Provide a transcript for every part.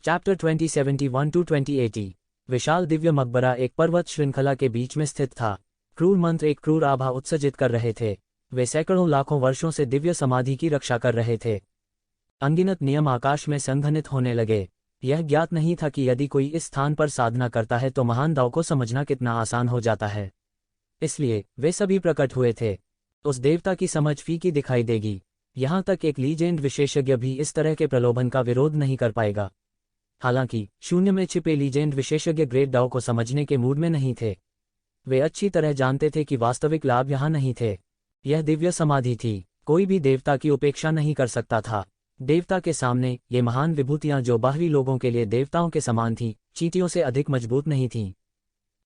Chapter 2071 to 2080। विशाल दिव्य मकबरा एक पर्वत श्रृंखला के बीच में स्थित था। क्रूर मंत्र एक क्रूर आभा उत्सर्जित कर रहे थे। वे सैकड़ों लाखों वर्षों से दिव्य समाधि की रक्षा कर रहे थे। अनगिनत नियम आकाश में संघनित होने लगे। यह ज्ञात नहीं था कि यदि कोई इस स्थान पर साधना करता है तो महान दाव को समझना कितना आसान हो जाता है। इसलिए वे सभी प्रकट हुए थे। उस देवता की समझ फीकी दिखाई देगी। यहाँ तक एक लीजेंड विशेषज्ञ भी इस तरह के प्रलोभन का विरोध नहीं कर पाएगा। हालांकि शून्य में छिपे लीजेंड विशेषज्ञ ग्रेट दाव को समझने के मूड में नहीं थे। वे अच्छी तरह जानते थे कि वास्तविक लाभ यहाँ नहीं थे। यह दिव्य समाधि थी। कोई भी देवता की उपेक्षा नहीं कर सकता था। देवता के सामने ये महान विभूतियां जो बाहरी लोगों के लिए देवताओं के समान थीं, चींटियों से अधिक मजबूत नहीं थीं।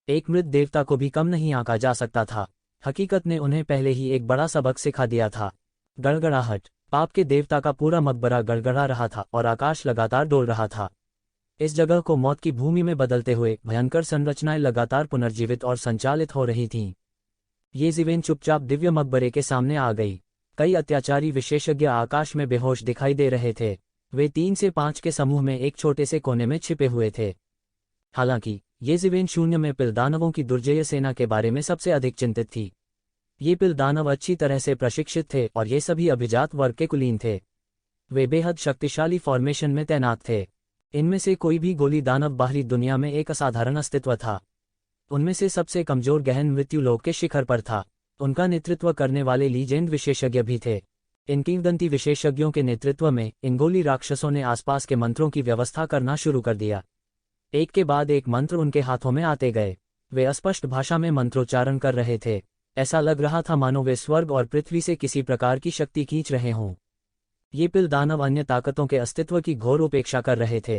एक मृत देवता को भी कम नहीं आंका जा सकता था। हकीकत ने उन्हें पहले ही एक बड़ा सबक सिखा दिया था। गड़गड़ाहट। पाप के देवता का पूरा मकबरा गड़गड़ा रहा था और आकाश लगातार डोल रहा था। इस जगह को मौत की भूमि में बदलते हुए भयंकर संरचनाएं लगातार पुनर्जीवित और संचालित हो रही थीं। ये जीवेन चुपचाप दिव्य मकबरे के सामने आ गई। कई अत्याचारी विशेषज्ञ आकाश में बेहोश दिखाई दे रहे थे। वे 3 से 5 के समूह में एक छोटे से कोने में छिपे हुए थे। हालांकि ये जीवेन शून्य में पिलदानवों की दुर्जय सेना के बारे में सबसे अधिक चिंतित थी। ये पिलदानव अच्छी तरह से प्रशिक्षित थे और ये सभी अभिजात वर्ग के कुलीन थे। वे बेहद शक्तिशाली फॉर्मेशन में तैनात थे। इनमें से कोई भी गोली दानव बाहरी दुनिया में एक असाधारण अस्तित्व था। उनमें से सबसे कमजोर गहन मृत्यु लोक के शिखर पर था। उनका नेतृत्व करने वाले लीजेंड विशेषज्ञ भी थे। इन किंवदंती विशेषज्ञों के नेतृत्व में इन गोली राक्षसों ने आसपास के मंत्रों की व्यवस्था करना शुरू कर दिया। एक के बाद एक मंत्र उनके हाथों में आते गए। वे अस्पष्ट भाषा में मंत्रोच्चारण कर रहे थे। ऐसा लग रहा था मानो वे स्वर्ग और पृथ्वी से किसी प्रकार की शक्ति खींच रहे हों। ये पिलदानव अन्य ताकतों के अस्तित्व की घोर उपेक्षा कर रहे थे।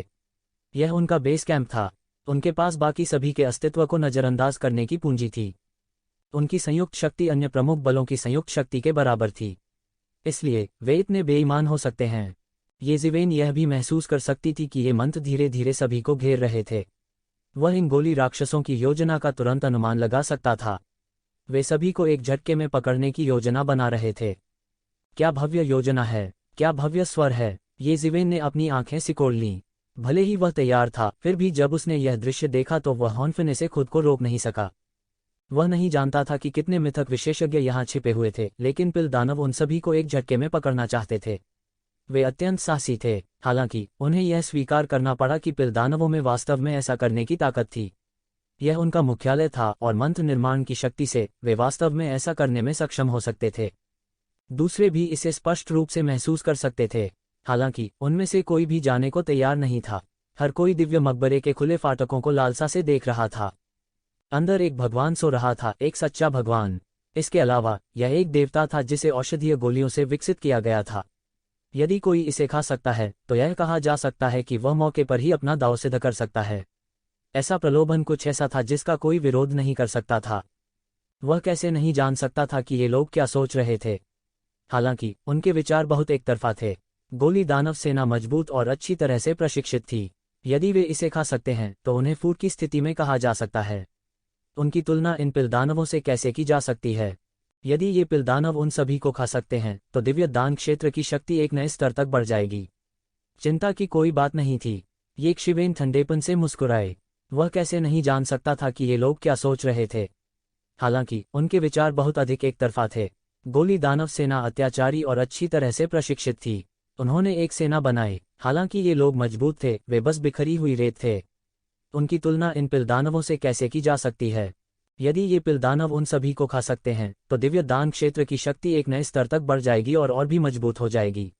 यह उनका बेस कैंप था। उनके पास बाकी सभी के अस्तित्व को नजरअंदाज करने की पूंजी थी। उनकी संयुक्त शक्ति अन्य प्रमुख बलों की संयुक्त शक्ति के बराबर थी। इसलिए वे इतने बेईमान हो सकते हैं। ये जीवेन यह भी महसूस कर सकती थी कि ये मंत्र धीरे धीरे सभी को घेर रहे थे। वह इन गोली राक्षसों की योजना का तुरंत अनुमान लगा सकता था। वे सभी को एक झटके में पकड़ने की योजना बना रहे थे। क्या भव्य योजना है, क्या भव्य स्वर है। ये जीवेन ने अपनी आंखें सिकोड़ लीं। भले ही वह तैयार था, फिर भी जब उसने यह दृश्य देखा तो वह हौंफने से खुद को रोक नहीं सका। वह नहीं जानता था कि कितने मिथक विशेषज्ञ यहाँ छिपे हुए थे, लेकिन पिलदानव उन सभी को एक झटके में पकड़ना चाहते थे। वे अत्यंत साहसी थे। हालांकि उन्हें यह स्वीकार करना पड़ा कि पिलदानवों में वास्तव में ऐसा करने की ताकत थी। यह उनका मुख्यालय था और मंत्र निर्माण की शक्ति से वे वास्तव में ऐसा करने में सक्षम हो सकते थे। दूसरे भी इसे स्पष्ट रूप से महसूस कर सकते थे। हालांकि उनमें से कोई भी जाने को तैयार नहीं था। हर कोई दिव्य मकबरे के खुले फाटकों को लालसा से देख रहा था। अंदर एक भगवान सो रहा था, एक सच्चा भगवान। इसके अलावा यह एक देवता था जिसे औषधीय गोलियों से विकसित किया गया था। यदि कोई इसे खा सकता है तो यह कहा जा सकता है कि वह मौके पर ही अपना दांव सिद्ध कर सकता है। ऐसा प्रलोभन कुछ ऐसा था जिसका कोई विरोध नहीं कर सकता था। वह कैसे नहीं जान सकता था कि ये लोग क्या सोच रहे थे। हालांकि उनके विचार बहुत एकतरफा थे। गोली दानव सेना मजबूत और अच्छी तरह से प्रशिक्षित थी। यदि वे इसे खा सकते हैं तो उन्हें फूट की स्थिति में कहा जा सकता है। उनकी तुलना इन पिलदानवों से कैसे की जा सकती है। यदि ये पिलदानव उन सभी को खा सकते हैं तो दिव्य दान क्षेत्र की शक्ति एक नए स्तर तक बढ़ जाएगी। चिंता की कोई बात नहीं थी। ये शिवेन ठंडेपन से मुस्कुराए। वह कैसे नहीं जान सकता था कि ये लोग क्या सोच रहे थे। हालांकि उनके विचार बहुत अधिक एकतरफा थे। गोली दानव सेना अत्याचारी और अच्छी तरह से प्रशिक्षित थी। उन्होंने एक सेना बनाई। हालांकि ये लोग मजबूत थे, वे बस बिखरी हुई रेत थे। उनकी तुलना इन पिलदानवों से कैसे की जा सकती है। यदि ये पिलदानव उन सभी को खा सकते हैं तो दिव्य दान क्षेत्र की शक्ति एक नए स्तर तक बढ़ जाएगी और भी मजबूत हो जाएगी।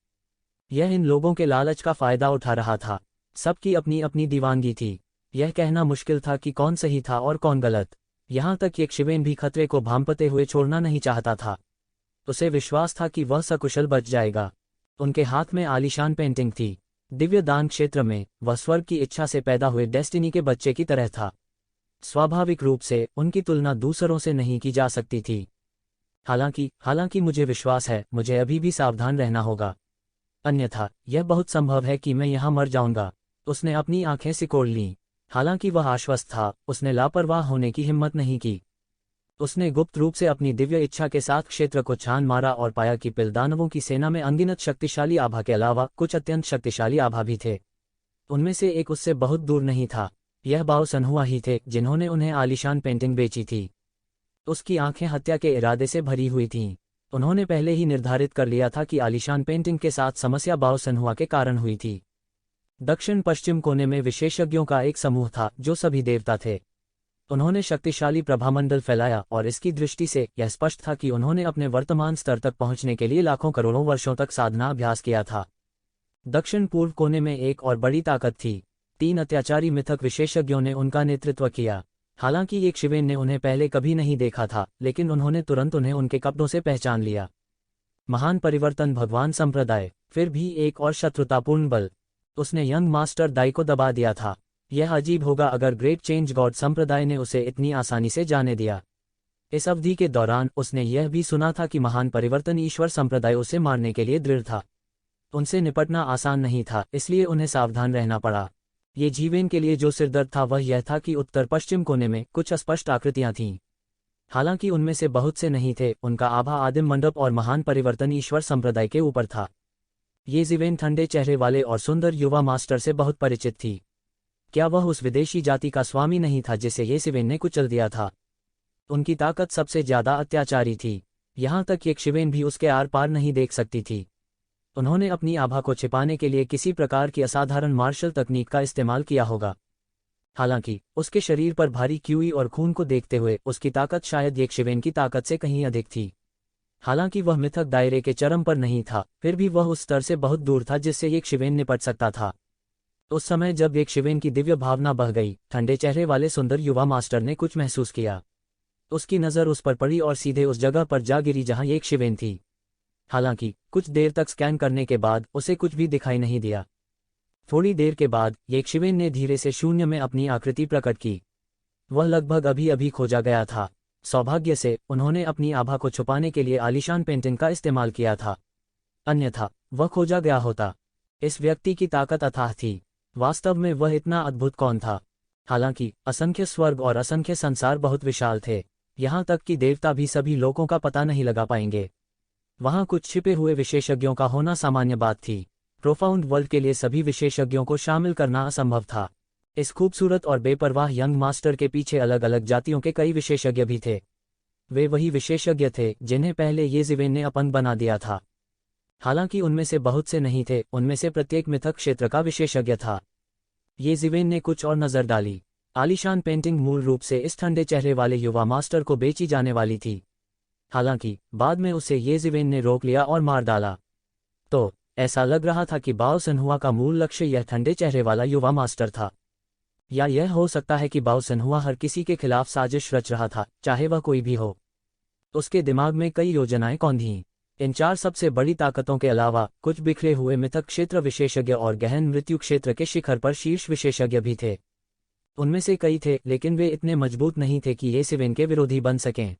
यह इन लोगों के लालच का फायदा उठा रहा था। सबकी अपनी अपनी दीवानगी थी। यह कहना मुश्किल था कि कौन सही था और कौन गलत। यहाँ तक कि शिवेन भी खतरे को भांपते हुए छोड़ना नहीं चाहता था। उसे विश्वास था कि वह सकुशल बच जाएगा। उनके हाथ में आलीशान पेंटिंग थी। दिव्य दान क्षेत्र में वह स्वर्ग की इच्छा से पैदा हुए डेस्टिनी के बच्चे की तरह था। स्वाभाविक रूप से उनकी तुलना दूसरों से नहीं की जा सकती थी। हालांकि मुझे विश्वास है, मुझे अभी भी सावधान रहना होगा, अन्यथा यह बहुत संभव है कि मैं यहाँ मर जाऊंगा। उसने अपनी आंखें सिकोड़ लीं। हालांकि वह आश्वस्त था, उसने लापरवाह होने की हिम्मत नहीं की। उसने गुप्त रूप से अपनी दिव्य इच्छा के साथ क्षेत्र को छान मारा और पाया कि पिलदानवों की सेना में अनगिनत शक्तिशाली आभा के अलावा कुछ अत्यंत शक्तिशाली आभा भी थे। उनमें से एक उससे बहुत दूर नहीं था। यह बाओ सनहुआ ही थे जिन्होंने उन्हें आलीशान पेंटिंग बेची थी। उसकी आंखें हत्या के इरादे से भरी हुई थीं। उन्होंने पहले ही निर्धारित कर लिया था कि आलीशान पेंटिंग के साथ समस्या बाओ सनहुआ के कारण हुई थी। दक्षिण पश्चिम कोने में विशेषज्ञों का एक समूह था जो सभी देवता थे। उन्होंने शक्तिशाली प्रभामंडल फैलाया और इसकी दृष्टि से यह स्पष्ट था कि उन्होंने अपने वर्तमान स्तर तक पहुंचने के लिए लाखों करोड़ों वर्षों तक साधना अभ्यास किया था। दक्षिण पूर्व कोने में एक और बड़ी ताकत थी। 3 अत्याचारी मिथक विशेषज्ञों ने उनका नेतृत्व किया। हालांकि एक शिवेन ने उन्हें पहले कभी नहीं देखा था, लेकिन उन्होंने तुरंत उन्हें उनके कपड़ों से पहचान लिया। महान परिवर्तन भगवान संप्रदाय, फिर भी एक और शत्रुतापूर्ण बल। उसने यंग मास्टर दाई को दबा दिया था। यह अजीब होगा अगर ग्रेट चेंज गॉड संप्रदाय ने उसे इतनी आसानी से जाने दिया। इस अवधि के दौरान उसने यह भी सुना था कि महान परिवर्तन ईश्वर संप्रदाय उसे मारने के लिए दृढ़ था। उनसे निपटना आसान नहीं था, इसलिए उन्हें सावधान रहना पड़ा। ये जीवेन के लिए जो सिरदर्द था वह यह था कि उत्तर पश्चिम कोने में कुछ अस्पष्ट आकृतियां थीं। हालांकि उनमें से बहुत से नहीं थे, उनका आभा आदिम मंडप और महान परिवर्तन ईश्वर संप्रदाय के ऊपर था। ये जीवेन ठंडे चेहरे वाले और सुंदर युवा मास्टर से बहुत परिचित थी। क्या वह उस विदेशी जाति का स्वामी नहीं था जिसे ये शिवेन ने कुचल दिया था? उनकी ताकत सबसे ज्यादा अत्याचारी थी। यहां तक एक शिवेन भी उसके आर पार नहीं देख सकती थी। उन्होंने अपनी आभा को छिपाने के लिए किसी प्रकार की असाधारण मार्शल तकनीक का इस्तेमाल किया होगा। हालांकि उसके शरीर पर भारी क्यूई और खून को देखते हुए उसकी ताकत शायद एक शिवेन की ताकत से कहीं अधिक थी। हालांकि वह मिथक दायरे के चरम पर नहीं था, फिर भी वह उस स्तर से बहुत दूर था जिससे एक शिवेन निपट सकता था। उस समय जब एक शिवेन की दिव्य भावना बह गई, ठंडे चेहरे वाले सुंदर युवा मास्टर ने कुछ महसूस किया। उसकी नज़र उस पर पड़ी और सीधे उस जगह पर जा गिरी जहां एक शिवेन थी। हालांकि कुछ देर तक स्कैन करने के बाद उसे कुछ भी दिखाई नहीं दिया। थोड़ी देर के बाद एक शिवेन ने धीरे से शून्य में अपनी आकृति प्रकट की। वह लगभग अभी अभी खोजा गया था। सौभाग्य से उन्होंने अपनी आभा को छुपाने के लिए आलीशान पेंटिंग का इस्तेमाल किया था, अन्यथा वह खोजा गया होता। इस व्यक्ति की ताकत अथाह थी। वास्तव में वह इतना अद्भुत कौन था? हालांकि असंख्य स्वर्ग और असंख्य संसार बहुत विशाल थे, यहाँ तक कि देवता भी सभी लोगों का पता नहीं लगा पाएंगे। वहाँ कुछ छिपे हुए विशेषज्ञों का होना सामान्य बात थी। प्रोफाउंड वर्ल्ड के लिए सभी विशेषज्ञों को शामिल करना असंभव था। इस खूबसूरत और बेपरवाह यंग मास्टर के पीछे अलग अलग जातियों के कई विशेषज्ञ भी थे। वे वही विशेषज्ञ थे जिन्हें पहले ये जीवेन ने अपंग बना दिया था। हालांकि उनमें से बहुत से नहीं थे, उनमें से प्रत्येक मिथक क्षेत्र का विशेषज्ञ था। ये जीवेन ने कुछ और नजर डाली। आलीशान पेंटिंग मूल रूप से इस ठंडे चेहरे वाले युवा मास्टर को बेची जाने वाली थी। हालांकि बाद में उसे ये जीवेन ने रोक लिया और मार डाला। तो ऐसा लग रहा था कि बाओ सनहुआ का मूल लक्ष्य यह ठंडे चेहरे वाला युवा मास्टर था। या यह हो सकता है कि बाओ सनहुआ हर किसी के खिलाफ साजिश रच रहा था, चाहे वह कोई भी हो। उसके दिमाग में कई योजनाएं कौंधीं। इन 4 सबसे बड़ी ताकतों के अलावा कुछ बिखरे हुए मिथक क्षेत्र विशेषज्ञ और गहन मृत्यु क्षेत्र के शिखर पर शीर्ष विशेषज्ञ भी थे। उनमें से कई थे, लेकिन वे इतने मजबूत नहीं थे कि ये जीवेन के विरोधी बन सकें।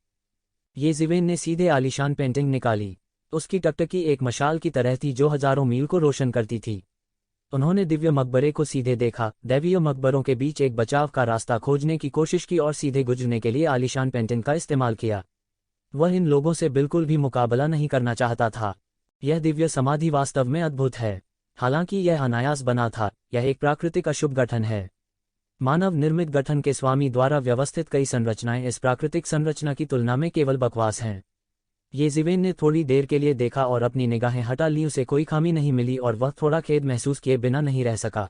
ये जीवेन ने सीधे आलीशान पेंटिंग निकाली। उसकी टकटकी एक मशाल की तरह थी जो हजारों मील को रोशन करती थी। उन्होंने दिव्य मकबरे को सीधे देखा, दैवीय मकबरों के बीच एक बचाव का रास्ता खोजने की कोशिश की और सीधे गुजरने के लिए आलीशान पेंटिंग का इस्तेमाल किया। वह इन लोगों से बिल्कुल भी मुकाबला नहीं करना चाहता था। यह दिव्य समाधि वास्तव में अद्भुत है। हालांकि यह अनायास बना था, यह एक प्राकृतिक अशुभ गठन है। मानव निर्मित गठन के स्वामी द्वारा व्यवस्थित कई संरचनाएं इस प्राकृतिक संरचना की तुलना में केवल बकवास हैं। ये जीवेन ने थोड़ी देर के लिए देखा और अपनी निगाहें हटा ली। उसे कोई खामी नहीं मिली और वह थोड़ा खेद महसूस किए बिना नहीं रह सका।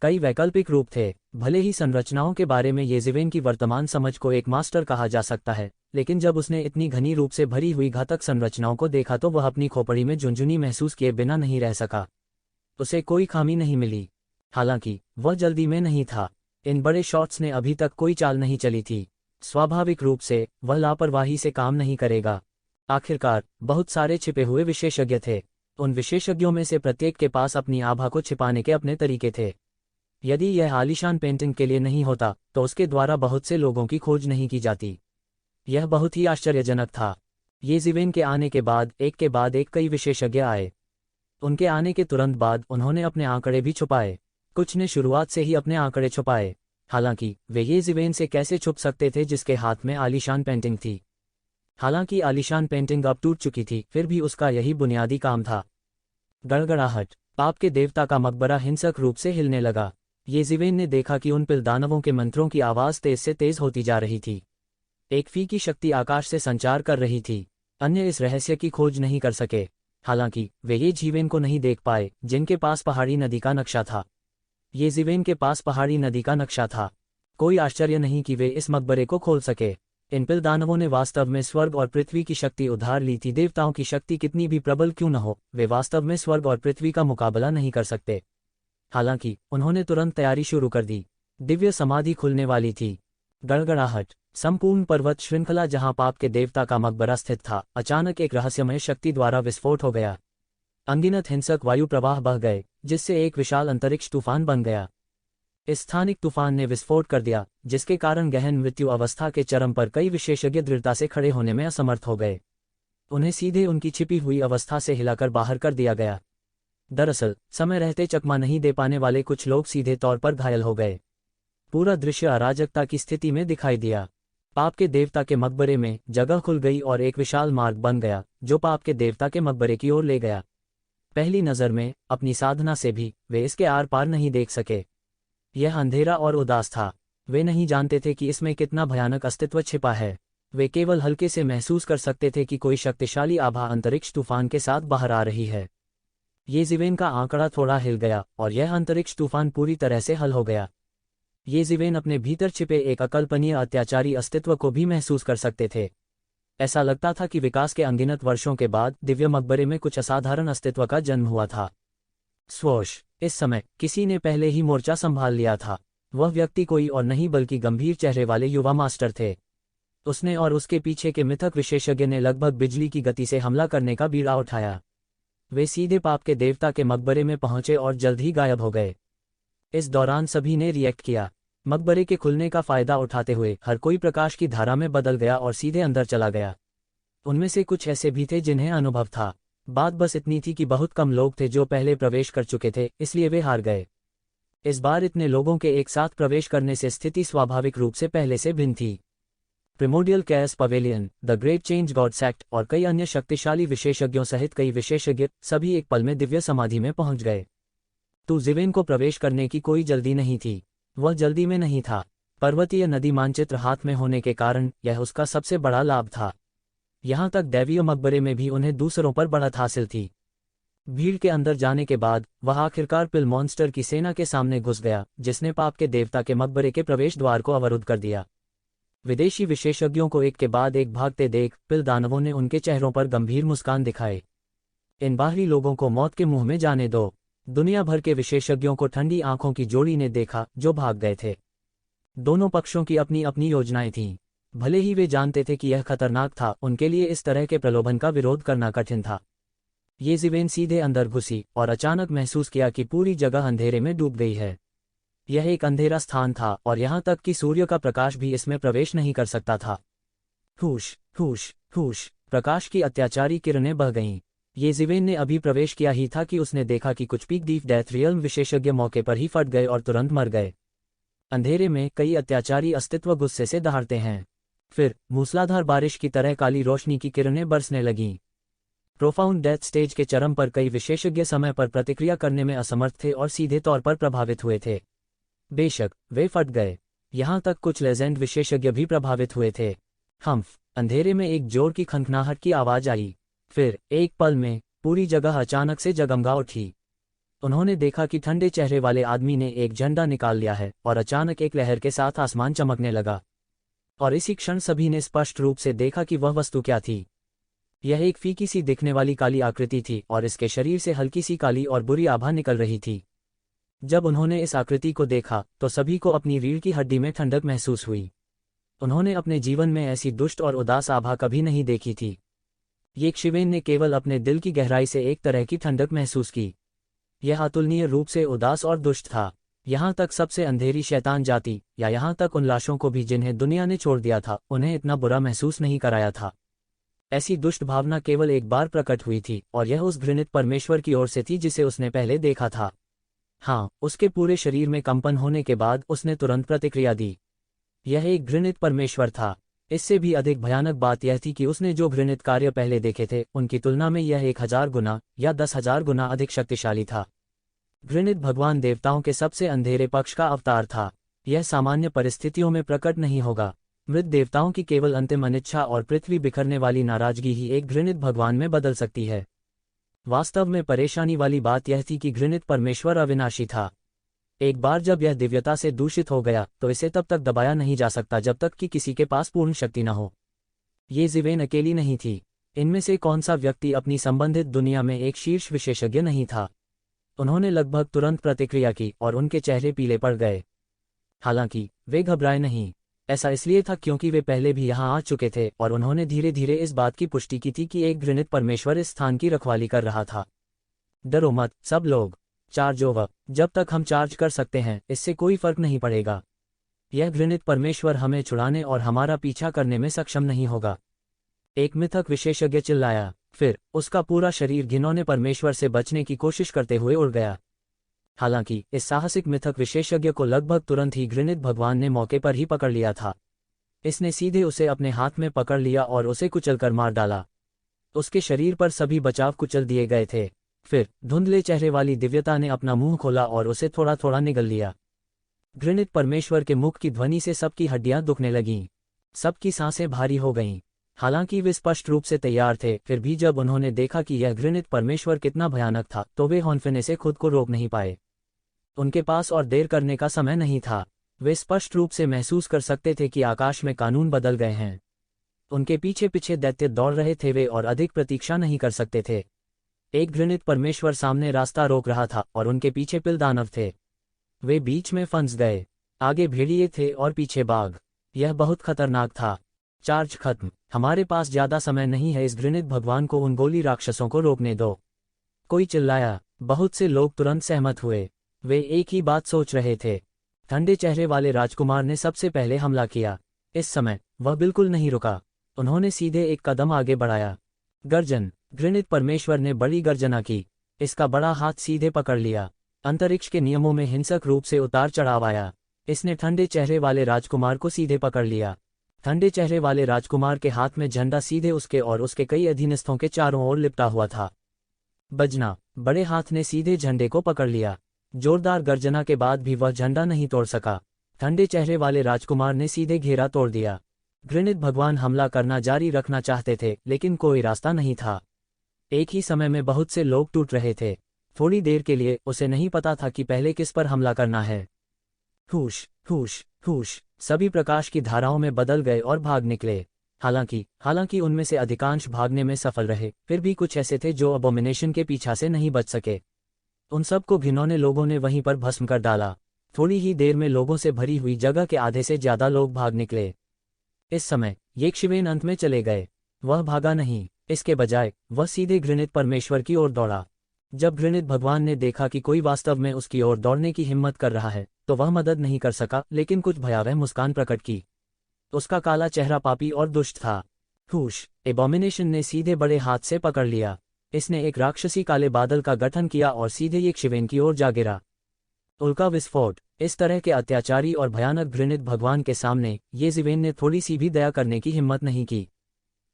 कई वैकल्पिक रूप थे। भले ही संरचनाओं के बारे में ये जीवेन की वर्तमान समझ को एक मास्टर कहा जा सकता है, लेकिन जब उसने इतनी घनी रूप से भरी हुई घातक संरचनाओं को देखा तो वह अपनी खोपड़ी में झुंझुनी महसूस किए बिना नहीं रह सका। उसे कोई खामी नहीं मिली। हालांकि वह जल्दी में नहीं था। इन बड़े शॉट्स ने अभी तक कोई चाल नहीं चली थी। स्वाभाविक रूप से वह लापरवाही से काम नहीं करेगा। आखिरकार बहुत सारे छिपे हुए विशेषज्ञ थे। उन विशेषज्ञों में से प्रत्येक के पास अपनी आभा को छिपाने के अपने तरीके थे। यदि यह आलीशान पेंटिंग के लिए नहीं होता तो उसके द्वारा बहुत से लोगों की खोज नहीं की जाती। यह बहुत ही आश्चर्यजनक था। ये जीवेन के आने के बाद एक कई विशेषज्ञ आए। उनके आने के तुरंत बाद उन्होंने अपने आंकड़े भी छुपाए। कुछ ने शुरुआत से ही अपने आंकड़े छुपाए। हालांकि वे ये जीवेन से कैसे छुप सकते थे जिसके हाथ में आलीशान पेंटिंग थी? हालांकि आलीशान पेंटिंग अब टूट चुकी थी, फिर भी उसका यही बुनियादी काम था। गड़गड़ाहट। पाप के देवता का मकबरा हिंसक रूप से हिलने लगा। येज़िवेन ने देखा कि उन पिल दानवों के मंत्रों की आवाज़ तेज से तेज होती जा रही थी। एक फीकी शक्ति आकाश से संचार कर रही थी। अन्य इस रहस्य की खोज नहीं कर सके, हालांकि वे येज़िवेन को नहीं देख पाए जिनके पास पहाड़ी नदी का नक्शा था। येज़िवेन के पास पहाड़ी नदी का नक्शा था। कोई आश्चर्य नहीं कि वे इस मकबरे को खोल सके। इन पिल दानवों ने वास्तव में स्वर्ग और पृथ्वी की शक्ति उधार ली थी। देवताओं की शक्ति कितनी भी प्रबल क्यों न हो, वे वास्तव में स्वर्ग और पृथ्वी का मुकाबला नहीं कर सकते। हालांकि उन्होंने तुरंत तैयारी शुरू कर दी। दिव्य समाधि खुलने वाली थी। गड़गड़ाहट। संपूर्ण पर्वत श्रृंखला जहां पाप के देवता का मकबरा स्थित था, अचानक एक रहस्यमय शक्ति द्वारा विस्फोट हो गया। अनगिनत हिंसक वायु प्रवाह बह गए, जिससे एक विशाल अंतरिक्ष तूफान बन गया। इस स्थानिक तूफान ने विस्फोट कर दिया, जिसके कारण गहन मृत्यु अवस्था के चरम पर कई विशेषज्ञ दृढ़ता से खड़े होने में असमर्थ हो गए। उन्हें सीधे उनकी छिपी हुई अवस्था से हिलाकर बाहर कर दिया गया। दरअसल समय रहते चकमा नहीं दे पाने वाले कुछ लोग सीधे तौर पर घायल हो गए। पूरा दृश्य अराजकता की स्थिति में दिखाई दिया। पाप के देवता के मकबरे में जगह खुल गई और एक विशाल मार्ग बन गया जो पाप के देवता के मकबरे की ओर ले गया। पहली नज़र में अपनी साधना से भी वे इसके आर पार नहीं देख सके। यह अंधेरा और उदास था। वे नहीं जानते थे कि इसमें कितना भयानक अस्तित्व छिपा है। वे केवल हल्के से महसूस कर सकते थे कि कोई शक्तिशाली आभा अंतरिक्ष तूफान के साथ बाहर आ रही है। येज़िवेन का आंकड़ा थोड़ा हिल गया और यह अंतरिक्ष तूफान पूरी तरह से हल हो गया। येज़िवेन अपने भीतर छिपे एक अकल्पनीय अत्याचारी अस्तित्व को भी महसूस कर सकते थे। ऐसा लगता था कि विकास के अनगिनत वर्षों के बाद दिव्य मकबरे में कुछ असाधारण अस्तित्व का जन्म हुआ था। स्वोश। इस समय किसी ने पहले ही मोर्चा संभाल लिया था। वह व्यक्ति कोई और नहीं बल्कि गंभीर चेहरे वाले युवा मास्टर थे। उसने और उसके पीछे के मिथक विशेषज्ञ ने लगभग बिजली की गति से हमला करने का बीड़ा उठाया। वे सीधे पाप के देवता के मकबरे में पहुंचे और जल्द ही गायब हो गए। इस दौरान सभी ने रिएक्ट किया। मकबरे के खुलने का फायदा उठाते हुए हर कोई प्रकाश की धारा में बदल गया और सीधे अंदर चला गया। उनमें से कुछ ऐसे भी थे जिन्हें अनुभव था। बात बस इतनी थी कि बहुत कम लोग थे जो पहले प्रवेश कर चुके थे, इसलिए वे हार गए। इस बार इतने लोगों के एक साथ प्रवेश करने से स्थिति स्वाभाविक रूप से पहले से भिन्न थी। Primordial chaos pavilion, the great change god sect और कई अन्य शक्तिशाली विशेषज्ञों सहित कई विशेषज्ञ सभी एक पल में दिव्य समाधि में पहुंच गए। येज़िवेन को प्रवेश करने की कोई जल्दी नहीं थी। वह जल्दी में नहीं था। पर्वतीय नदी मानचित्र हाथ में होने के कारण यह उसका सबसे बड़ा लाभ था। यहाँ तक दैवीय मकबरे में भी उन्हें दूसरों पर बढ़त हासिल थी। भीड़ के अंदर जाने के बाद वह आखिरकार पिल मॉन्स्टर की सेना के सामने घुस गया, जिसने पाप के देवता के मकबरे के प्रवेश द्वार को अवरुद्ध कर दिया। विदेशी विशेषज्ञों को एक के बाद एक भागते देख पिल दानवों ने उनके चेहरों पर गंभीर मुस्कान दिखाए। इन बाहरी लोगों को मौत के मुंह में जाने दो। दुनिया भर के विशेषज्ञों को ठंडी आंखों की जोड़ी ने देखा जो भाग गए थे। दोनों पक्षों की अपनी अपनी योजनाएं थीं। भले ही वे जानते थे कि यह खतरनाक था, उनके लिए इस तरह के प्रलोभन का विरोध करना कठिन था। येज़िवेन सीधे अंदर घुसी और अचानक महसूस किया कि पूरी जगह अंधेरे में डूब गई है। यह एक अंधेरा स्थान था और यहाँ तक कि सूर्य का प्रकाश भी इसमें प्रवेश नहीं कर सकता था। हुश हुश हुश। प्रकाश की अत्याचारी किरणें बह गईं। येज़िवेन ने अभी प्रवेश किया ही था कि उसने देखा कि कुछ पीक डीप डेथ रियल्म विशेषज्ञ मौके पर ही फट गए और तुरंत मर गए। अंधेरे में कई अत्याचारी अस्तित्व गुस्से से दहाड़ते हैं। फिर मूसलाधार बारिश की तरह काली रोशनी की किरणें बरसने लगीं। प्रोफाउंड डेथ स्टेज के चरम पर कई विशेषज्ञ समय पर प्रतिक्रिया करने में असमर्थ थे और सीधे तौर पर प्रभावित हुए थे। बेशक वे फट गए। यहाँ तक कुछ लेजेंड विशेषज्ञ भी प्रभावित हुए थे। हम्फ। अंधेरे में एक जोर की खनखनाहट की आवाज आई। फिर एक पल में पूरी जगह अचानक से जगमगा उठी। उन्होंने देखा कि ठंडे चेहरे वाले आदमी ने एक झंडा निकाल लिया है और अचानक एक लहर के साथ आसमान चमकने लगा। और इसी क्षण सभी ने स्पष्ट रूप से देखा कि वह वस्तु क्या थी। यह एक फीकी सी दिखने वाली काली आकृति थी और इसके शरीर से हल्की सी काली और बुरी आभा निकल रही थी। जब उन्होंने इस आकृति को देखा तो सभी को अपनी रीढ़ की हड्डी में ठंडक महसूस हुई। उन्होंने अपने जीवन में ऐसी दुष्ट और उदास आभा कभी नहीं देखी थी। येज़िवेन ने केवल अपने दिल की गहराई से एक तरह की ठंडक महसूस की। यह अतुलनीय रूप से उदास और दुष्ट था। यहाँ तक सबसे अंधेरी शैतान जाति या यहाँ तक उन लाशों को भी जिन्हें दुनिया ने छोड़ दिया था, उन्हें इतना बुरा महसूस नहीं कराया था। ऐसी दुष्ट भावना केवल एक बार प्रकट हुई थी और यह उस घृणित परमेश्वर की ओर से थी जिसे उसने पहले देखा था। हाँ, उसके पूरे शरीर में कंपन होने के बाद उसने तुरंत प्रतिक्रिया दी। यह एक घृणित परमेश्वर था। इससे भी अधिक भयानक बात यह थी कि उसने जो घृणित कार्य पहले देखे थे उनकी तुलना में यह 1000 गुना या 10,000 गुना अधिक शक्तिशाली था। घृणित भगवान देवताओं के सबसे अंधेरे पक्ष का अवतार था। यह सामान्य परिस्थितियों में प्रकट नहीं होगा। मृत देवताओं की केवल अंतिम अनिच्छा और पृथ्वी बिखरने वाली नाराजगी ही एक घृणित भगवान में बदल सकती है। वास्तव में परेशानी वाली बात यह थी कि घृणित परमेश्वर अविनाशी था। एक बार जब यह दिव्यता से दूषित हो गया तो इसे तब तक दबाया नहीं जा सकता जब तक कि किसी के पास पूर्ण शक्ति न हो। ये ज़िवेन अकेली नहीं थी। इनमें से कौन सा व्यक्ति अपनी संबंधित दुनिया में एक शीर्ष विशेषज्ञ नहीं था। उन्होंने लगभग तुरंत प्रतिक्रिया की और उनके चेहरे पीले पड़ गए। हालांकि वे घबराए नहीं। ऐसा इसलिए था क्योंकि वे पहले भी यहाँ आ चुके थे और उन्होंने धीरे धीरे इस बात की पुष्टि की थी कि एक घृणित परमेश्वर इस स्थान की रखवाली कर रहा था। डरो मत सब लोग, चार्ज ओवर। जब तक हम चार्ज कर सकते हैं इससे कोई फर्क नहीं पड़ेगा। यह घृणित परमेश्वर हमें छुड़ाने और हमारा पीछा करने में सक्षम नहीं होगा। एक मिथक विशेषज्ञ चिल्लाया। फिर उसका पूरा शरीर घिनौने परमेश्वर से बचने की कोशिश करते हुए उड़ गया। हालांकि इस साहसिक मिथक विशेषज्ञ को लगभग तुरंत ही घृणित भगवान ने मौके पर ही पकड़ लिया था। इसने सीधे उसे अपने हाथ में पकड़ लिया और उसे कुचलकर मार डाला। उसके शरीर पर सभी बचाव कुचल दिए गए थे। फिर धुंधले चेहरे वाली दिव्यता ने अपना मुंह खोला और उसे थोड़ा थोड़ा निगल लिया। घृणित परमेश्वर के मुख की ध्वनि से सबकी हड्डियां दुखने लगीं। सबकी सांसें भारी हो गईं। हालांकि वे स्पष्ट रूप से तैयार थे, फिर भी जब उन्होंने देखा कि यह घृणित परमेश्वर कितना भयानक था तो वे हौंफने से खुद को रोक नहीं पाए। उनके पास और देर करने का समय नहीं था। वे स्पष्ट रूप से महसूस कर सकते थे कि आकाश में कानून बदल गए हैं। उनके पीछे पीछे दैत्य दौड़ रहे थे। वे और अधिक प्रतीक्षा नहीं कर सकते थे। एक घृणित परमेश्वर सामने रास्ता रोक रहा था और उनके पीछे पिल दानव थे। वे बीच में फंस गए। आगे भेड़िए थे और पीछे बाघ। यह बहुत खतरनाक था। चार्ज खत्म। हमारे पास ज्यादा समय नहीं है। इस घृणित भगवान को उन गोली राक्षसों को रोकने दो। कोई चिल्लाया। बहुत से लोग तुरंत सहमत हुए। वे एक ही बात सोच रहे थे। ठंडे चेहरे वाले राजकुमार ने सबसे पहले हमला किया। इस समय वह बिल्कुल नहीं रुका। उन्होंने सीधे एक कदम आगे बढ़ाया। गर्जन। घृणित परमेश्वर ने बड़ी गर्जना की। इसका बड़ा हाथ सीधे पकड़ लिया। अंतरिक्ष के नियमों में हिंसक रूप से उतार चढ़ाव आया। इसने ठंडे चेहरे वाले राजकुमार को सीधे पकड़ लिया। ठंडे चेहरे वाले राजकुमार के हाथ में झंडा सीधे उसके और उसके कई अधीनस्थों के चारों ओर लिपटा हुआ था। बजना। बड़े हाथ ने सीधे झंडे को पकड़ लिया। जोरदार गर्जना के बाद भी वह झंडा नहीं तोड़ सका। ठंडे चेहरे वाले राजकुमार ने सीधे घेरा तोड़ दिया। घृणित भगवान हमला करना जारी रखना चाहते थे लेकिन कोई रास्ता नहीं था। एक ही समय में बहुत से लोग टूट रहे थे। थोड़ी देर के लिए उसे नहीं पता था कि पहले किस पर हमला करना है। हुश हुश हुश। सभी प्रकाश की धाराओं में बदल गए और भाग निकले। हालांकि उनमें से अधिकांश भागने में सफल रहे, फिर भी कुछ ऐसे थे जो अबोमिनेशन के पीछा से नहीं बच सके। उन सबको घिनौने लोगों ने वहीं पर भस्म कर डाला। थोड़ी ही देर में लोगों से भरी हुई जगह के आधे से ज्यादा लोग भाग निकले। इस समय यक्षिवेन अंत में चले गए। वह भागा नहीं, इसके बजाय वह सीधे घृणित परमेश्वर की ओर दौड़ा। जब घृणित भगवान ने देखा कि कोई वास्तव में उसकी ओर दौड़ने की हिम्मत कर रहा है तो वह मदद नहीं कर सका, लेकिन कुछ भयावह मुस्कान प्रकट की। उसका काला चेहरा पापी और दुष्ट था। हुश। एबोमिनेशन ने सीधे बड़े हाथ से पकड़ लिया। इसने एक राक्षसी काले बादल का गठन किया और सीधे यक्षिवेन की ओर जा गिरा। उल्का विस्फोट। इस तरह के अत्याचारी और भयानक घृणित भगवान के सामने यक्षिवेन ने थोड़ी सी भी दया करने की हिम्मत नहीं की।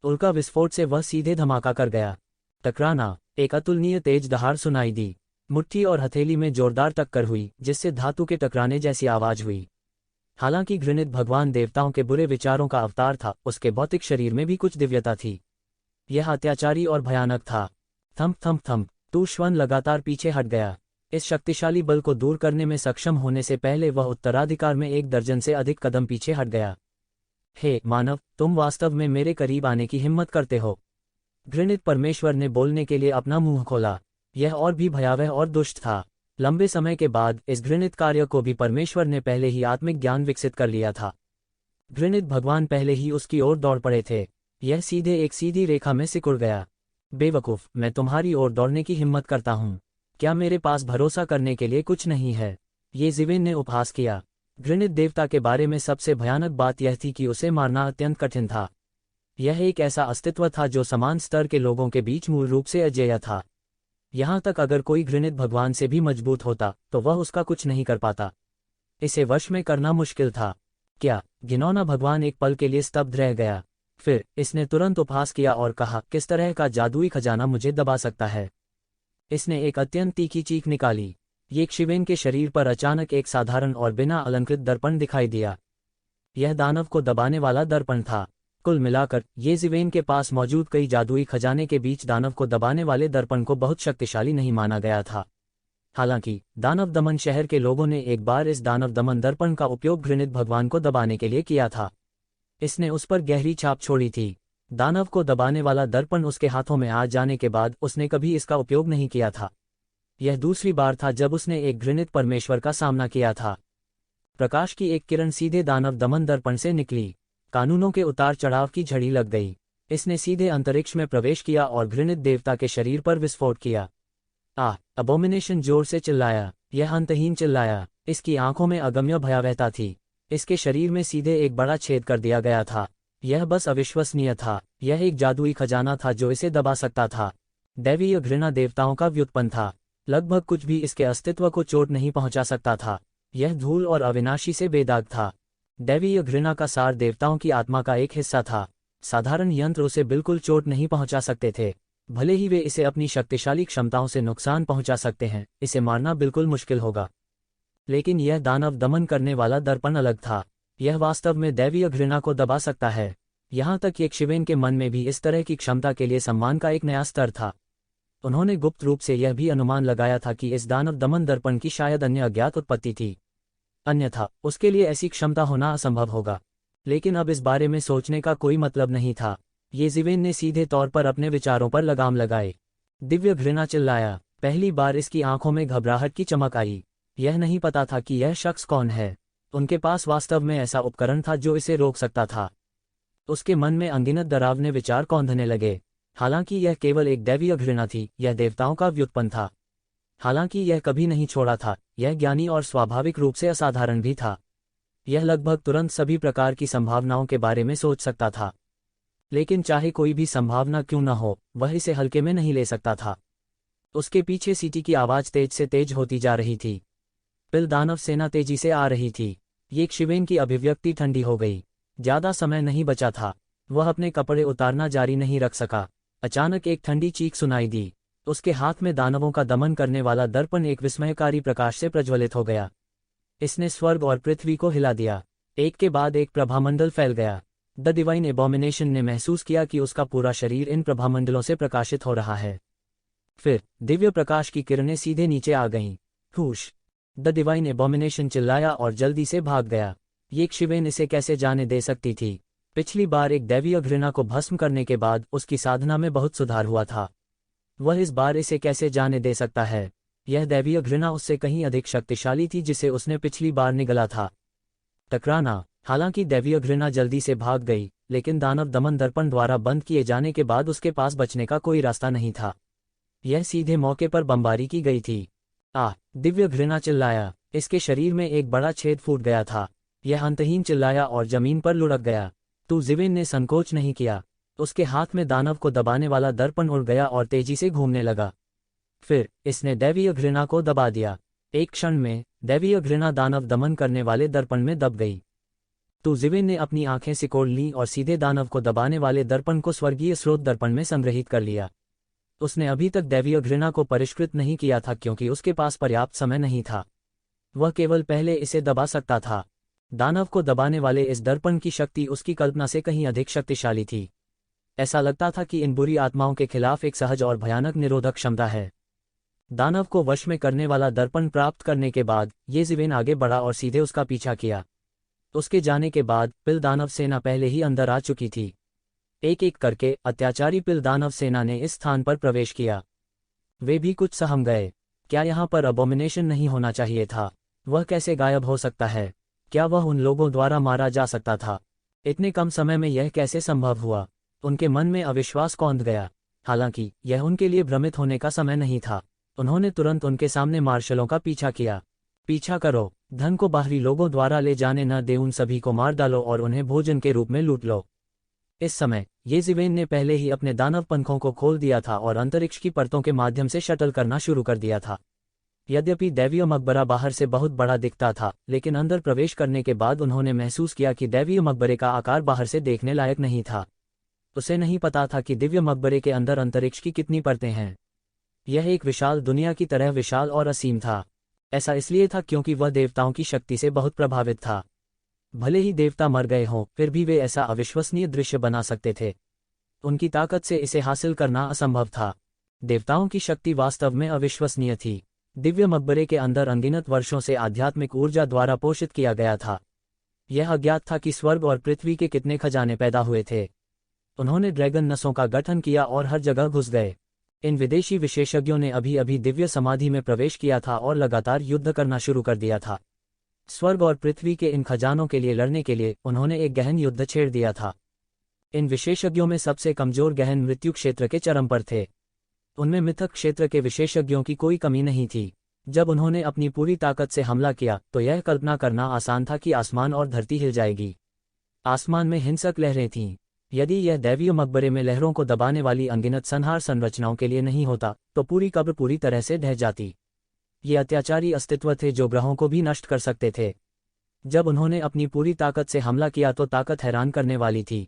उल्का विस्फोट से वह सीधे धमाका कर गया। टकराना। एक अतुलनीय तेज दहाड़ सुनाई दी। मुट्ठी और हथेली में जोरदार टक्कर हुई जिससे धातु के टकराने जैसी आवाज हुई। हालांकि घृणित भगवान देवताओं के बुरे विचारों का अवतार था, उसके भौतिक शरीर में भी कुछ दिव्यता थी। यह अत्याचारी और भयानक था। Thump thump thump. तूष्वन लगातार पीछे हट गया। इस शक्तिशाली बल को दूर करने में सक्षम होने से पहले वह उत्तराधिकार में 1 दर्जन से अधिक कदम पीछे हट गया। हे मानव, तुम वास्तव में मेरे करीब आने की हिम्मत करते हो। घृणित परमेश्वर ने बोलने के लिए अपना मुंह खोला। यह और भी भयावह और दुष्ट था। लंबे समय के बाद इस घृणित कार्य को भी परमेश्वर ने पहले ही आत्मिक ज्ञान विकसित कर लिया था। घृणित भगवान पहले ही उसकी ओर दौड़ पड़े थे। यह सीधे एक सीधी रेखा में सिकुड़ गया। बेवकूफ, मैं तुम्हारी ओर दौड़ने की हिम्मत करता हूँ। क्या मेरे पास भरोसा करने के लिए कुछ नहीं है? ये ज़िवेन ने उपहास किया। घृणित देवता के बारे में सबसे भयानक बात यह थी कि उसे मारना अत्यंत कठिन था। यह एक ऐसा अस्तित्व था जो समान स्तर के लोगों के बीच मूल रूप से अजेय था। यहाँ तक अगर कोई घृणित भगवान से भी मजबूत होता तो वह उसका कुछ नहीं कर पाता। इसे वश में करना मुश्किल था। क्या? घिनौना भगवान एक पल के लिए स्तब्ध रह गया। फिर इसने तुरंत उपहास किया और कहा, किस तरह का जादुई खजाना मुझे दबा सकता है? इसने एक अत्यंत तीखी चीख निकाली। यक्षिवेन के शरीर पर अचानक एक साधारण और बिना अलंकृत दर्पण दिखाई दिया। यह दानव को दबाने वाला दर्पण था। कुल मिलाकर येजिवेन के पास मौजूद कई जादुई खजाने के बीच दानव को दबाने वाले दर्पण को बहुत शक्तिशाली नहीं माना गया था। हालांकि दानव दमन शहर के लोगों ने एक बार इस दानव दमन दर्पण का उपयोग घृणित भगवान को दबाने के लिए किया था। इसने उस पर गहरी छाप छोड़ी थी। दानव को दबाने वाला दर्पण उसके हाथों में आ जाने के बाद उसने कभी इसका उपयोग नहीं किया था। यह दूसरी बार था जब उसने एक घृणित परमेश्वर का सामना किया था। प्रकाश की एक किरण सीधे दानव दमन दर्पण से निकली। कानूनों के उतार चढ़ाव की झड़ी लग गई। इसने सीधे अंतरिक्ष में प्रवेश किया और घृणित देवता के शरीर पर विस्फोट किया। अबोमिनेशन जोर से चिल्लाया। यह अंतहीन चिल्लाया। इसकी आंखों में अगम्य भयावहता थी। इसके शरीर में सीधे एक बड़ा छेद कर दिया गया था। यह बस अविश्वसनीय था। यह एक जादुई खजाना था जो इसे दबा सकता था। दैवीय घृणा देवताओं का व्युत्पन्न था। लगभग कुछ भी इसके अस्तित्व को चोट नहीं पहुंचा सकता था। यह धूल और अविनाशी से बेदाग था। दैवीय घृणा का सार देवताओं की आत्मा का एक हिस्सा था। साधारण यंत्र उसे बिल्कुल चोट नहीं पहुंचा सकते थे। भले ही वे इसे अपनी शक्तिशाली क्षमताओं से नुकसान पहुंचा सकते हैं, इसे मारना बिल्कुल मुश्किल होगा। लेकिन यह दानव दमन करने वाला दर्पण अलग था। यह वास्तव में दैवीय घृणा को दबा सकता है। यहाँ तक यक्षिवेन के मन में भी इस तरह की क्षमता के लिए सम्मान का एक नया स्तर था। उन्होंने गुप्त रूप से यह भी अनुमान लगाया था कि इस दानव दमन दर्पण की शायद अन्य अज्ञात उत्पत्ति थी। अन्यथा उसके लिए ऐसी क्षमता होना असंभव होगा। लेकिन अब इस बारे में सोचने का कोई मतलब नहीं था। येजिवेन ने सीधे तौर पर अपने विचारों पर लगाम लगाए। दिव्य घृणा चिल्लाया। पहली बार इसकी आंखों में घबराहट की चमक आई। यह नहीं पता था कि यह शख्स कौन है। उनके पास वास्तव में ऐसा उपकरण था जो इसे रोक सकता था। उसके मन में अनगिनत डरावने विचार कौंधने लगे। हालांकि यह केवल एक दैवीय घृणा थी, यह देवताओं का व्युत्पन्न था। हालांकि यह कभी नहीं छोड़ा था। यह ज्ञानी और स्वाभाविक रूप से असाधारण भी था। यह लगभग तुरंत सभी प्रकार की संभावनाओं के बारे में सोच सकता था। लेकिन चाहे कोई भी संभावना क्यों न हो, वह इसे हल्के में नहीं ले सकता था। उसके पीछे सीटी की आवाज तेज से तेज होती जा रही थी। पिल दानव सेना तेजी से आ रही थी। यक्षिवेन की अभिव्यक्ति ठंडी हो गई। ज्यादा समय नहीं बचा था। वह अपने कपड़े उतारना जारी नहीं रख सका। अचानक एक ठंडी चीख सुनाई दी। उसके हाथ में दानवों का दमन करने वाला दर्पण एक विस्मयकारी प्रकाश से प्रज्वलित हो गया। इसने स्वर्ग और पृथ्वी को हिला दिया। एक के बाद एक प्रभामंडल फैल गया। द डिवाइन एबोमिनेशन ने महसूस किया कि उसका पूरा शरीर इन प्रभामंडलों से प्रकाशित हो रहा है। फिर दिव्य प्रकाश की किरणें सीधे नीचे आ गईं। हुश! द डिवाइन एबोमिनेशन चिल्लाया और जल्दी से भाग गया। यक्षिवेन इसे कैसे जाने दे सकती थी। पिछली बार एक दैवीय घृणा को भस्म करने के बाद उसकी साधना में बहुत सुधार हुआ था। वह इस बार इसे कैसे जाने दे सकता है। यह दैवीय घृणा उससे कहीं अधिक शक्तिशाली थी जिसे उसने पिछली बार निगला था। टकराना। हालांकि दैवीय घृणा जल्दी से भाग गई, लेकिन दानव दमन दर्पण द्वारा बंद किए जाने के बाद उसके पास बचने का कोई रास्ता नहीं था। यह सीधे मौके पर बमबारी की गई थी। दिव्य घृणा चिल्लाया। इसके शरीर में एक बड़ा छेद फूट गया था। यह अंतहीन चिल्लाया और जमीन पर लुढ़क गया। येजिवेन ने संकोच नहीं किया। उसके हाथ में दानव को दबाने वाला दर्पण उड़ गया और तेजी से घूमने लगा। फिर इसने दैवीय घृणा को दबा दिया। एक क्षण में दैवीय घृणा दानव दमन करने वाले दर्पण में दब गई। येजिवेन ने अपनी आंखें सिकोड़ लीं और सीधे दानव को दबाने वाले दर्पण को स्वर्गीय स्रोत दर्पण में संग्रहित कर लिया। उसने अभी तक दैवीय घृणा को परिष्कृत नहीं किया था क्योंकि उसके पास पर्याप्त समय नहीं था। वह केवल पहले इसे दबा सकता था। दानव को दबाने वाले इस दर्पण की शक्ति उसकी कल्पना से कहीं अधिक शक्तिशाली थी। ऐसा लगता था कि इन बुरी आत्माओं के खिलाफ एक सहज और भयानक निरोधक क्षमता है। दानव को वश में करने वाला दर्पण प्राप्त करने के बाद येजिवेन आगे बढ़ा और सीधे उसका पीछा किया। उसके जाने के बाद पिल दानव सेना पहले ही अंदर आ चुकी थी। एक एक करके अत्याचारी पिल दानव सेना ने इस स्थान पर प्रवेश किया। वे भी कुछ सहम गए। क्या यहाँ पर अबोमिनेशन नहीं होना चाहिए था? वह कैसे गायब हो सकता है? क्या वह उन लोगों द्वारा मारा जा सकता था? इतने कम समय में यह कैसे संभव हुआ? उनके मन में अविश्वास कौंध गया। हालांकि यह उनके लिए भ्रमित होने का समय नहीं था। उन्होंने तुरंत उनके सामने मार्शलों का पीछा किया। पीछा करो, धन को बाहरी लोगों द्वारा ले जाने न दे, उन सभी को मार डालो और उन्हें भोजन के रूप में लूट लो। इस समय येजिवेन ने पहले ही अपने दानव पंखों को खोल दिया था और अंतरिक्ष की परतों के माध्यम से शटल करना शुरू कर दिया था। यद्यपि दैवीय मकबरा बाहर से बहुत बड़ा दिखता था, लेकिन अंदर प्रवेश करने के बाद उन्होंने महसूस किया कि दैवीय मकबरे का आकार बाहर से देखने लायक नहीं था। उसे नहीं पता था कि दिव्य मकबरे के अंदर अंतरिक्ष की कितनी परतें हैं। यह एक विशाल दुनिया की तरह विशाल और असीम था। ऐसा इसलिए था क्योंकि वह देवताओं की शक्ति से बहुत प्रभावित था। भले ही देवता मर गए हों, फिर भी वे ऐसा अविश्वसनीय दृश्य बना सकते थे। उनकी ताकत से इसे हासिल करना असंभव था। देवताओं की शक्ति वास्तव में अविश्वसनीय थी। दिव्य मकबरे के अंदर अनगिनत वर्षों से आध्यात्मिक ऊर्जा द्वारा पोषित किया गया था। यह अज्ञात था कि स्वर्ग और पृथ्वी के कितने खजाने पैदा हुए थे। उन्होंने ड्रैगन नसों का गठन किया और हर जगह घुस गए। इन विदेशी विशेषज्ञों ने अभी अभी दिव्य समाधि में प्रवेश किया था और लगातार युद्ध करना शुरू कर दिया था। स्वर्ग और पृथ्वी के इन खजानों के लिए लड़ने के लिए उन्होंने एक गहन युद्ध छेड़ दिया था। इन विशेषज्ञों में सबसे कमजोर गहन मृत्यु क्षेत्र के चरम पर थे। उनमें मिथक क्षेत्र के विशेषज्ञों की कोई कमी नहीं थी। जब उन्होंने अपनी पूरी ताकत से हमला किया तो यह कल्पना करना आसान था कि आसमान और धरती हिल जाएगी। आसमान में हिंसक लहरें थीं। यदि यह दैवीय मकबरे में लहरों को दबाने वाली अनगिनत संहार संरचनाओं के लिए नहीं होता तो पूरी कब्र पूरी तरह से ढह जाती। ये अत्याचारी अस्तित्व थे जो ग्रहों को भी नष्ट कर सकते थे। जब उन्होंने अपनी पूरी ताकत से हमला किया तो ताकत हैरान करने वाली थी।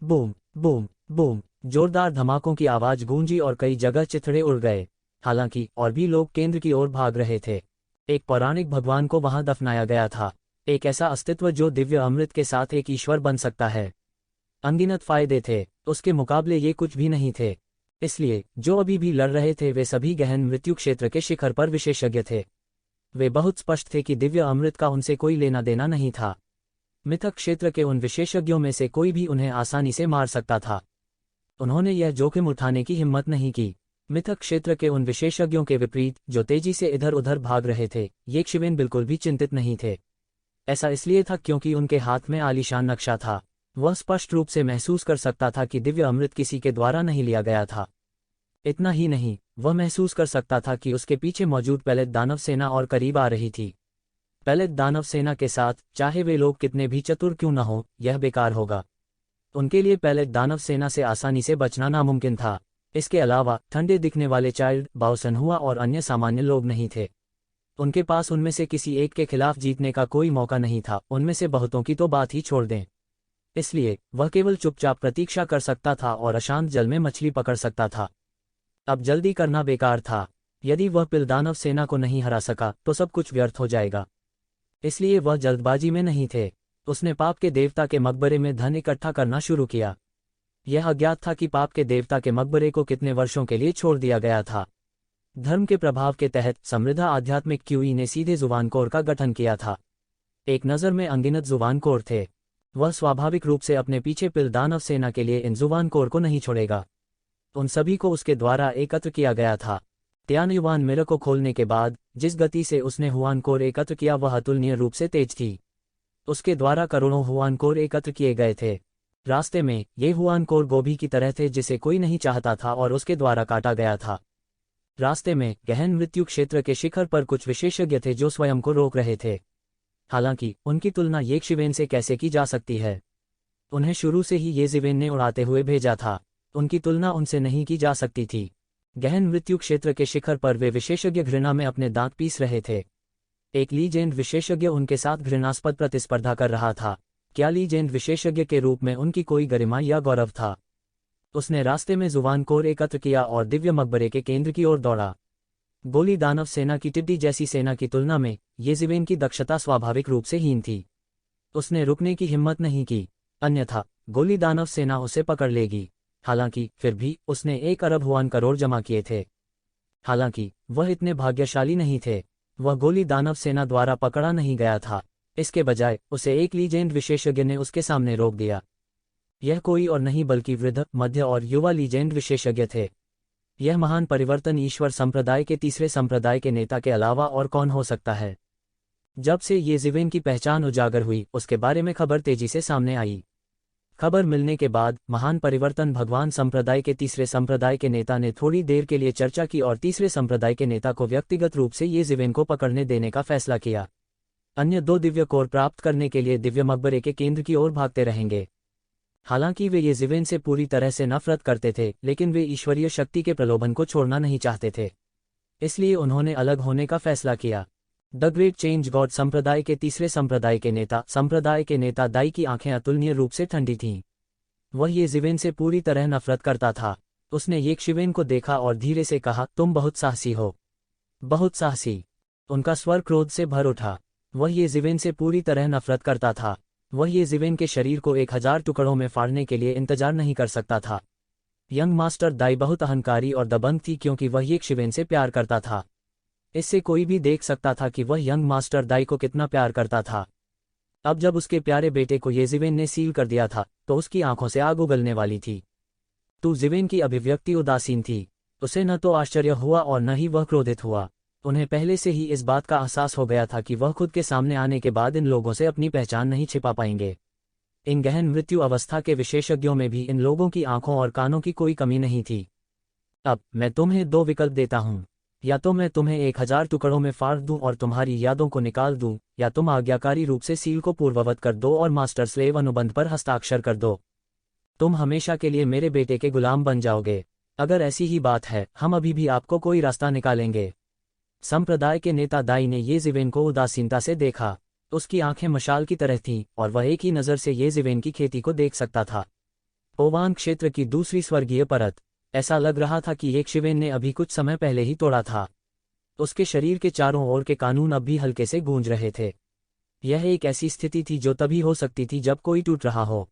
बूम बूम बूम, जोरदार धमाकों की आवाज गूंजी और कई जगह चिथड़े उड़ गए। हालांकि और भी लोग केंद्र की ओर भाग रहे थे। एक पौराणिक भगवान को वहां दफनाया गया था, एक ऐसा अस्तित्व जो दिव्य अमृत के साथ एक ईश्वर बन सकता है। अनगिनत फायदे थे, उसके मुकाबले ये कुछ भी नहीं थे। इसलिए जो अभी भी लड़ रहे थे वे सभी गहन मृत्यु क्षेत्र के शिखर पर विशेषज्ञ थे। वे बहुत स्पष्ट थे कि दिव्य अमृत का उनसे कोई लेना देना नहीं था। मिथक क्षेत्र के उन विशेषज्ञों में से कोई भी उन्हें आसानी से मार सकता था। उन्होंने यह जोखिम उठाने की हिम्मत नहीं की। मिथक क्षेत्र के उन विशेषज्ञों के विपरीत जो तेजी से इधर उधर भाग रहे थे, येक्षविन बिल्कुल भी चिंतित नहीं थे। ऐसा इसलिए था क्योंकि उनके हाथ में आलीशान नक्शा था। वह स्पष्ट रूप से महसूस कर सकता था कि दिव्य अमृत किसी के द्वारा नहीं लिया गया था। इतना ही नहीं, वह महसूस कर सकता था कि उसके पीछे मौजूद पैलेट दानव सेना और करीब आ रही थी। पैलेट दानव सेना के साथ, चाहे वे लोग कितने भी चतुर क्यों न हो, यह बेकार होगा। उनके लिए पैलेट दानव सेना से आसानी से बचना नामुमकिन था। इसके अलावा ठंडे दिखने वाले चाइल्ड बाओसनहुआ और अन्य सामान्य लोग नहीं थे। उनके पास उनमें से किसी एक के खिलाफ जीतने का कोई मौका नहीं था, उनमें से बहुतों की तो बात ही छोड़ दें। इसलिए वह केवल चुपचाप प्रतीक्षा कर सकता था और अशांत जल में मछली पकड़ सकता था। अब जल्दी करना बेकार था। यदि वह पिल दानव सेना को नहीं हरा सका तो सब कुछ व्यर्थ हो जाएगा। इसलिए वह जल्दबाजी में नहीं थे। उसने पाप के देवता के मकबरे में धन इकट्ठा करना शुरू किया। यह अज्ञात था कि पाप के देवता के मकबरे को कितने वर्षों के लिए छोड़ दिया गया था। धर्म के प्रभाव के तहत समृद्ध आध्यात्मिक क्यूई ने सीधे जुबान कोर का गठन किया था। एक नज़र में अनगिनत जुबान कोर थे। वह स्वाभाविक रूप से अपने पीछे पिल दानव सेना के लिए इन जुबान कोर को नहीं छोड़ेगा। उन सभी को उसके द्वारा एकत्र किया गया था। त्यानयुवान मिरर को खोलने के बाद जिस गति से उसने हुआन कोर एकत्र किया वह अतुलनीय रूप से तेज थी। उसके द्वारा करोड़ों हुआन कोर एकत्र किए गए थे। रास्ते में ये हुआन कोर गोभी की तरह थे जिसे कोई नहीं चाहता था और उसके द्वारा काटा गया था। रास्ते में गहन मृत्यु क्षेत्र के शिखर पर कुछ विशेषज्ञ थे जो स्वयं को रोक रहे थे। हालांकि उनकी तुलना येक्षविन से कैसे की जा सकती है। उन्हें शुरू से ही येजिवेन ने उड़ाते हुए भेजा था। उनकी तुलना उनसे नहीं की जा सकती थी। गहन मृत्यु क्षेत्र के शिखर पर वे विशेषज्ञ घृणा में अपने दांत पीस रहे थे। एक लीजेंड विशेषज्ञ उनके साथ घृणास्पद प्रतिस्पर्धा कर रहा था। क्या लीजेंड विशेषज्ञ के रूप में उनकी कोई गरिमा या गौरव था? उसने रास्ते में जुबान कोर एकत्र किया और दिव्य मकबरे के केंद्र की ओर दौड़ा। गोली दानव सेना की टिड्डी जैसी सेना की तुलना में येजिवेन की दक्षता स्वाभाविक रूप से हीन थी। उसने रुकने की हिम्मत नहीं की, अन्यथा गोली दानव सेना उसे पकड़ लेगी। हालांकि फिर भी उसने 1 अरब हुआन करोड़ जमा किए थे। हालांकि वह इतने भाग्यशाली नहीं थे। वह गोली दानव सेना द्वारा पकड़ा नहीं गया था। इसके बजाय उसे एक लीजेंड विशेषज्ञ ने उसके सामने रोक दिया। यह कोई और नहीं बल्कि वृद्ध, मध्य और युवा लीजेंड विशेषज्ञ थे। यह महान परिवर्तन ईश्वर संप्रदाय के तीसरे संप्रदाय के नेता के अलावा और कौन हो सकता है? जब से येजिवेन की पहचान उजागर हुई उसके बारे में खबर तेजी से सामने आई। खबर मिलने के बाद महान परिवर्तन भगवान संप्रदाय के तीसरे संप्रदाय के नेता ने थोड़ी देर के लिए चर्चा की और तीसरे संप्रदाय के नेता को व्यक्तिगत रूप से येजिवेन को पकड़ने देने का फैसला किया। अन्य 2 दिव्य कोर प्राप्त करने के लिए दिव्य मकबरे के केंद्र की ओर भागते रहेंगे। हालांकि वे येजिवेन से पूरी तरह से नफरत करते थे, लेकिन वे ईश्वरीय शक्ति के प्रलोभन को छोड़ना नहीं चाहते थे। इसलिए उन्होंने अलग होने का फैसला किया। द ग्रेट चेंज गॉड संप्रदाय के तीसरे संप्रदाय के नेता दाई की आंखें अतुलनीय रूप से ठंडी थीं। वह येजिवेन से पूरी तरह नफरत करता था। उसने येक्षविन को देखा और धीरे से कहा, तुम बहुत साहसी हो, बहुत साहसी। उनका स्वर क्रोध से भर उठा। वह येज़िवेन से पूरी तरह नफरत करता था। वह येज़िवेन के शरीर को 1000 टुकड़ों में फाड़ने के लिए इंतजार नहीं कर सकता था। यंग मास्टर दाई बहुत अहंकारी और दबंग थी क्योंकि वह येज़िवेन से प्यार करता था। इससे कोई भी देख सकता था कि वह यंग मास्टर दाई को कितना प्यार करता था। अब जब उसके प्यारे बेटे को येज़िवेन ने सील कर दिया था तो उसकी आंखों से आग उगलने वाली थी। तो ज़िवेन की अभिव्यक्ति उदासीन थी। उसे न तो आश्चर्य हुआ और न ही वह क्रोधित हुआ। उन्हें पहले से ही इस बात का एहसास हो गया था कि वह खुद के सामने आने के बाद इन लोगों से अपनी पहचान नहीं छिपा पाएंगे। इन गहन मृत्यु अवस्था के विशेषज्ञों में भी इन लोगों की आंखों और कानों की कोई कमी नहीं थी। अब मैं तुम्हें 2 विकल्प देता हूं, या तो मैं तुम्हें 1000 टुकड़ों में फाड़ दूं और तुम्हारी यादों को निकाल दूं, या तुम आज्ञाकारी रूप से सील को पूर्ववत कर दो और मास्टर स्लेव अनुबंध पर हस्ताक्षर कर दो। तुम हमेशा के लिए मेरे बेटे के गुलाम बन जाओगे। अगर ऐसी ही बात है, हम अभी भी आपको कोई रास्ता निकालेंगे। संप्रदाय के नेता दाई ने येज़िवेन को उदासीनता से देखा। उसकी आंखें मशाल की तरह थीं और वह एक ही नज़र से येज़िवेन की खेती को देख सकता था। ओवान क्षेत्र की दूसरी स्वर्गीय परत। ऐसा लग रहा था कि येज़िवेन ने अभी कुछ समय पहले ही तोड़ा था। उसके शरीर के चारों ओर के कानून अब भी हल्के से गूंज रहे थे। यह एक ऐसी स्थिति थी जो तभी हो सकती थी जब कोई टूट रहा हो।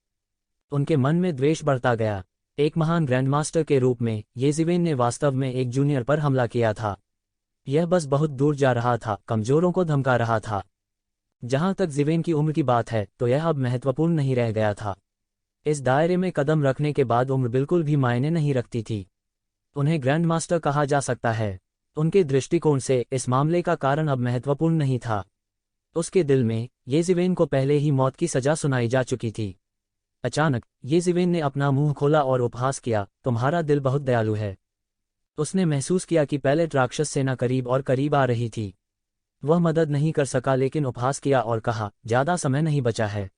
उनके मन में द्वेष बढ़ता गया। एक महान ग्रैंडमास्टर के रूप में येज़िवेन ने वास्तव में एक जूनियर पर हमला किया था। यह बस बहुत दूर जा रहा था, कमजोरों को धमका रहा था। जहां तक ज़िवेन की उम्र की बात है तो यह अब महत्वपूर्ण नहीं रह गया था। इस दायरे में कदम रखने के बाद उम्र बिल्कुल भी मायने नहीं रखती थी। उन्हें ग्रैंडमास्टर कहा जा सकता है। उनके दृष्टिकोण से इस मामले का कारण अब महत्वपूर्ण नहीं था। उसके दिल में येज़िवेन को पहले ही मौत की सजा सुनाई जा चुकी थी। अचानक येज़िवेन ने अपना मुंह खोला और उपहास किया, तुम्हारा दिल बहुत दयालु है। उसने महसूस किया कि पैलेट राक्षस सेना करीब और करीब आ रही थी। वह मदद नहीं कर सका लेकिन उपहास किया और कहा, ज्यादा समय नहीं बचा है।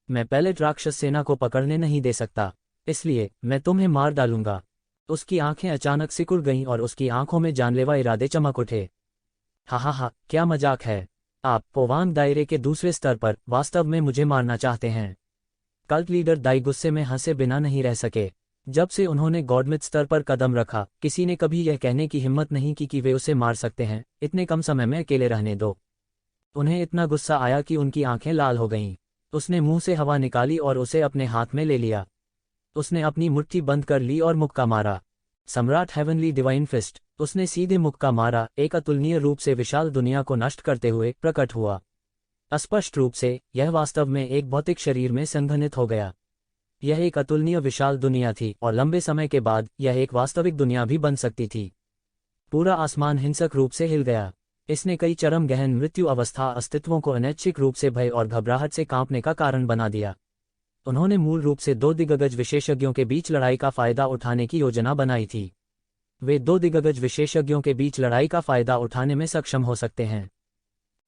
मैं पैलेट राक्षस सेना को पकड़ने नहीं दे सकता, इसलिए मैं तुम्हें मार डालूंगा। उसकी आंखें अचानक सिकुड़ गईं और उसकी आंखों में जानलेवा इरादे चमक उठे। हा, क्या मजाक है। आप पोवांग दायरे के दूसरे स्तर पर वास्तव में मुझे मारना चाहते हैं। कल्ट लीडर दाई गुस्से में हंसे बिना नहीं रह सके। जब से उन्होंने गॉडमिथ स्तर पर कदम रखा, किसी ने कभी यह कहने की हिम्मत नहीं की कि वे उसे मार सकते हैं। इतने कम समय में अकेले रहने दो। उन्हें इतना गुस्सा आया कि उनकी आंखें लाल हो गईं। उसने मुंह से हवा निकाली और उसे अपने हाथ में ले लिया। उसने अपनी मुट्ठी बंद कर ली और मुक्का मारा। सम्राट हेवनली डिवाइन फिस्ट। उसने सीधे मुक्का मारा, एक अतुलनीय रूप से विशाल दुनिया को नष्ट करते हुए प्रकट हुआ। स्पष्ट रूप से यह वास्तव में एक भौतिक शरीर में संघनित हो गया। यह एक अतुलनीय विशाल दुनिया थी और लंबे समय के बाद यह एक वास्तविक दुनिया भी बन सकती थी। पूरा आसमान हिंसक रूप से हिल गया। इसने कई चरम गहन मृत्यु अवस्था अस्तित्वों को अनैच्छिक रूप से भय और घबराहट से कांपने का कारण बना दिया। उन्होंने मूल रूप से 2 दिग्गज विशेषज्ञों के बीच लड़ाई का फायदा उठाने की योजना बनाई थी। वे 2 दिग्गज विशेषज्ञों के बीच लड़ाई का फायदा उठाने में सक्षम हो सकते हैं।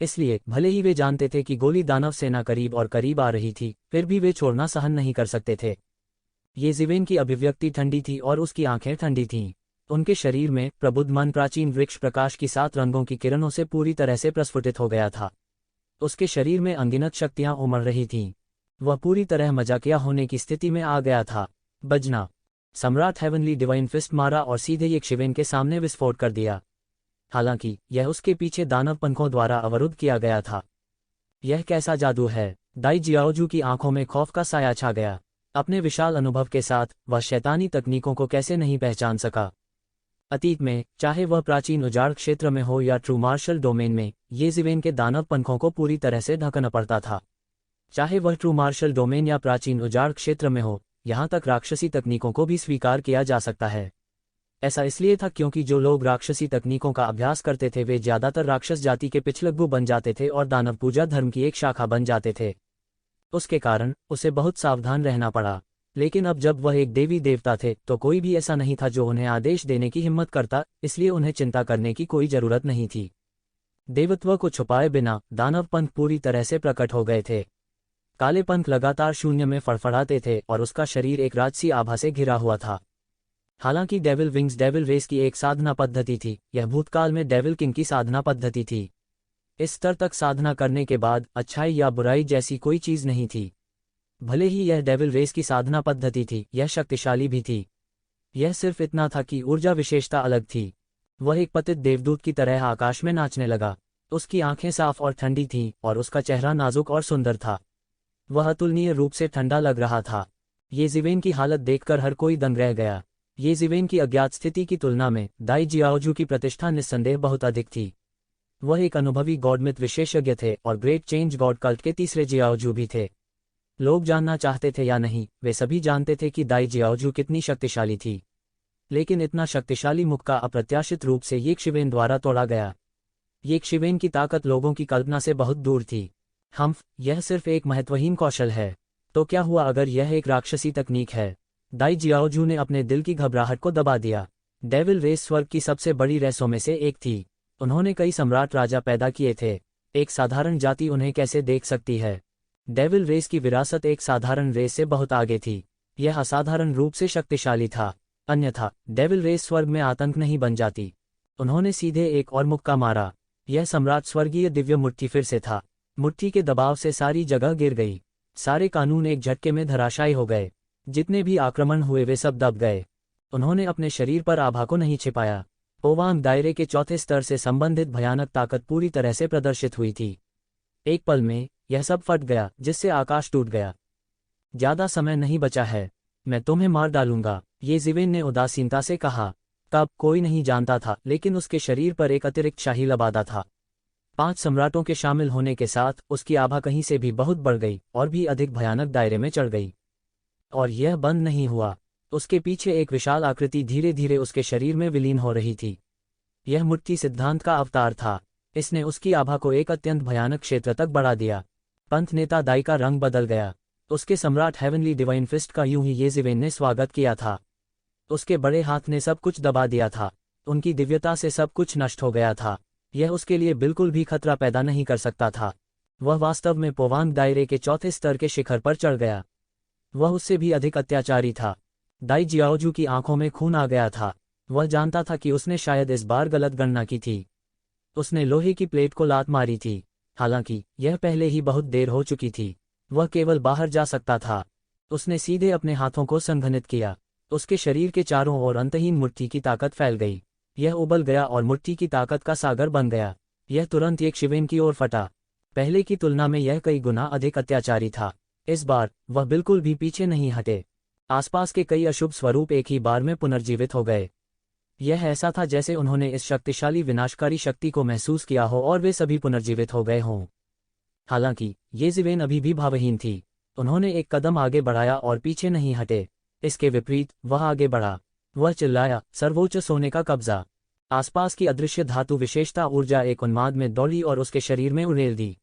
इसलिए भले ही वे जानते थे कि गोली दानव सेना करीब और करीब आ रही थी, फिर भी वे छोड़ना सहन नहीं कर सकते थे। येज़िवेन की अभिव्यक्ति ठंडी थी और उसकी आंखें ठंडी थीं। उनके शरीर में प्रबुद्ध मन प्राचीन वृक्ष प्रकाश की 7 रंगों की किरणों से पूरी तरह से प्रस्फुटित हो गया था। उसके शरीर में अनगिनत शक्तियां उमड़ रही थीं। वह पूरी तरह मजाकिया होने की स्थिति में आ गया था। बजना। सम्राट हेवनली डिवाइन फिस्ट मारा और सीधे येज़िवेन के सामने विस्फोट कर दिया। हालांकि यह उसके पीछे दानव पंखों द्वारा अवरुद्ध किया गया था। यह कैसा जादू है। दाई जियाओजू की आंखों में खौफ का साया छा गया। अपने विशाल अनुभव के साथ वह शैतानी तकनीकों को कैसे नहीं पहचान सका। अतीत में, चाहे वह प्राचीन उजाड़ क्षेत्र में हो या ट्रू मार्शल डोमेन में, येज़िवेन के दानव पंखों को पूरी तरह से ढकना पड़ता था। चाहे वह ट्रू मार्शल डोमेन या प्राचीन उजाड़ क्षेत्र में हो, यहां तक राक्षसी तकनीकों को भी स्वीकार किया जा सकता है। ऐसा इसलिए था क्योंकि जो लोग राक्षसी तकनीकों का अभ्यास करते थे वे ज्यादातर राक्षस जाति के पिछलग्गू बन जाते थे और दानव पूजा धर्म की एक शाखा बन जाते थे। उसके कारण उसे बहुत सावधान रहना पड़ा। लेकिन अब जब वह एक देवी देवता थे तो कोई भी ऐसा नहीं था जो उन्हें आदेश देने की हिम्मत करता, इसलिए उन्हें चिंता करने की कोई जरूरत नहीं थी। देवत्व को छुपाए बिना दानव पंख पूरी तरह से प्रकट हो गए थे। काले पंख लगातार शून्य में फड़फड़ाते थे और उसका शरीर एक राजसी आभा से घिरा हुआ था। हालांकि डेविल विंग्स डेविल रेस की एक साधना पद्धति थी, यह भूतकाल में डेविल किंग की साधना पद्धति थी। इस स्तर तक साधना करने के बाद अच्छाई या बुराई जैसी कोई चीज नहीं थी। भले ही यह डेविल रेस की साधना पद्धति थी, यह शक्तिशाली भी थी। यह सिर्फ इतना था कि ऊर्जा विशेषता अलग थी। वह एक पतित देवदूत की तरह आकाश में नाचने लगा। उसकी आंखें साफ और ठंडी थीं और उसका चेहरा नाजुक और सुंदर था। वह अतुलनीय रूप से ठंडा लग रहा था। ये जिवेन की हालत देखकर हर कोई दंग रह गया। ये जिवेन की अज्ञात स्थिति की तुलना में दाई जियाओजू की प्रतिष्ठा निस्संदेह बहुत अधिक थी। वह एक अनुभवी गॉडमिथ विशेषज्ञ थे और ग्रेट चेंज गॉड कल्ट के तीसरे जियाओजू भी थे। लोग जानना चाहते थे या नहीं, वे सभी जानते थे कि दाई जियाओजू कितनी शक्तिशाली थी। लेकिन इतना शक्तिशाली मुक्का अप्रत्याशित रूप से ये शिवेन द्वारा तोड़ा गया। ये शिवेन की ताकत लोगों की कल्पना से बहुत दूर थी। यह सिर्फ एक महत्वहीन कौशल है। तो क्या हुआ अगर यह एक राक्षसी तकनीक है? दाई जियाओजू ने अपने दिल की घबराहट को दबा दिया। डेविल रेस स्वर्ग की सबसे बड़ी रेसों में से एक थी। उन्होंने कई सम्राट राजा पैदा किए थे। एक साधारण जाति उन्हें कैसे देख सकती है? डेविल रेस की विरासत एक साधारण रेस से बहुत आगे थी। यह असाधारण रूप से शक्तिशाली था। अन्यथा डेविल रेस स्वर्ग में आतंक नहीं बन जाती। उन्होंने सीधे एक और मुक्का मारा। यह सम्राट स्वर्गीय दिव्य मुट्ठी फिर से था। मुट्ठी के दबाव से सारी जगह गिर गई। सारे कानून एक झटके में धराशायी हो गए। जितने भी आक्रमण हुए वे सब दब गए। उन्होंने अपने शरीर पर आभा को नहीं छिपाया। पोवांग दायरे के चौथे स्तर से संबंधित भयानक ताकत पूरी तरह से प्रदर्शित हुई थी। एक पल में यह सब फट गया, जिससे आकाश टूट गया। ज्यादा समय नहीं बचा है, मैं तुम्हें मार डालूंगा, ये जिवेन ने उदासीनता से कहा। तब कोई नहीं जानता था, लेकिन उसके शरीर पर एक अतिरिक्त शाही लबादा था। 5 सम्राटों के शामिल होने के साथ उसकी आभा कहीं से भी बहुत बढ़ गई और भी अधिक भयानक दायरे में चढ़ गई। और यह बंद नहीं हुआ। उसके पीछे एक विशाल आकृति धीरे धीरे उसके शरीर में विलीन हो रही थी। यह मुट्ठी सिद्धांत का अवतार था। इसने उसकी आभा को एक अत्यंत भयानक क्षेत्र तक बढ़ा दिया। पंथ नेता दाई का रंग बदल गया। उसके सम्राट हेवनली डिवाइन फिस्ट का यूं ही ये जिवेन ने स्वागत किया था। उसके बड़े हाथ ने सब कुछ दबा दिया था। उनकी दिव्यता से सब कुछ नष्ट हो गया था। यह उसके लिए बिल्कुल भी खतरा पैदा नहीं कर सकता था। वह वास्तव में पोवांग दायरे के चौथे स्तर के शिखर पर चढ़ गया। वह उससे भी अधिक अत्याचारी था। दाई जियाओजू की आंखों में खून आ गया था। वह जानता था कि उसने शायद इस बार गलत गणना की थी। उसने लोहे की प्लेट को लात मारी थी। हालांकि यह पहले ही बहुत देर हो चुकी थी। वह केवल बाहर जा सकता था। उसने सीधे अपने हाथों को संघनित किया। उसके शरीर के चारों ओर अंतहीन मुट्ठी की ताकत फैल गई। यह उबल गया और मुट्ठी की ताकत का सागर बन गया। यह तुरंत एक शिवेन की ओर फटा। पहले की तुलना में यह कई गुना अधिक अत्याचारी था। इस बार वह बिल्कुल भी पीछे नहीं हटे। आसपास के कई अशुभ स्वरूप एक ही बार में पुनर्जीवित हो गए। यह ऐसा था जैसे उन्होंने इस शक्तिशाली विनाशकारी शक्ति को महसूस किया हो और वे सभी पुनर्जीवित हो गए हों। हालांकि ये जिवेन अभी भी भावहीन थी। उन्होंने एक कदम आगे बढ़ाया और पीछे नहीं हटे। इसके विपरीत वह आगे बढ़ा। वह चिल्लाया, सर्वोच्च सोने का कब्जा। आसपास की अदृश्य धातु विशेषता ऊर्जा एक उन्माद में दौड़ी और उसके शरीर में उड़ेल दी।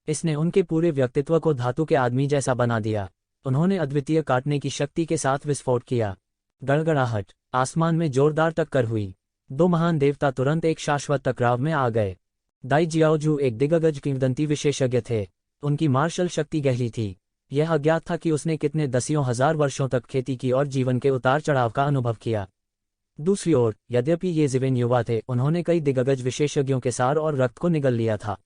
इसने उनके पूरे व्यक्तित्व को धातु के आदमी जैसा बना दिया। उन्होंने अद्वितीय काटने की शक्ति के साथ विस्फोट किया। गड़गड़ाहट, आसमान में जोरदार टक्कर हुई। 2 महान देवता तुरंत एक शाश्वत टकराव में आ गए। दाई जियाओजू एक दिग्गज किंवदंती विशेषज्ञ थे। उनकी मार्शल शक्ति गहरी थी। यह अज्ञात था कि उसने कितने दसियों हजार वर्षों तक खेती की और जीवन के उतार चढ़ाव का अनुभव किया। दूसरी ओर, यद्यपि ये जिवेन युवा थे, उन्होंने कई दिग्गज विशेषज्ञों के सार और रक्त को निगल लिया था।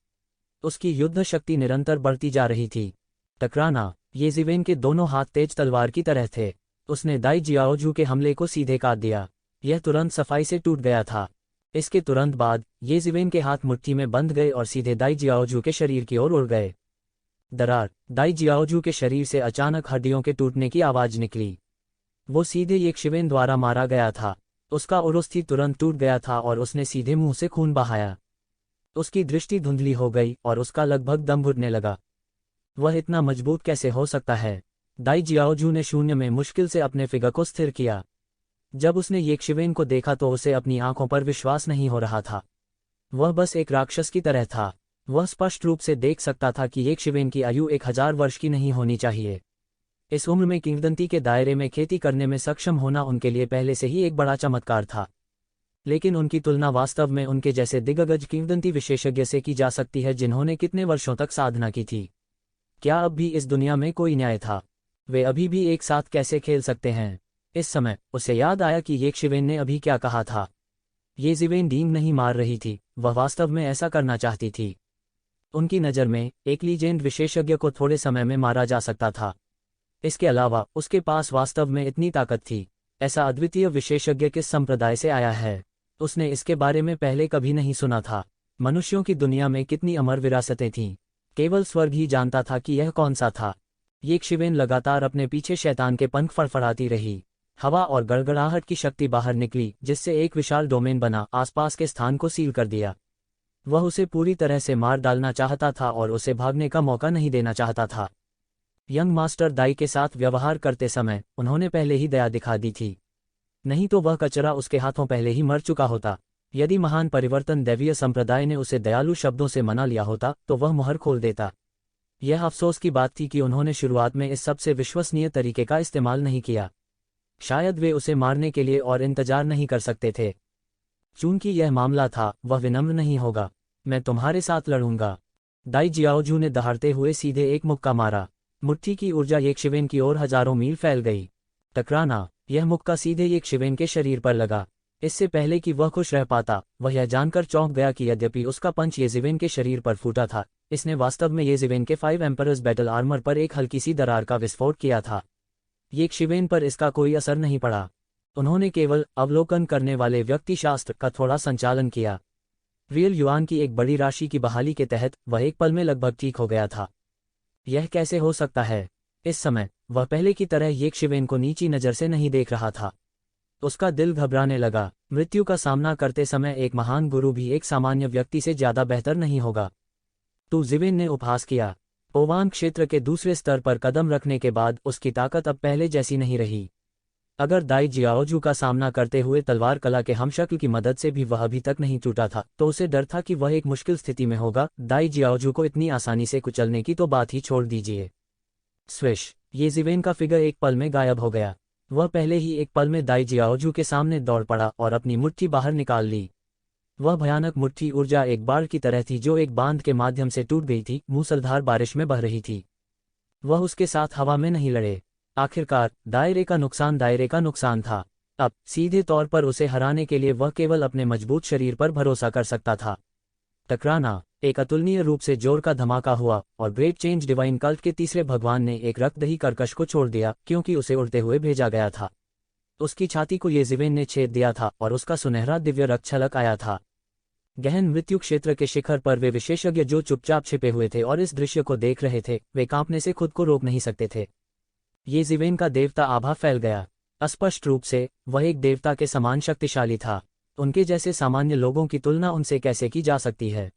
उसकी युद्ध शक्ति निरंतर बढ़ती जा रही थी। टकराना, ये जिवेन के दोनों हाथ तेज तलवार की तरह थे। उसने दाई जियाओजू के हमले को सीधे काट दिया। यह तुरंत सफाई से टूट गया था। इसके तुरंत बाद ये जिवेन के हाथ मुट्ठी में बंध गए और सीधे दाई जियाओजू के शरीर की ओर उड़ गए। दरार, दाई जियाओजू के शरीर से अचानक हड्डियों के टूटने की आवाज निकली। वो सीधे एक शिवेन द्वारा मारा गया था। उसका उरोस्थी तुरंत टूट गया था और उसने सीधे मुंह से खून बहाया। उसकी दृष्टि धुंधली हो गई और उसका लगभग दम घुटने लगा। वह इतना मजबूत कैसे हो सकता है? दाई जियाओजू ने शून्य में मुश्किल से अपने फिगर को स्थिर किया। जब उसने येक शिवेन को देखा तो उसे अपनी आंखों पर विश्वास नहीं हो रहा था। वह बस एक राक्षस की तरह था। वह स्पष्ट रूप से देख सकता था कि येक शिवेन की आयु 1000 वर्ष की नहीं होनी चाहिए। इस उम्र में किंवदंती के दायरे में खेती करने में सक्षम होना उनके लिए पहले से ही एक बड़ा चमत्कार था। लेकिन उनकी तुलना वास्तव में उनके जैसे दिग्गज किंवदंती विशेषज्ञ से की जा सकती है जिन्होंने कितने वर्षों तक साधना की थी। क्या अब भी इस दुनिया में कोई न्याय था? वे अभी भी एक साथ कैसे खेल सकते हैं? इस समय उसे याद आया कि येक शिवेन ने अभी क्या कहा था। ये जिवेन डींग नहीं मार रही थी, वह वास्तव में ऐसा करना चाहती थी। उनकी नज़र में एक लीजेंड विशेषज्ञ को थोड़े समय में मारा जा सकता था। इसके अलावा उसके पास वास्तव में इतनी ताकत थी। ऐसा अद्वितीय विशेषज्ञ किस संप्रदाय से आया है? उसने इसके बारे में पहले कभी नहीं सुना था। मनुष्यों की दुनिया में कितनी अमर विरासतें थीं, केवल स्वर्ग ही जानता था कि यह कौन सा था। यक्षिवेन लगातार अपने पीछे शैतान के पंख फड़फड़ाती रही। हवा और गड़गड़ाहट की शक्ति बाहर निकली, जिससे एक विशाल डोमेन बना, आसपास के स्थान को सील कर दिया। वह उसे पूरी तरह से मार डालना चाहता था और उसे भागने का मौका नहीं देना चाहता था। यंग मास्टर दाई के साथ व्यवहार करते समय उन्होंने पहले ही दया दिखा दी थी, नहीं तो वह कचरा उसके हाथों पहले ही मर चुका होता। यदि महान परिवर्तन दैवीय संप्रदाय ने उसे दयालु शब्दों से मना लिया होता तो वह मुहर खोल देता। यह अफसोस की बात थी कि उन्होंने शुरुआत में इस सबसे विश्वसनीय तरीके का इस्तेमाल नहीं किया। शायद वे उसे मारने के लिए और इंतजार नहीं कर सकते थे। चूंकि यह मामला था, वह विनम्र नहीं होगा। मैं तुम्हारे साथ लड़ूंगा। दाई जियाओजू ने दहाड़ते हुए सीधे एक मुक्का मारा। मुट्ठी की ऊर्जा यक्षिवेन की ओर हजारों मील फैल गई। टकराना, यह मुक्का सीधे यक्षिवेन के शरीर पर लगा। इससे पहले कि वह खुश रह पाता, वह यह जानकर चौंक गया कि यद्यपि उसका पंच येजिवेन के शरीर पर फूटा था, इसने वास्तव में येजिवेन के 5 एम्परर्स बैटल आर्मर पर एक हल्की सी दरार का विस्फोट किया था। यक्षिवेन पर इसका कोई असर नहीं पड़ा। उन्होंने केवल अवलोकन करने वाले व्यक्ति शास्त्र का थोड़ा संचालन किया। रियल युआन की एक बड़ी राशि की बहाली के तहत वह एक पल में लगभग ठीक हो गया था। यह कैसे हो सकता है? इस समय वह पहले की तरह यक्षिवेन को नीची नज़र से नहीं देख रहा था। उसका दिल घबराने लगा। मृत्यु का सामना करते समय एक महान गुरु भी एक सामान्य व्यक्ति से ज्यादा बेहतर नहीं होगा। तू जिवेन ने उपहास किया। ओवान क्षेत्र के दूसरे स्तर पर कदम रखने के बाद उसकी ताकत अब पहले जैसी नहीं रही। अगर दाई जियाओजू का सामना करते हुए तलवार कला के हमशक्ल की मदद से भी वह अभी तक नहीं टूटा था, तो उसे डर था कि वह एक मुश्किल स्थिति में होगा। दाई जियाओजू को इतनी आसानी से कुचलने की तो बात ही छोड़ दीजिए। स्विश, येजिवेन का फिगर एक पल में गायब हो गया। वह पहले ही एक पल में दाई जियाओजू के सामने दौड़ पड़ा और अपनी मुट्ठी बाहर निकाल ली। वह भयानक मुट्ठी ऊर्जा एक बाढ़ की तरह थी जो एक बांध के माध्यम से टूट गई थी, मूसलाधार बारिश में बह रही थी। वह उसके साथ हवा में नहीं लड़े। आखिरकार दायरे का नुकसान था। अब सीधे तौर पर उसे हराने के लिए वह केवल अपने मजबूत शरीर पर भरोसा कर सकता था। टकराना, एक अतुलनीय रूप से जोर का धमाका हुआ और ग्रेट चेंज डिवाइन कल्ट के तीसरे भगवान ने एक रक्तदही कर्कश को छोड़ दिया, क्योंकि उसे उड़ते हुए भेजा गया था। उसकी छाती को येजिवेन ने छेद दिया था और उसका सुनहरा दिव्य रक्त छलक आया था। गहन मृत्यु क्षेत्र के शिखर पर वे विशेषज्ञ जो चुपचाप छिपे हुए थे और इस दृश्य को देख रहे थे, वे कांपने से खुद को रोक नहीं सकते थे। येजिवेन का देवता आभा फैल गया। अस्पष्ट रूप से वह एक देवता के समान शक्तिशाली था। उनके जैसे सामान्य लोगों की तुलना उनसे कैसे की जा सकती है?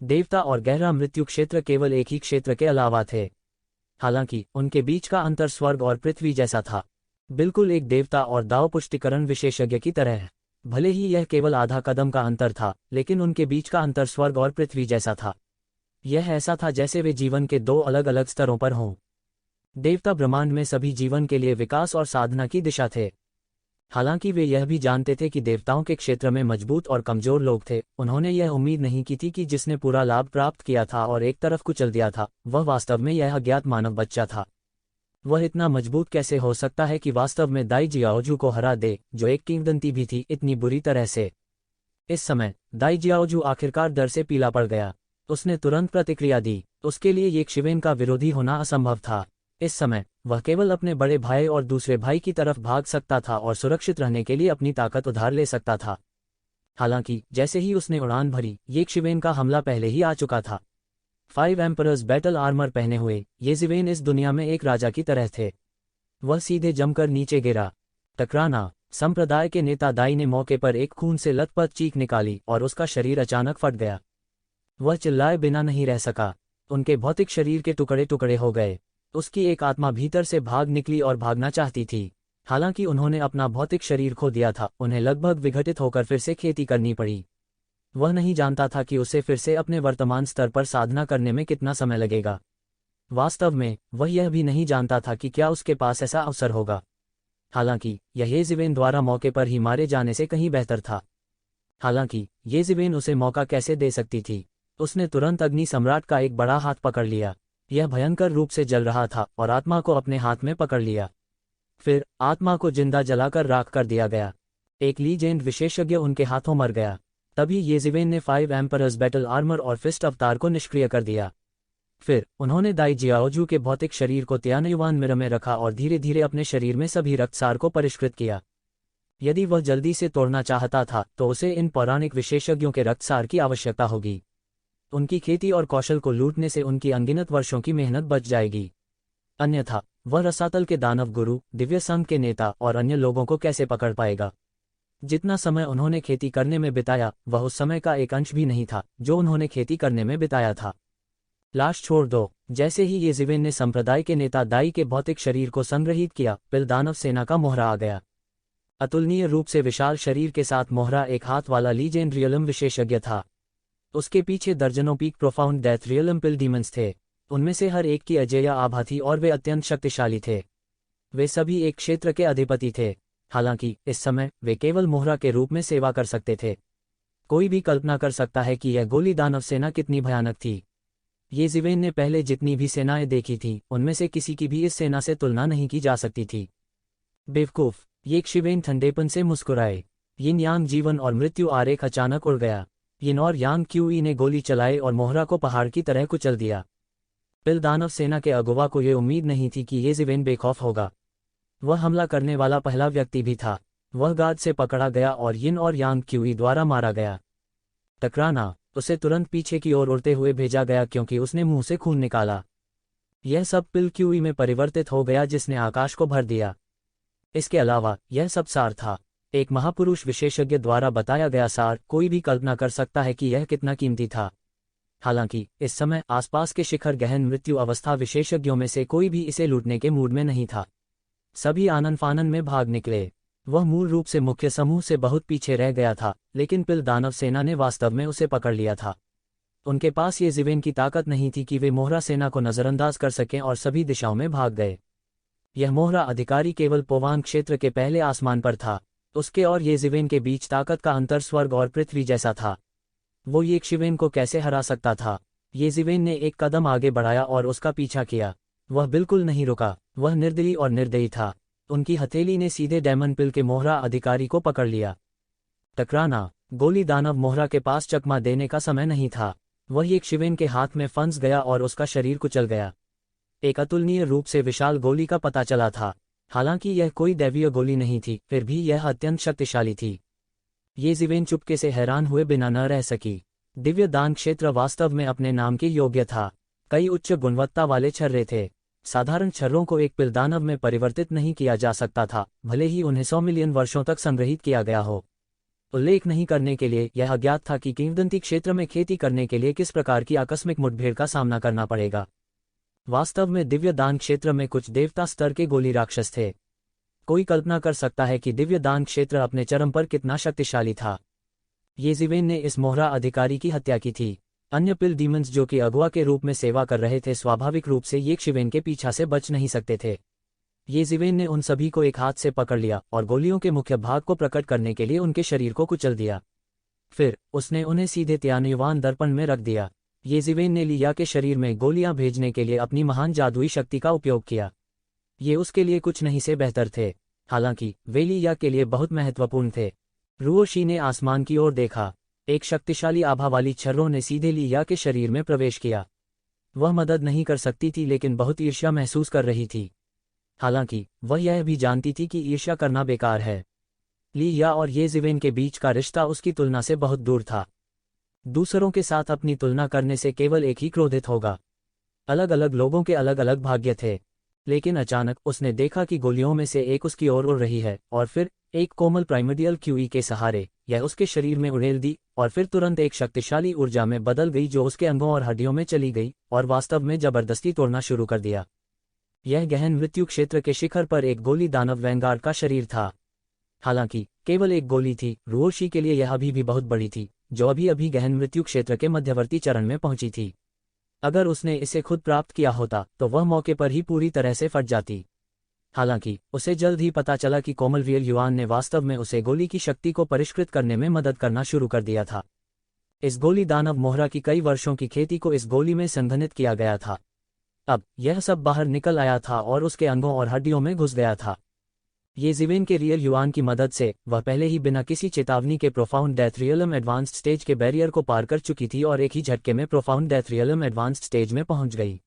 देवता और गहरा मृत्यु क्षेत्र केवल एक ही क्षेत्र के अलावा थे। हालांकि उनके बीच का अंतर स्वर्ग और पृथ्वी जैसा था, बिल्कुल एक देवता और दाव पुष्टिकरण विशेषज्ञ की तरह। भले ही यह केवल आधा कदम का अंतर था, लेकिन उनके बीच का अंतर स्वर्ग और पृथ्वी जैसा था। यह ऐसा था जैसे वे जीवन के दो अलग अलग स्तरों पर हों। देवता ब्रह्मांड में सभी जीवन के लिए विकास और साधना की दिशा थे। हालांकि वे यह भी जानते थे कि देवताओं के क्षेत्र में मजबूत और कमजोर लोग थे। उन्होंने यह उम्मीद नहीं की थी कि जिसने पूरा लाभ प्राप्त किया था और एक तरफ कुचल दिया था, वह वास्तव में यह अज्ञात मानव बच्चा था। वह इतना मजबूत कैसे हो सकता है कि वास्तव में दाई जियाओजू को हरा दे, जो एक किंवदंती भी थी, इतनी बुरी तरह से? इस समय दाई जियाओजू आखिरकार डर से पीला पड़ गया। उसने तुरंत प्रतिक्रिया दी। उसके लिए यक्षिवेन का विरोधी होना असंभव था। इस समय वह केवल अपने बड़े भाई और दूसरे भाई की तरफ भाग सकता था और सुरक्षित रहने के लिए अपनी ताकत उधार ले सकता था। हालांकि जैसे ही उसने उड़ान भरी, यक्षिवेन का हमला पहले ही आ चुका था। 5 एम्परर्स बैटल आर्मर पहने हुए येजिवेन इस दुनिया में एक राजा की तरह थे। वह सीधे जमकर नीचे गिरा। टकराना, संप्रदाय के नेता दाई ने मौके पर एक खून से लथपथ चीख निकाली और उसका शरीर अचानक फट गया। वह चिल्लाए बिना नहीं रह सका। उनके भौतिक शरीर के टुकड़े टुकड़े हो गए। उसकी एक आत्मा भीतर से भाग निकली और भागना चाहती थी। हालांकि उन्होंने अपना भौतिक शरीर खो दिया था, उन्हें लगभग विघटित होकर फिर से खेती करनी पड़ी। वह नहीं जानता था कि उसे फिर से अपने वर्तमान स्तर पर साधना करने में कितना समय लगेगा। वास्तव में वह यह भी नहीं जानता था कि क्या उसके पास ऐसा अवसर होगा। हालांकि यह येजिवेन द्वारा मौके पर ही मारे जाने से कहीं बेहतर था। हालांकि येजिवेन उसे मौका कैसे दे सकती थी? उसने तुरंत अग्नि सम्राट का एक बड़ा हाथ पकड़ लिया। यह भयंकर रूप से जल रहा था और आत्मा को अपने हाथ में पकड़ लिया। फिर आत्मा को जिंदा जलाकर राख कर दिया गया। एक लीजेंड विशेषज्ञ उनके हाथों मर गया। तभी येजिवेन ने 5 एम्परर्स बैटल आर्मर और फिस्ट अवतार को निष्क्रिय कर दिया। फिर उन्होंने दाई जियाओजू के भौतिक शरीर को त्यानयुवान मिरर में रखा और धीरे धीरे अपने शरीर में सभी रक्तसार को परिष्कृत किया। यदि वह जल्दी से तोड़ना चाहता था तो उसे इन पौराणिक विशेषज्ञों के रक्तसार की आवश्यकता होगी। उनकी खेती और कौशल को लूटने से उनकी अनगिनत वर्षों की मेहनत बच जाएगी। अन्यथा वह रसातल के दानव गुरु, दिव्य संघ के नेता और अन्य लोगों को कैसे पकड़ पाएगा। जितना समय उन्होंने खेती करने में बिताया वह उस समय का एक अंश भी नहीं था जो उन्होंने खेती करने में बिताया था। लाश छोड़ दो। जैसे ही येज़िवेन ने संप्रदाय के नेता दाई के भौतिक शरीर को संग्रहित किया, पिल दानव सेना का मोहरा आ गया। अतुलनीय रूप से विशाल शरीर के साथ मोहरा एक हाथ वाला लीजेंड रियलम विशेषज्ञ था। उसके पीछे दर्जनों पीक प्रोफाउंड डेथ रियलम पिल डीमंस थे। उनमें से हर एक की अजेय आभा थी और वे अत्यंत शक्तिशाली थे। वे सभी एक क्षेत्र के अधिपति थे। हालांकि इस समय वे केवल मोहरा के रूप में सेवा कर सकते थे। कोई भी कल्पना कर सकता है कि यह गोली दानव सेना कितनी भयानक थी। येज़िवेन ने पहले जितनी भी सेनाएं देखी थीं, उनमें से किसी की भी इस सेना से तुलना नहीं की जा सकती थी। बेवकूफ, येज़िवेन ठंडेपन से मुस्कुराए। यिन यांग जीवन और मृत्यु आरेख अचानक उड़ गया। यिन और यांग क्यूई ने गोली चलाई और मोहरा को पहाड़ की तरह कुचल दिया। पिल दानव सेना के अगुवा को यह उम्मीद नहीं थी कि येज़िवेन बेखौफ होगा। वह हमला करने वाला पहला व्यक्ति भी था। वह गार्ड से पकड़ा गया और यिन और यांग क्यूई द्वारा मारा गया। टकराना, उसे तुरंत पीछे की ओर उड़ते हुए भेजा गया क्योंकि उसने मुंह से खून निकाला। यह सब पिल क्यूई में परिवर्तित हो गया जिसने आकाश को भर दिया। इसके अलावा यह सब सार था, एक महापुरुष विशेषज्ञ द्वारा बताया गया सार। कोई भी कल्पना कर सकता है कि यह कितना कीमती था। हालांकि इस समय आसपास के शिखर गहन मृत्यु अवस्था विशेषज्ञों में से कोई भी इसे लूटने के मूड में नहीं था। सभी आनन फानन में भाग निकले। वह मूल रूप से मुख्य समूह से बहुत पीछे रह गया था, लेकिन पिल दानव सेना ने वास्तव में उसे पकड़ लिया था। उनके पास येज़िवेन की ताकत नहीं थी कि वे मोहरा सेना को नजरअंदाज कर सकें और सभी दिशाओं में भाग गए। यह मोहरा अधिकारी केवल पोवान क्षेत्र के पहले आसमान पर था। उसके और येज़िवेन के बीच ताकत का अंतर स्वर्ग और पृथ्वी जैसा था। वो येज़िवेन को कैसे हरा सकता था। येज़िवेन ने एक कदम आगे बढ़ाया और उसका पीछा किया। वह बिल्कुल नहीं रुका। वह निर्दयी और निर्दयी था। उनकी हथेली ने सीधे डेमन पिल के मोहरा अधिकारी को पकड़ लिया। टकराना, गोली दानव मोहरा के पास चकमा देने का समय नहीं था। वह येज़िवेन के हाथ में फंस गया और उसका शरीर कुचल गया। एक अतुलनीय रूप से विशाल गोली का पता चला था। हालांकि यह कोई दैवीय गोली नहीं थी, फिर भी यह अत्यंत शक्तिशाली थी। येज़िवेन चुपके से हैरान हुए बिना न रह सकी। दिव्य दान क्षेत्र वास्तव में अपने नाम के योग्य था। कई उच्च गुणवत्ता वाले छर्रे थे। साधारण छर्रों को एक पिल दानव में परिवर्तित नहीं किया जा सकता था, भले ही उन्हें 100 मिलियन वर्षों तक संग्रहित किया गया हो। उल्लेख नहीं करने के लिए यह अज्ञात था कि किंवदंती क्षेत्र में खेती करने के लिए किस प्रकार की आकस्मिक मुठभेड़ का सामना करना पड़ेगा। वास्तव में दिव्य दान क्षेत्र में कुछ देवता स्तर के गोली राक्षस थे। कोई कल्पना कर सकता है कि दिव्य दान क्षेत्र अपने चरम पर कितना शक्तिशाली था। येज़िवेन ने इस मोहरा अधिकारी की हत्या की थी। अन्य पिल डीमंस जो कि अगुआ के रूप में सेवा कर रहे थे स्वाभाविक रूप से येज़िवेन के पीछा से बच नहीं सकते थे। येज़िवेन ने उन सभी को एक हाथ से पकड़ लिया और गोलियों के मुख्य भाग को प्रकट करने के लिए उनके शरीर को कुचल दिया। फिर उसने उन्हें सीधे त्यान्युवान दर्पण में रख दिया। येज़िवेन ने लिया के शरीर में गोलियां भेजने के लिए अपनी महान जादुई शक्ति का उपयोग किया। ये उसके लिए कुछ नहीं से बेहतर थे, हालांकि वे लिया के लिए बहुत महत्वपूर्ण थे। रुओशी ने आसमान की ओर देखा। एक शक्तिशाली आभा वाली छर्रों ने सीधे लिया के शरीर में प्रवेश किया। वह मदद नहीं कर सकती थी लेकिन बहुत ईर्ष्या महसूस कर रही थी। हालांकि वह यह भी जानती थी कि ईर्ष्या करना बेकार है। लिया और येज़िवेन के बीच का रिश्ता उसकी तुलना से बहुत दूर था। दूसरों के साथ अपनी तुलना करने से केवल एक ही क्रोधित होगा। अलग अलग लोगों के अलग अलग भाग्य थे। लेकिन अचानक उसने देखा कि गोलियों में से एक उसकी ओर उड़ रही है और फिर एक कोमल प्राइमर्डियल क्यूई के सहारे यह उसके शरीर में उड़ेल दी और फिर तुरंत एक शक्तिशाली ऊर्जा में बदल गई जो उसके अंगों और हड्डियों में चली गई और वास्तव में जबरदस्ती तोड़ना शुरू कर दिया। यह गहन मृत्यु क्षेत्र के शिखर पर एक गोली दानव वैंगार्ड का शरीर था। हालांकि केवल एक गोली थी, रुओशी के लिए यह अभी भी बहुत बड़ी थी, जो अभी अभी गहन मृत्यु क्षेत्र के मध्यवर्ती चरण में पहुंची थी। अगर उसने इसे खुद प्राप्त किया होता तो वह मौके पर ही पूरी तरह से फट जाती। हालांकि उसे जल्द ही पता चला कि कोमल रियल युआन ने वास्तव में उसे गोली की शक्ति को परिष्कृत करने में मदद करना शुरू कर दिया था। इस गोली दानव मोहरा की कई वर्षों की खेती को इस गोली में संघनित किया गया था। अब यह सब बाहर निकल आया था और उसके अंगों और हड्डियों में घुस गया था। येज़िवेन के रियल युआन की मदद से वह पहले ही बिना किसी चेतावनी के profound death realm advanced stage के बैरियर को पार कर चुकी थी और एक ही झटके में profound death realm advanced stage में पहुंच गई।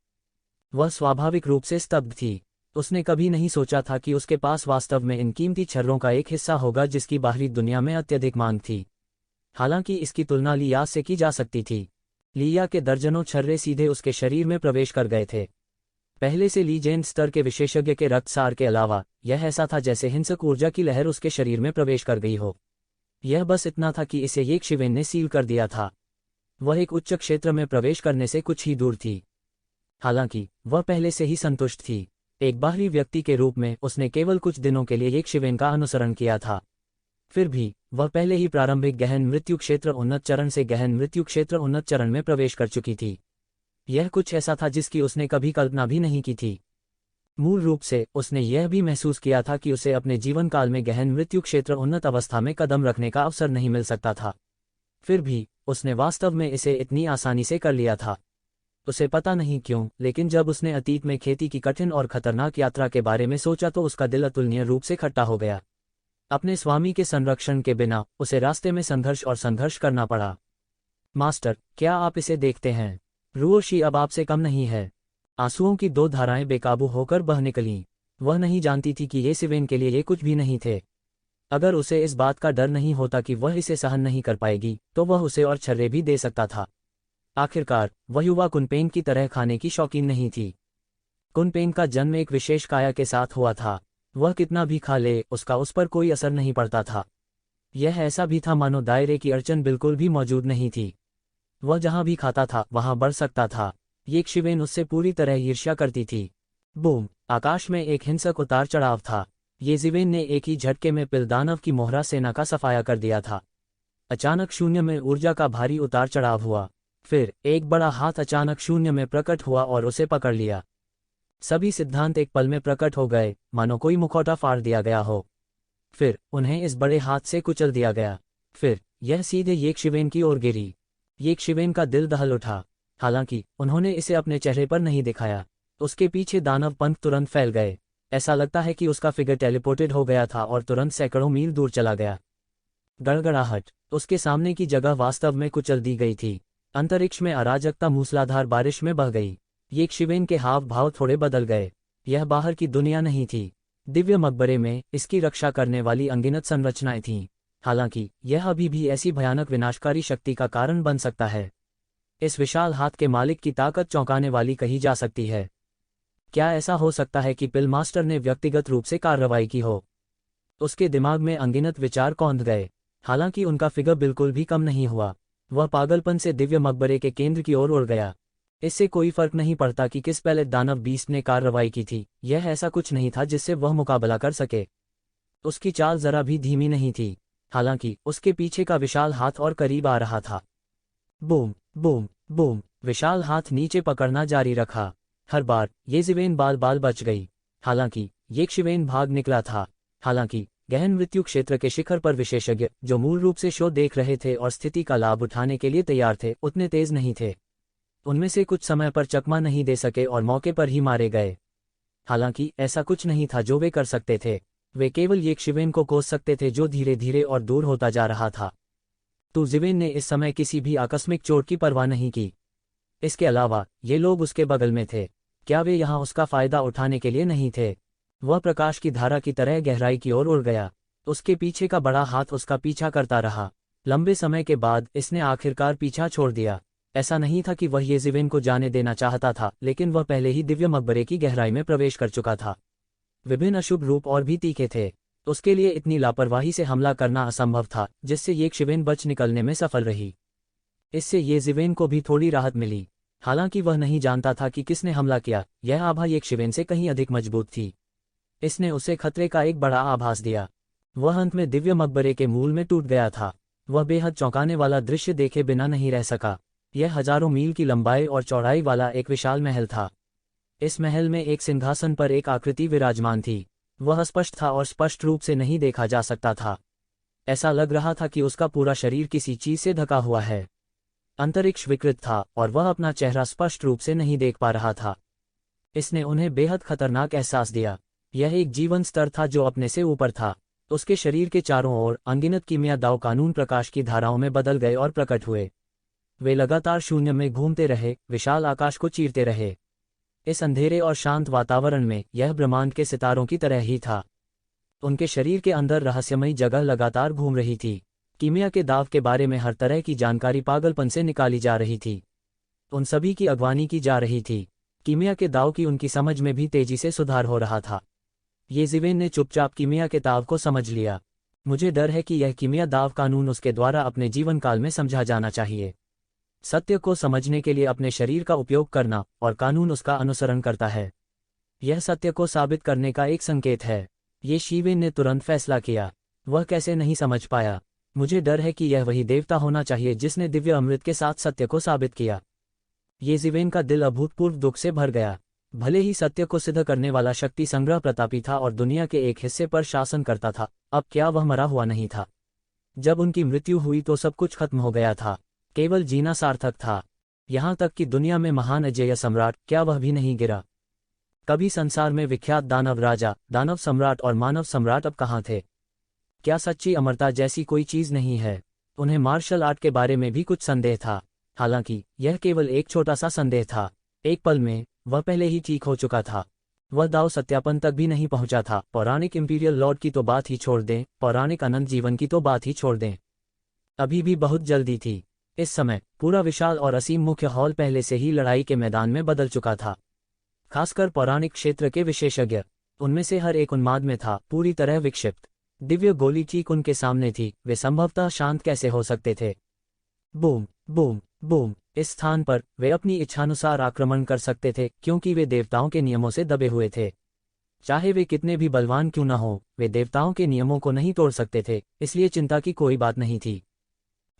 वह स्वाभाविक रूप से स्तब्ध थी। उसने कभी नहीं सोचा था कि उसके पास वास्तव में इन कीमती छर्रों का एक हिस्सा होगा जिसकी बाहरी दुनिया में अत्यधिक मांग थी। हालांकि इसकी तुलना लिया से की जा सकती थी। लिया के दर्जनों छर्रे सीधे उसके शरीर में प्रवेश कर गए थे। पहले से लीजेंड स्तर के विशेषज्ञ के रक्तसार के अलावा यह ऐसा था जैसे हिंसक ऊर्जा की लहर उसके शरीर में प्रवेश कर गई हो। यह बस इतना था कि इसे येक शिवेन ने सील कर दिया था। वह एक उच्च क्षेत्र में प्रवेश करने से कुछ ही दूर थी। हालांकि वह पहले से ही संतुष्ट थी। एक बाहरी व्यक्ति के रूप में उसने केवल कुछ दिनों के लिए येक शिवेन का अनुसरण किया था। फिर भी वह पहले ही प्रारंभिक गहन मृत्यु क्षेत्र उन्नत चरण से गहन मृत्यु क्षेत्र उन्नत चरण में प्रवेश कर चुकी थी। यह कुछ ऐसा था जिसकी उसने कभी कल्पना भी नहीं की थी। मूल रूप से उसने यह भी महसूस किया था कि उसे अपने जीवन काल में गहन मृत्यु क्षेत्र उन्नत अवस्था में कदम रखने का अवसर नहीं मिल सकता था। फिर भी उसने वास्तव में इसे इतनी आसानी से कर लिया था। उसे पता नहीं क्यों, लेकिन जब उसने अतीत में खेती की कठिन और खतरनाक यात्रा के बारे में सोचा तो उसका दिल अतुलनीय रूप से खट्टा हो गया। अपने स्वामी के संरक्षण के बिना उसे रास्ते में संघर्ष करना पड़ा। मास्टर, क्या आप इसे देखते हैं? रूओशी अब आपसे कम नहीं है। आंसुओं की दो धाराएं बेकाबू होकर बह निकलीं। वह नहीं जानती थी कि ये सिवेन के लिए ये कुछ भी नहीं थे। अगर उसे इस बात का डर नहीं होता कि वह इसे सहन नहीं कर पाएगी तो वह उसे और छर्रे भी दे सकता था। आखिरकार वह युवा कुनपेन की तरह खाने की शौकीन नहीं थी। कुनपेन का जन्म एक विशेष काया के साथ हुआ था। वह कितना भी खा ले उसका उस पर कोई असर नहीं पड़ता था। यह ऐसा भी था मानो दायरे की अड़चन बिल्कुल भी मौजूद नहीं थी। वह जहां भी खाता था वहां बढ़ सकता था। येक शिवेन उससे पूरी तरह ईर्ष्या करती थी। बूम! आकाश में एक हिंसक उतार चढ़ाव था। ये जिवेन ने एक ही झटके में पिलदानव की मोहरा सेना का सफाया कर दिया था। अचानक शून्य में ऊर्जा का भारी उतार चढ़ाव हुआ। फिर एक बड़ा हाथ अचानक शून्य में प्रकट हुआ और उसे पकड़ लिया। सभी सिद्धांत एक पल में प्रकट हो गए, मानो कोई मुखौटा फाड़ दिया गया हो। फिर उन्हें इस बड़े हाथ से कुचल दिया गया। फिर यह सीधे येक शिवेन की ओर गिरी। येक शिवेन का दिल दहल उठा। हालांकि उन्होंने इसे अपने चेहरे पर नहीं दिखाया। उसके पीछे दानव पंख तुरंत फैल गए। ऐसा लगता है कि उसका फिगर टेलीपोर्टेड हो गया था और तुरंत सैकड़ों मील दूर चला गया। गड़गड़ाहट! उसके सामने की जगह वास्तव में कुचल दी गई थी। अंतरिक्ष में अराजकता मूसलाधार बारिश में बह गई। येक शिवेन के हाव भाव थोड़े बदल गए। यह बाहर की दुनिया नहीं थी। दिव्य मकबरे में इसकी रक्षा करने वाली अनगिनत संरचनाएं थीं। हालांकि यह अभी भी ऐसी भयानक विनाशकारी शक्ति का कारण बन सकता है। इस विशाल हाथ के मालिक की ताकत चौंकाने वाली कही जा सकती है। क्या ऐसा हो सकता है कि पिल मास्टर ने व्यक्तिगत रूप से कार्रवाई की हो? उसके दिमाग में अनगिनत विचार कौंध गए। हालांकि उनका फिगर बिल्कुल भी कम नहीं हुआ। वह पागलपन से दिव्य मकबरे के केंद्र की ओर उड़ गया। इससे कोई फर्क नहीं पड़ता कि किस पहले दानव बीस्ट ने कार्रवाई की थी, यह ऐसा कुछ नहीं था जिससे वह मुकाबला कर सके। उसकी चाल जरा भी धीमी नहीं थी। हालांकि उसके पीछे का विशाल हाथ और करीब आ रहा था। Boom boom boom! विशाल हाथ नीचे पकड़ना जारी रखा। हर बार ये जिवेन बाल बाल बच गई। हालांकि येक शिवेन भाग निकला था। हालांकि गहन मृत्यु क्षेत्र के शिखर पर विशेषज्ञ जो मूल रूप से शो देख रहे थे और स्थिति का लाभ उठाने के लिए तैयार थे, उतने तेज नहीं थे। उनमें से कुछ समय पर चकमा नहीं दे सके और मौके पर ही मारे गए। हालांकि ऐसा कुछ नहीं था जो वे कर सकते थे। वे केवल येक शिवेन को कोस सकते थे जो धीरे धीरे और दूर होता जा रहा था। तो जिवेन ने इस समय किसी भी आकस्मिक चोट की परवाह नहीं की। इसके अलावा ये लोग उसके बगल में थे। क्या वे यहाँ उसका फायदा उठाने के लिए नहीं थे? वह प्रकाश की धारा की तरह गहराई की ओर उड़ गया। उसके पीछे का बड़ा हाथ उसका पीछा करता रहा। लंबे समय के बाद इसने आखिरकार पीछा छोड़ दिया। ऐसा नहीं था कि वह ये जिवेन को जाने देना चाहता था, लेकिन वह पहले ही दिव्य मकबरे की गहराई में प्रवेश कर चुका था। विभिन्न अशुभ रूप और भी तीखे थे। उसके लिए इतनी लापरवाही से हमला करना असंभव था, जिससे येक शिवेन बच निकलने में सफल रही। इससे ये जिवेन को भी थोड़ी राहत मिली। हालांकि वह नहीं जानता था कि किसने हमला किया। यह आभा येक शिवेन से कहीं अधिक मजबूत थी। इसने उसे खतरे का एक बड़ा आभास दिया। वह अंत में दिव्य मकबरे के मूल में टूट गया था। वह बेहद चौंकाने वाला दृश्य देखे बिना नहीं रह सका। यह हजारों मील की लंबाई और चौड़ाई वाला एक विशाल महल था। इस महल में एक सिंहासन पर एक आकृति विराजमान थी। वह स्पष्ट था और स्पष्ट रूप से नहीं देखा जा सकता था। ऐसा लग रहा था कि उसका पूरा शरीर किसी चीज से ढका हुआ है। अंतरिक्ष विकृत था और वह अपना चेहरा स्पष्ट रूप से नहीं देख पा रहा था। इसने उन्हें बेहद खतरनाक एहसास दिया। यह एक जीवन स्तर था जो अपने से ऊपर था। उसके शरीर के चारों ओर अनगिनत कीमिया दाव कानून प्रकाश की धाराओं में बदल गए और प्रकट हुए। वे लगातार शून्य में घूमते रहे, विशाल आकाश को चीरते रहे। इस अंधेरे और शांत वातावरण में यह ब्रह्मांड के सितारों की तरह ही था। उनके शरीर के अंदर रहस्यमयी जगह लगातार घूम रही थी। कीमिया के दाव के बारे में हर तरह की जानकारी पागलपन से निकाली जा रही थी। उन सभी की अगवानी की जा रही थी। कीमिया के दाव की उनकी समझ में भी तेजी से सुधार हो रहा था। ये ज़िवेन ने चुपचाप कीमिया के दाव को समझ लिया। मुझे डर है कि यह कीमिया दाव कानून उसके द्वारा अपने जीवन काल में समझा जाना चाहिए। सत्य को समझने के लिए अपने शरीर का उपयोग करना, और कानून उसका अनुसरण करता है। यह सत्य को साबित करने का एक संकेत है। ये शीवेन ने तुरंत फैसला किया। वह कैसे नहीं समझ पाया। मुझे डर है कि यह वही देवता होना चाहिए जिसने दिव्य अमृत के साथ सत्य को साबित किया। ये ज़िवेन का दिल अभूतपूर्व दुख से भर गया। भले ही सत्य को सिद्ध करने वाला शक्ति संग्रह प्रतापी था और दुनिया के एक हिस्से पर शासन करता था, अब क्या वह मरा हुआ नहीं था? जब उनकी मृत्यु हुई तो सब कुछ खत्म हो गया था। केवल जीना सार्थक था। यहाँ तक कि दुनिया में महान अजेय सम्राट, क्या वह भी नहीं गिरा? कभी संसार में विख्यात दानव राजा, दानव सम्राट और मानव सम्राट अब कहाँ थे? क्या सच्ची अमरता जैसी कोई चीज नहीं है? उन्हें मार्शल आर्ट के बारे में भी कुछ संदेह था। हालांकि यह केवल एक छोटा सा संदेह था। एक पल में वह पहले ही ठीक हो चुका था। वह दाव सत्यापन तक भी नहीं पहुंचा था। पौराणिक इंपीरियल लॉर्ड की तो बात ही छोड़ दें, पौराणिक अनंत जीवन की तो बात ही छोड़ दें। अभी भी बहुत जल्दी थी। इस समय पूरा विशाल और असीम मुख्य हॉल पहले से ही लड़ाई के मैदान में बदल चुका था। खासकर पौराणिक क्षेत्र के विशेषज्ञ, उनमें से हर एक उन्माद में था, पूरी तरह विक्षिप्त। दिव्य गोली ठीक उनके सामने थी। वे संभवतः शांत कैसे हो सकते थे? Boom boom boom. इस स्थान पर वे अपनी इच्छानुसार आक्रमण कर सकते थे, क्योंकि वे देवताओं के नियमों से दबे हुए थे। चाहे वे कितने भी बलवान क्यों न हो, वे देवताओं के नियमों को नहीं तोड़ सकते थे। इसलिए चिंता की कोई बात नहीं थी।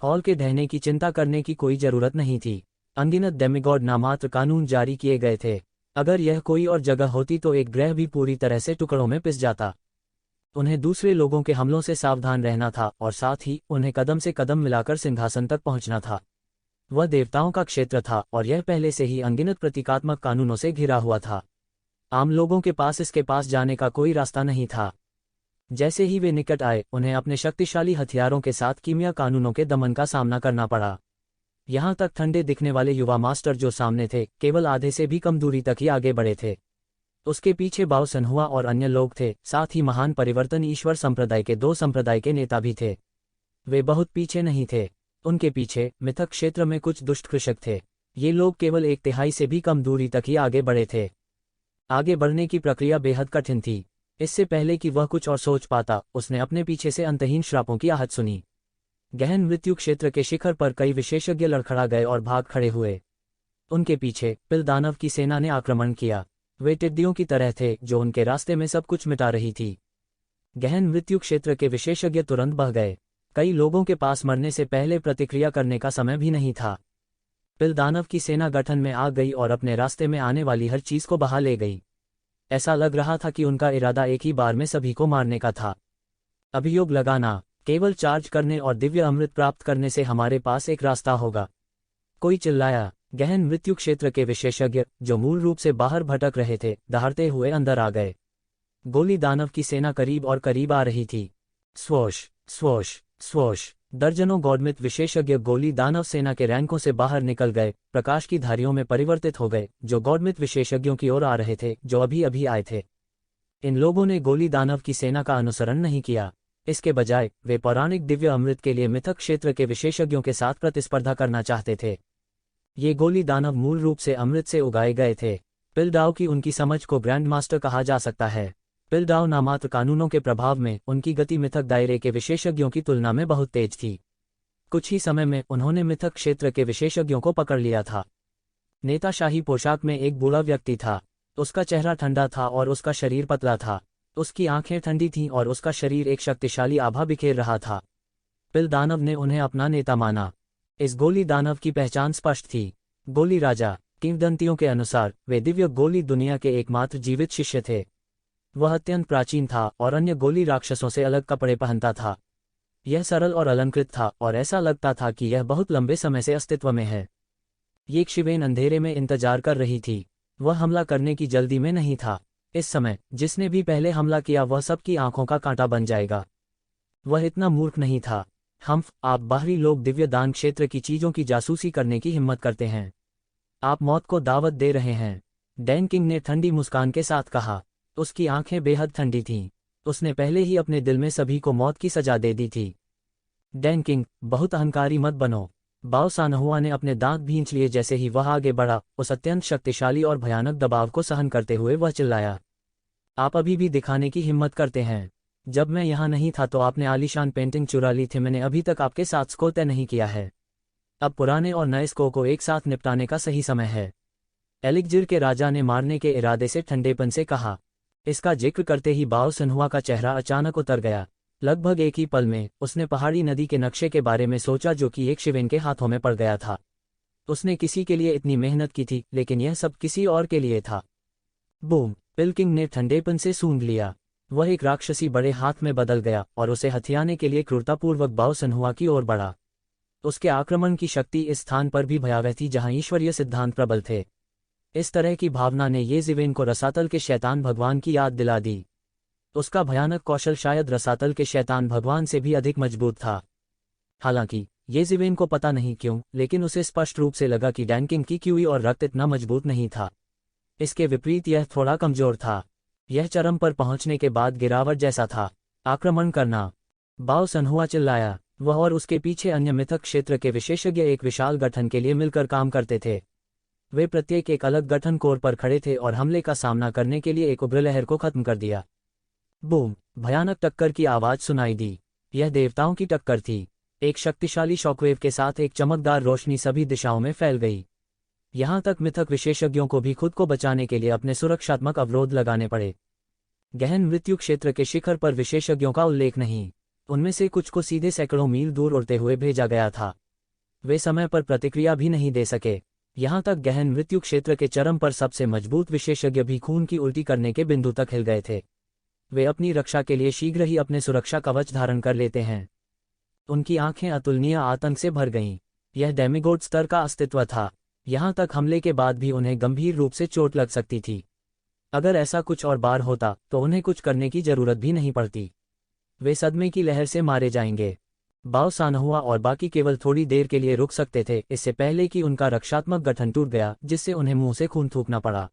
हॉल के ढहने की चिंता करने की कोई जरूरत नहीं थी। अनगिनत डेमिगॉड नामात्र कानून जारी किए गए थे। अगर यह कोई और जगह होती तो एक ग्रह भी पूरी तरह से टुकड़ों में पिस जाता। उन्हें दूसरे लोगों के हमलों से सावधान रहना था, और साथ ही उन्हें कदम से कदम मिलाकर सिंहासन तक पहुंचना था। वह देवताओं का क्षेत्र था, और यह पहले से ही अनगिनत प्रतीकात्मक कानूनों से घिरा हुआ था। आम लोगों के पास इसके पास जाने का कोई रास्ता नहीं था। जैसे ही वे निकट आए, उन्हें अपने शक्तिशाली हथियारों के साथ कीमिया कानूनों के दमन का सामना करना पड़ा। यहाँ तक ठंडे दिखने वाले युवा मास्टर जो सामने थे, केवल आधे से भी कम दूरी तक ही आगे बढ़े थे। उसके पीछे बाओ सनहुआ और अन्य लोग थे। साथ ही महान परिवर्तन ईश्वर संप्रदाय के 2 संप्रदाय के नेता भी थे। वे बहुत पीछे नहीं थे। उनके पीछे मिथक क्षेत्र में कुछ दुष्ट कृषक थे। ये लोग केवल 1/3 से भी कम दूरी तक ही आगे बढ़े थे। आगे बढ़ने की प्रक्रिया बेहद कठिन थी। इससे पहले कि वह कुछ और सोच पाता, उसने अपने पीछे से अंतहीन श्रापों की आहट सुनी। गहन मृत्यु क्षेत्र के शिखर पर कई विशेषज्ञ लड़खड़ा गए और भाग खड़े हुए। उनके पीछे पिल दानव की सेना ने आक्रमण किया। वे टिड्डियों की तरह थे जो उनके रास्ते में सब कुछ मिटा रही थी। गहन मृत्यु क्षेत्र के विशेषज्ञ तुरंत बह गए। कई लोगों के पास मरने से पहले प्रतिक्रिया करने का समय भी नहीं था। पिल दानव की सेना गठन में आ गई और अपने रास्ते में आने वाली हर चीज को बहा ले गई। ऐसा लग रहा था कि उनका इरादा एक ही बार में सभी को मारने का था। अभियोग लगाना, केवल चार्ज करने और दिव्य अमृत प्राप्त करने से हमारे पास एक रास्ता होगा। कोई चिल्लाया। गहन मृत्यु क्षेत्र के विशेषज्ञ, जो मूल रूप से बाहर भटक रहे थे, दहाड़ते हुए अंदर आ गए। गोली दानव की सेना करीब और करीब आ रही थी। Swoosh swoosh swoosh. दर्जनों गॉडमिथ विशेषज्ञ गोली दानव सेना के रैंकों से बाहर निकल गए, प्रकाश की धारियों में परिवर्तित हो गए, जो गॉडमिथ विशेषज्ञों की ओर आ रहे थे, जो अभी अभी आए थे। इन लोगों ने गोली दानव की सेना का अनुसरण नहीं किया। इसके बजाय वे पौराणिक दिव्य अमृत के लिए मिथक क्षेत्र के विशेषज्ञों के साथ प्रतिस्पर्धा करना चाहते थे। ये गोली दानव मूल रूप से अमृत से उगाए गए थे। पिलडाओ की उनकी समझ को ग्रैंड मास्टर कहा जा सकता है। पिलडाओ नामात्र कानूनों के प्रभाव में उनकी गति मिथक दायरे के विशेषज्ञों की तुलना में बहुत तेज थी। कुछ ही समय में उन्होंने मिथक क्षेत्र के विशेषज्ञों को पकड़ लिया था। नेता शाही पोशाक में एक बूढ़ा व्यक्ति था। उसका चेहरा ठंडा था और उसका शरीर पतला था। उसकी आंखें ठंडी थीं और उसका शरीर एक शक्तिशाली आभा बिखेर रहा था। पिल दानव ने उन्हें अपना नेता माना। इस गोली दानव की पहचान स्पष्ट थी। गोली राजा। किंवदंतियों के अनुसार वे दिव्य गोली दुनिया के एकमात्र जीवित शिष्य थे। वह अत्यंत प्राचीन था और अन्य गोली राक्षसों से अलग कपड़े पहनता था। यह सरल और अलंकृत था और ऐसा लगता था कि यह बहुत लंबे समय से अस्तित्व में है। ये शिवेन अंधेरे में इंतजार कर रही थी। वह हमला करने की जल्दी में नहीं था। इस समय जिसने भी पहले हमला किया वह सबकी आंखों का कांटा बन जाएगा। वह इतना मूर्ख नहीं था। आप बाहरी लोग दिव्य दान क्षेत्र की चीजों की जासूसी करने की हिम्मत करते हैं। आप मौत को दावत दे रहे हैं। डैन किंग ने ठंडी मुस्कान के साथ कहा। उसकी आंखें बेहद ठंडी थीं। उसने पहले ही अपने दिल में सभी को मौत की सजा दे दी थी। डैन किंग, बहुत अहंकारी मत बनो। बाओ सानहुआ ने अपने दांत भींच लिए जैसे ही वह आगे बढ़ा। उस अत्यंत शक्तिशाली और भयानक दबाव को सहन करते हुए वह चिल्लाया, आप अभी भी दिखाने की हिम्मत करते हैं? जब मैं यहाँ नहीं था तो आपने आलीशान पेंटिंग चुरा ली थी। मैंने अभी तक आपके साथ स्कोर तय नहीं किया है। अब पुराने और नए स्कोर को एक साथ निपटाने का सही समय है। एलिक्जिर के राजा ने मारने के इरादे से ठंडेपन से कहा। इसका जिक्र करते ही बाओ सनहुआ का चेहरा अचानक उतर गया। लगभग एक ही पल में उसने पहाड़ी नदी के नक्शे के बारे में सोचा जो कि एक शिवेन के हाथों में पड़ गया था। उसने किसी के लिए इतनी मेहनत की थी, लेकिन यह सब किसी और के लिए था। बूम! पिलकिंग ने ठंडेपन से सूंघ लिया। वह एक राक्षसी बड़े हाथ में बदल गया और उसे हथियाने के लिए क्रूरतापूर्वक बाओ सनहुआ की ओर बढ़ा। उसके आक्रमण की शक्ति इस स्थान पर भी भयावह थी जहां ईश्वरीय सिद्धांत प्रबल थे। इस तरह की भावना ने ये ज़िवेन को रसातल के शैतान भगवान की याद दिला दी। उसका भयानक कौशल शायद रसातल के शैतान भगवान से भी अधिक मजबूत था। हालांकि ये ज़िवेन को पता नहीं क्यों, लेकिन उसे स्पष्ट रूप से लगा कि डैन किंग की क्यूई और रक्त इतना मजबूत नहीं था। इसके विपरीत यह थोड़ा कमजोर था। यह चरम पर पहुंचने के बाद गिरावट जैसा था। आक्रमण करना! बाओ सनहुआ चिल्लाया। वह और उसके पीछे अन्य मिथक क्षेत्र के विशेषज्ञ एक विशाल गठन के लिए मिलकर काम करते थे। वे प्रत्येक एक अलग गठन कोर पर खड़े थे और हमले का सामना करने के लिए एक उग्र लहर को खत्म कर दिया। बूम! भयानक टक्कर की आवाज सुनाई दी। यह देवताओं की टक्कर थी। एक शक्तिशाली शॉकवेव के साथ एक चमकदार रोशनी सभी दिशाओं में फैल गई। यहां तक मिथक विशेषज्ञों को भी खुद को बचाने के लिए अपने सुरक्षात्मक अवरोध लगाने पड़े। गहन मृत्यु क्षेत्र के शिखर पर विशेषज्ञों का उल्लेख नहीं। उनमें से कुछ को सीधे सैकड़ों मील दूर उड़ते हुए भेजा गया था। वे समय पर प्रतिक्रिया भी नहीं दे सके। यहां तक गहन मृत्यु क्षेत्र के चरम पर सबसे मजबूत विशेषज्ञ भी खून की उल्टी करने के बिंदु तक हिल गए थे। वे अपनी रक्षा के लिए शीघ्र ही अपने सुरक्षा कवच धारण कर लेते हैं। उनकी आंखें अतुलनीय आतंक से भर गईं। यह डेमिगोड स्तर का अस्तित्व था। यहां तक हमले के बाद भी उन्हें गंभीर रूप से चोट लग सकती थी। अगर ऐसा कुछ और बार होता तो उन्हें कुछ करने की जरूरत भी नहीं पड़ती। वे सदमे की लहर से मारे जाएंगे। बाओ सानहुआ और बाकी केवल थोड़ी देर के लिए रुक सकते थे, इससे पहले कि उनका रक्षात्मक गठन टूट गया जिससे उन्हें मुंह से खून थूकना पड़ा।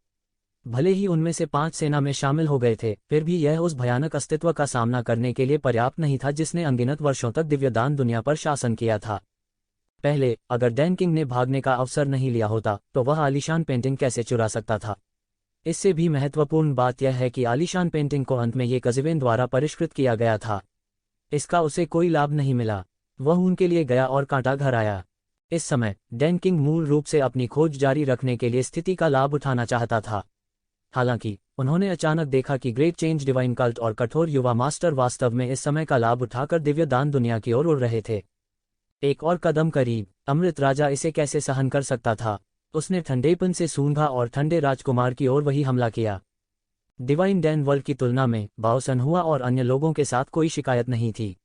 भले ही उनमें से 5 सेना में शामिल हो गए थे, फिर भी यह उस भयानक अस्तित्व का सामना करने के लिए पर्याप्त नहीं था जिसने अनगिनत वर्षों तक दिव्यदान दुनिया पर शासन किया था। पहले, अगर डैन किंग ने भागने का अवसर नहीं लिया होता तो वह आलीशान पेंटिंग कैसे चुरा सकता था? इससे भी महत्वपूर्ण बात यह है कि आलीशान पेंटिंग को अंत में ये ज़िवेन द्वारा परिष्कृत किया गया था। इसका उसे कोई लाभ नहीं मिला। वह उनके लिए गया और कांटा घर आया। इस समय डैन किंग मूल रूप से अपनी खोज जारी रखने के लिए स्थिति का लाभ उठाना चाहता था। हालांकि उन्होंने अचानक देखा कि ग्रेट चेंज डिवाइन कल्ट और कठोर युवा मास्टर वास्तव में इस समय का लाभ उठाकर दिव्यदान दुनिया की ओर उड़ रहे थे। एक और कदम करीब। अमृत राजा इसे कैसे सहन कर सकता था? उसने ठंडेपन से सूंघा और ठंडे राजकुमार की ओर वही हमला किया। डिवाइन डैन वर्ल्ड की तुलना में बाओ सनहुआ और अन्य लोगों के साथ कोई शिकायत नहीं थी।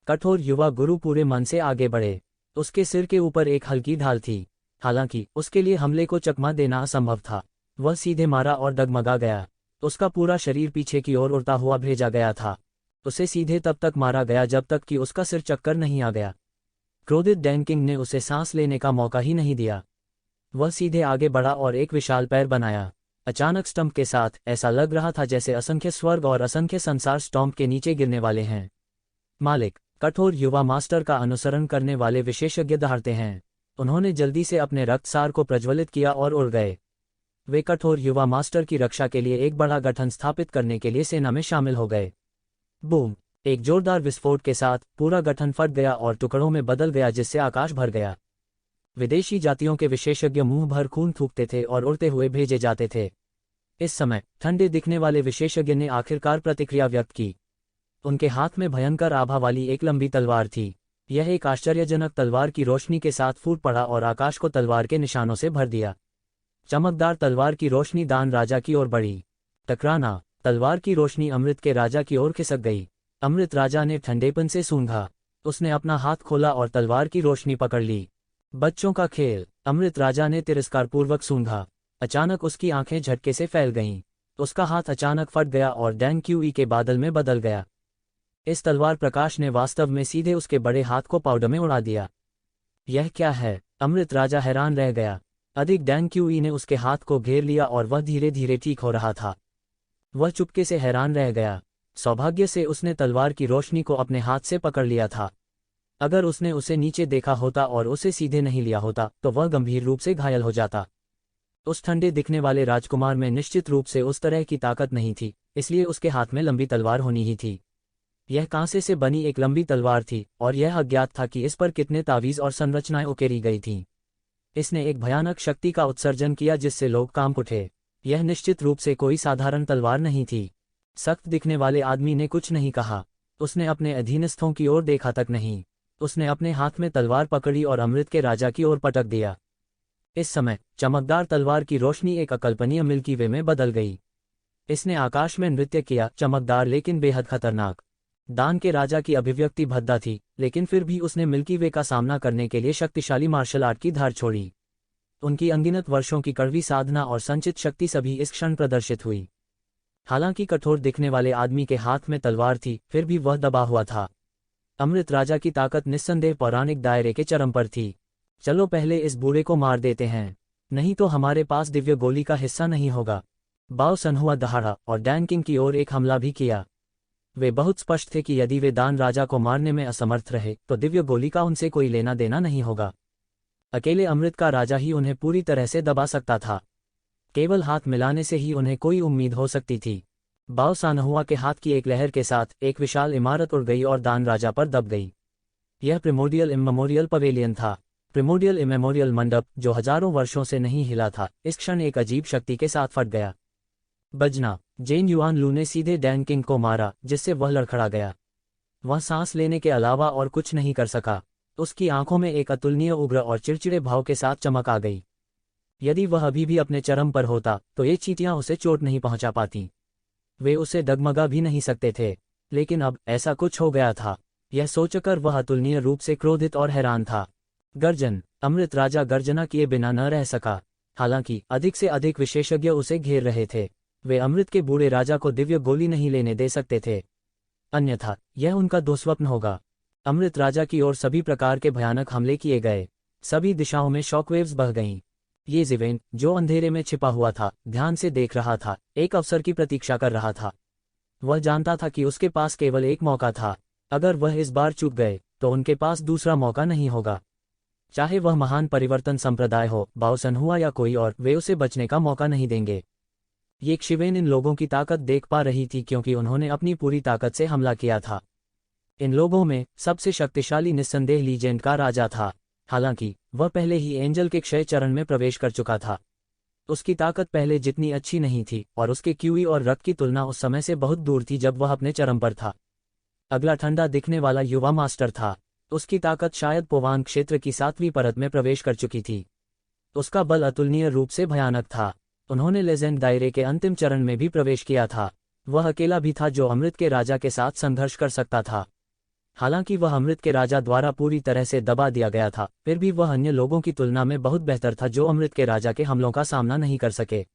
कठोर युवा गुरु पूरे मन से आगे बढ़े। उसके सिर के ऊपर एक हल्की ढाल थी। हालांकि उसके लिए हमले को चकमा देना असंभव था। वह सीधे मारा और डगमगा गया। उसका पूरा शरीर पीछे की ओर उड़ता हुआ भेजा गया था। उसे सीधे तब तक मारा गया जब तक कि उसका सिर चक्कर नहीं आ गया। क्रोधित डैन किंग ने उसे सांस लेने का मौका ही नहीं दिया। वह सीधे आगे बढ़ा और एक विशाल पैर बनाया। अचानक स्टंप के साथ ऐसा लग रहा था जैसे असंख्य स्वर्ग और असंख्य संसार स्टंप के नीचे गिरने वाले हैं। मालिक! कठोर युवा मास्टर का अनुसरण करने वाले विशेषज्ञ दहाड़ते हैं। उन्होंने जल्दी से अपने रक्तसार को प्रज्वलित किया और उड़ गए। वे कठोर युवा मास्टर की रक्षा के लिए एक बड़ा गठन स्थापित करने के लिए सेना में शामिल हो गए। बूम! एक जोरदार विस्फोट के साथ पूरा गठन फट गया और टुकड़ों में बदल गया जिससे आकाश भर गया। विदेशी जातियों के विशेषज्ञ मुंह भर खून थूकते थे और उड़ते हुए भेजे जाते थे। इस समय ठंडे दिखने वाले विशेषज्ञ ने आखिरकार प्रतिक्रिया व्यक्त की। उनके हाथ में भयंकर आभा वाली एक लंबी तलवार थी। यह एक आश्चर्यजनक तलवार की रोशनी के साथ फूट पड़ा और आकाश को तलवार के निशानों से भर दिया। चमकदार तलवार की रोशनी दान राजा की ओर बढ़ी। टकराना! तलवार की रोशनी अमृत के राजा की ओर खिसक गई। अमृत राजा ने ठंडेपन से सूंघा। उसने अपना हाथ खोला और तलवार की रोशनी पकड़ ली। बच्चों का खेल! अमृत राजा ने तिरस्कारपूर्वक सूंघा। अचानक उसकी आंखें झटके से फैल गईं। उसका हाथ अचानक फट गया और डैन क्यूई के बादल में बदल गया। इस तलवार प्रकाश ने वास्तव में सीधे उसके बड़े हाथ को पाउडर में उड़ा दिया। यह क्या है? अमृत राजा हैरान रह गया। अधिक डैन क्यूई ने उसके हाथ को घेर लिया और वह धीरे धीरे ठीक हो रहा था। वह चुपके से हैरान रह गया। सौभाग्य से उसने तलवार की रोशनी को अपने हाथ से पकड़ लिया था। अगर उसने उसे नीचे देखा होता और उसे सीधे नहीं लिया होता तो वह गंभीर रूप से घायल हो जाता। उस ठंडे दिखने वाले राजकुमार में निश्चित रूप से उस तरह की ताकत नहीं थी, इसलिए उसके हाथ में लंबी तलवार होनी ही थी। यह कांसे से बनी एक लंबी तलवार थी और यह अज्ञात था कि इस पर कितने तावीज़ और संरचनाएं उकेरी गई थीं। इसने एक भयानक शक्ति का उत्सर्जन किया जिससे लोग कांप उठे। यह निश्चित रूप से कोई साधारण तलवार नहीं थी। सख्त दिखने वाले आदमी ने कुछ नहीं कहा। उसने अपने अधीनस्थों की ओर देखा तक नहीं। उसने अपने हाथ में तलवार पकड़ी और अमृत के राजा की ओर पटक दिया। इस समय चमकदार तलवार की रोशनी एक अकल्पनीय मिल्की वे में बदल गई। इसने आकाश में नृत्य किया, चमकदार लेकिन बेहद खतरनाक। दान के राजा की अभिव्यक्ति भद्दा थी, लेकिन फिर भी उसने मिल्की वे का सामना करने के लिए शक्तिशाली मार्शल आर्ट की धार छोड़ी। उनकी अनगिनत वर्षों की कड़वी साधना और संचित शक्ति सभी इस क्षण प्रदर्शित हुई। हालांकि कठोर दिखने वाले आदमी के हाथ में तलवार थी, फिर भी वह दबा हुआ था। अमृत राजा की ताकत निस्संदेह पौराणिक दायरे के चरम पर थी। चलो पहले इस बूढ़े को मार देते हैं, नहीं तो हमारे पास दिव्य गोली का हिस्सा नहीं होगा। बाओ सनहुआ दहाड़ा और डैन किंग की ओर एक हमला भी किया। वे बहुत स्पष्ट थे कि यदि वे दान राजा को मारने में असमर्थ रहे तो दिव्य गोली का उनसे कोई लेना देना नहीं होगा। अकेले अमृत का राजा ही उन्हें पूरी तरह से दबा सकता था। केवल हाथ मिलाने से ही उन्हें कोई उम्मीद हो सकती थी। बाओ सानहुआ के हाथ की एक लहर के साथ एक विशाल इमारत उड़ गई और दान राजा पर दब गई। यह प्रिमोडियल इमेमोरियल पवेलियन था। प्रिमोडियल इमेमोरियल मंडप, जो हजारों वर्षों से नहीं हिला था, इस क्षण एक अजीब शक्ति के साथ फट गया। बजना, जेन युआन लू ने सीधे डैन किंग को मारा, जिससे वह लड़खड़ा गया। वह सांस लेने के अलावा और कुछ नहीं कर सका। उसकी आंखों में एक अतुलनीय उग्र और चिड़चिड़े भाव के साथ चमक आ गई। यदि वह अभी भी अपने चरम पर होता तो ये चींटियां उसे चोट नहीं पहुंचा पाती। वे उसे डगमगा भी नहीं सकते थे, लेकिन अब ऐसा कुछ हो गया था। यह सोचकर वह अतुलनीय रूप से क्रोधित और हैरान था। गर्जन, अमृत राजा गर्जना किए बिना न रह सका। हालांकि अधिक से अधिक विशेषज्ञ उसे घेर रहे थे। वे अमृत के बूढ़े राजा को दिव्य गोली नहीं लेने दे सकते थे, अन्यथा यह उनका दुस्वप्न होगा। अमृत राजा की ओर सभी प्रकार के भयानक हमले किए गए। सभी दिशाओं में शॉकवेव्स बह गईं। ये जिवेन, जो अंधेरे में छिपा हुआ था, ध्यान से देख रहा था, एक अवसर की प्रतीक्षा कर रहा था। वह जानता था कि उसके पास केवल एक मौका था। अगर वह इस बार चूक गए तो उनके पास दूसरा मौका नहीं होगा। चाहे वह महान परिवर्तन संप्रदाय हो, बाओ सनहुआ या कोई और, वे उसे बचने का मौका नहीं देंगे। ये शिवेन इन लोगों की ताकत देख पा रही थी क्योंकि उन्होंने अपनी पूरी ताकत से हमला किया था। इन लोगों में सबसे शक्तिशाली निस्संदेह लीजेंड का राजा था। हालांकि वह पहले ही एंजल के क्षय चरण में प्रवेश कर चुका था। उसकी ताकत पहले जितनी अच्छी नहीं थी और उसके क्यूई और रक्त की तुलना उस समय से बहुत दूर थी जब वह अपने चरम पर था। अगला ठंडा दिखने वाला युवा मास्टर था। उसकी ताकत शायद पोवान क्षेत्र की 7वीं परत में प्रवेश कर चुकी थी। उसका बल अतुलनीय रूप से भयानक था। उन्होंने लेजेंड दायरे के अंतिम चरण में भी प्रवेश किया था। वह अकेला भी था जो अमृत के राजा के साथ संघर्ष कर सकता था। हालांकि वह अमृत के राजा द्वारा पूरी तरह से दबा दिया गया था, फिर भी वह अन्य लोगों की तुलना में बहुत बेहतर था जो अमृत के राजा के हमलों का सामना नहीं कर सके।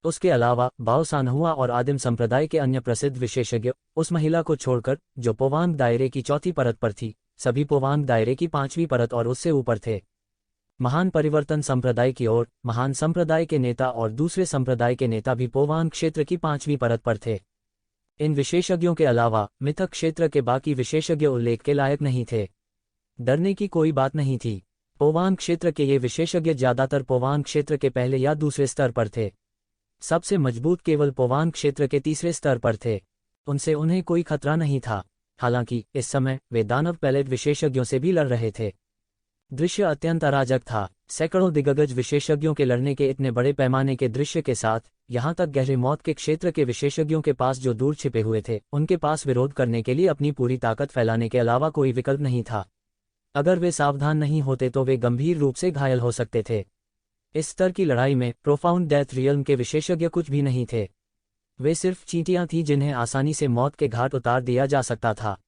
उसके अलावा बाओ सानहुआ और आदिम संप्रदाय के अन्य प्रसिद्ध विशेषज्ञ, उस महिला को छोड़कर जो पोवांग दायरे की 4थी परत पर थी, सभी पोवांग दायरे की 5वीं परत और उससे ऊपर थे। महान परिवर्तन संप्रदाय की ओर, महान संप्रदाय के नेता और दूसरे संप्रदाय के नेता भी पोवांग क्षेत्र की 5वीं परत पर थे। इन विशेषज्ञों के अलावा मिथक क्षेत्र के बाकी विशेषज्ञ उल्लेख के लायक नहीं थे। डरने की कोई बात नहीं थी। पोवांग क्षेत्र के ये विशेषज्ञ ज्यादातर पोवांग क्षेत्र के पहले या दूसरे स्तर पर थे। सबसे मजबूत केवल पोवांग क्षेत्र के 3रे स्तर पर थे। उनसे उन्हें कोई खतरा नहीं था। हालांकि इस समय वे दानव पैलेट विशेषज्ञों से भी लड़ रहे थे। दृश्य अत्यंत अराजक था। सैकड़ों दिग्गज विशेषज्ञों के लड़ने के इतने बड़े पैमाने के दृश्य के साथ, यहाँ तक गहरे मौत के क्षेत्र के विशेषज्ञों के पास जो दूर छिपे हुए थे, उनके पास विरोध करने के लिए अपनी पूरी ताकत फैलाने के अलावा कोई विकल्प नहीं था। अगर वे सावधान नहीं होते तो वे गंभीर रूप से घायल हो सकते थे। इस स्तर की लड़ाई में प्रोफाउंड डेथ रियल्म के विशेषज्ञ कुछ भी नहीं थे। वे सिर्फ चींटियां थीं जिन्हें आसानी से मौत के घाट उतार दिया जा सकता था।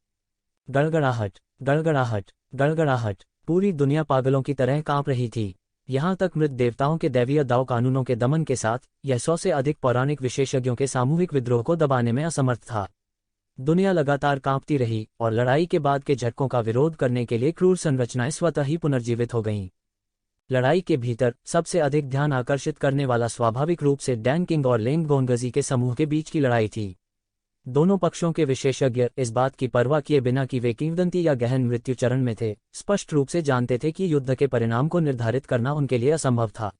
गड़गड़ाहट, गड़गड़ाहट, गड़गड़ाहट। पूरी दुनिया पागलों की तरह कांप रही थी। यहाँ तक मृत देवताओं के दैवीय दाव कानूनों के दमन के साथ यह 100 से अधिक पौराणिक विशेषज्ञों के सामूहिक विद्रोह को दबाने में असमर्थ था। दुनिया लगातार कांपती रही और लड़ाई के बाद के झटकों का विरोध करने के लिए क्रूर संरचनाएं स्वतः ही पुनर्जीवित हो गईं। लड़ाई के भीतर सबसे अधिक ध्यान आकर्षित करने वाला स्वाभाविक रूप से डैन किंग और लेंग गोनगजी के समूह के बीच की लड़ाई थी। दोनों पक्षों के विशेषज्ञ इस बात की परवाह किए बिना कि वे किंवदंती या गहन मृत्यु चरण में थे, स्पष्ट रूप से जानते थे कि युद्ध के परिणाम को निर्धारित करना उनके लिए असंभव था।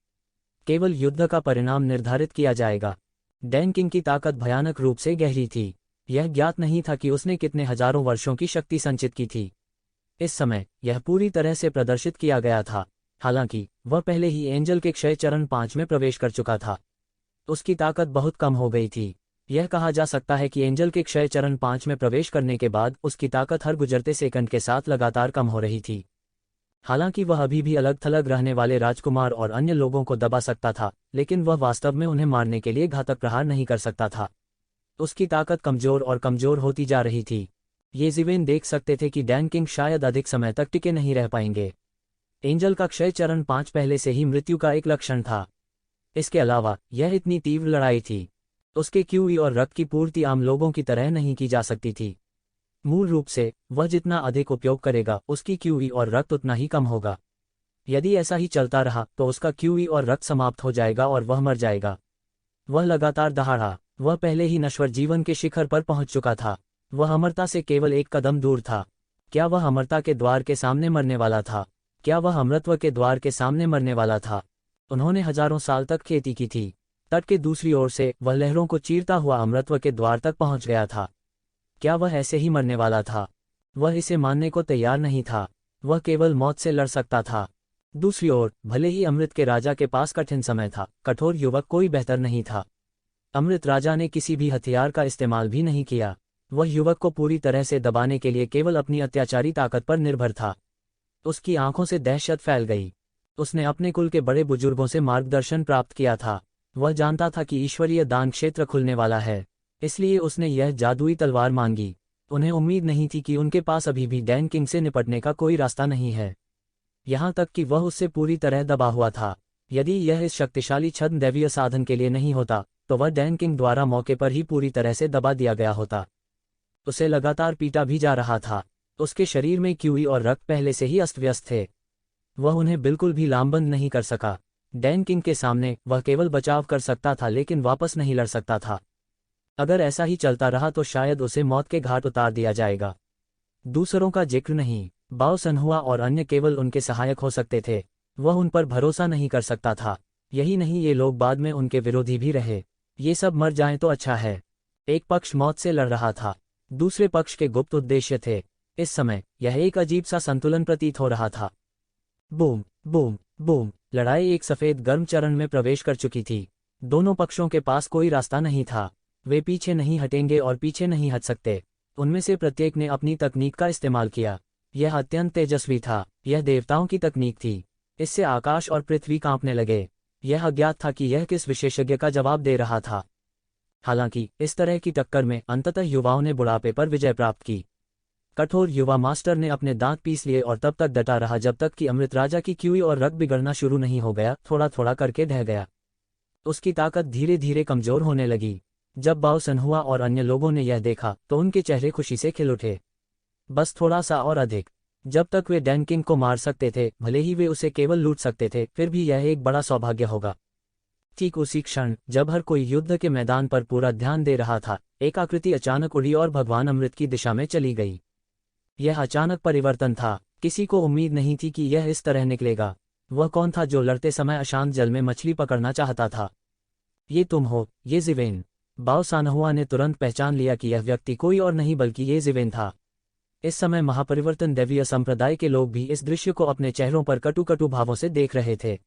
केवल युद्ध का परिणाम निर्धारित किया जाएगा। डैन किंग की ताकत भयानक रूप से गहरी थी। यह ज्ञात नहीं था कि उसने कितने हजारों वर्षों की शक्ति संचित की थी। इस समय यह पूरी तरह से प्रदर्शित किया गया था। हालांकि वह पहले ही एंजल के क्षय चरण 5 में प्रवेश कर चुका था। उसकी ताकत बहुत कम हो गई थी। यह कहा जा सकता है कि एंजल के क्षय चरण 5 में प्रवेश करने के बाद उसकी ताकत हर गुजरते सेकंड के साथ लगातार कम हो रही थी। हालांकि वह अभी भी अलग थलग रहने वाले राजकुमार और अन्य लोगों को दबा सकता था, लेकिन वह वास्तव में उन्हें मारने के लिए घातक प्रहार नहीं कर सकता था। उसकी ताकत कमजोर और कमजोर होती जा रही थी। ये ज़िवेन देख सकते थे कि डैन किंग शायद अधिक समय तक टिके नहीं रह पाएंगे। एंजल का क्षय चरण 5 पहले से ही मृत्यु का एक लक्षण था। इसके अलावा यह इतनी तीव्र लड़ाई थी। उसके क्यूई और रक्त की पूर्ति आम लोगों की तरह नहीं की जा सकती थी। मूल रूप से वह जितना अधिक उपयोग करेगा उसकी क्यूई और रक्त उतना ही कम होगा। यदि ऐसा ही चलता रहा तो उसका क्यूई और रक्त समाप्त हो जाएगा और वह मर जाएगा। वह लगातार दहाड़ा। वह पहले ही नश्वर जीवन के शिखर पर पहुंच चुका था। वह अमरता से केवल एक कदम दूर था। क्या वह अमरता के द्वार के सामने मरने वाला था? क्या वह अमृतत्व के द्वार के सामने मरने वाला था? उन्होंने हजारों साल तक खेती की थी। तट के दूसरी ओर से वह लहरों को चीरता हुआ अमृतत्व के द्वार तक पहुंच गया था। क्या वह ऐसे ही मरने वाला था? वह इसे मानने को तैयार नहीं था। वह केवल मौत से लड़ सकता था। दूसरी ओर भले ही अमृत के राजा के पास कठिन समय था, कठोर युवक कोई बेहतर नहीं था। अमृत राजा ने किसी भी हथियार का इस्तेमाल भी नहीं किया। वह युवक को पूरी तरह से दबाने के लिए केवल अपनी अत्याचारी ताकत पर निर्भर था। उसकी आंखों से दहशत फैल गई। उसने अपने कुल के बड़े बुजुर्गों से मार्गदर्शन प्राप्त किया था। वह जानता था कि ईश्वरीय दान क्षेत्र खुलने वाला है, इसलिए उसने यह जादुई तलवार मांगी। उन्हें उम्मीद नहीं थी कि उनके पास अभी भी डैन किंग से निपटने का कोई रास्ता नहीं है, यहाँ तक कि वह उससे पूरी तरह दबा हुआ था। यदि यह इस शक्तिशाली छद्म दैवीय साधन के लिए नहीं होता तो वह डैन किंग द्वारा मौके पर ही पूरी तरह से दबा दिया गया होता। उसे लगातार पीटा भी जा रहा था। उसके शरीर में क्यूई और रक्त पहले से ही अस्त व्यस्त थे। वह उन्हें बिल्कुल भी लामबंद नहीं कर सका। डैन किंग के सामने वह केवल बचाव कर सकता था, लेकिन वापस नहीं लड़ सकता था। अगर ऐसा ही चलता रहा तो शायद उसे मौत के घाट उतार दिया जाएगा। दूसरों का जिक्र नहीं, बाओ सनहुआ और अन्य केवल उनके सहायक हो सकते थे। वह उन पर भरोसा नहीं कर सकता था। यही नहीं, ये लोग बाद में उनके विरोधी भी रहे। ये सब मर जाएं तो अच्छा है। एक पक्ष मौत से लड़ रहा था, दूसरे पक्ष के गुप्त उद्देश्य थे। इस समय यह एक अजीब सा संतुलन प्रतीत हो रहा था। Boom boom boom. लड़ाई एक सफेद गर्म चरण में प्रवेश कर चुकी थी। दोनों पक्षों के पास कोई रास्ता नहीं था। वे पीछे नहीं हटेंगे और पीछे नहीं हट सकते। उनमें से प्रत्येक ने अपनी तकनीक का इस्तेमाल किया। यह अत्यंत तेजस्वी था। यह देवताओं की तकनीक थी। इससे आकाश और पृथ्वी कांपने लगे। यह अज्ञात था कि यह किस विशेषज्ञ का जवाब दे रहा था। हालांकि इस तरह की टक्कर में अंततः युवाओं ने बुढ़ापे पर विजय प्राप्त की। कठोर युवा मास्टर ने अपने दांत पीस लिए और तब तक डटा रहा जब तक कि अमृत राजा की क्यूई और रक्त बिगड़ना शुरू नहीं हो गया। थोड़ा थोड़ा करके ढह गया। उसकी ताकत धीरे धीरे कमजोर होने लगी। जब बाओ सनहुआ और अन्य लोगों ने यह देखा तो उनके चेहरे खुशी से खिल उठे। बस थोड़ा सा और अधिक। जब तक वे डैन किंग को मार सकते थे, भले ही वे उसे केवल लूट सकते थे, फिर भी यह एक बड़ा सौभाग्य होगा। ठीक उसी क्षण जब हर कोई युद्ध के मैदान पर पूरा ध्यान दे रहा था, एक आकृति अचानक उड़ी और भगवान अमृत की दिशा में चली गई। यह अचानक परिवर्तन था। किसी को उम्मीद नहीं थी कि यह इस तरह निकलेगा। वह कौन था जो लड़ते समय अशांत जल में मछली पकड़ना चाहता था? ये तुम हो, ये ज़िवेन। बाओ सनहुआ ने तुरंत पहचान लिया कि यह व्यक्ति कोई और नहीं बल्कि ये ज़िवेन था। इस समय महापरिवर्तन दैवीय संप्रदाय के लोग भी इस दृश्य को अपने चेहरों पर कटु कटु भावों से देख रहे थे।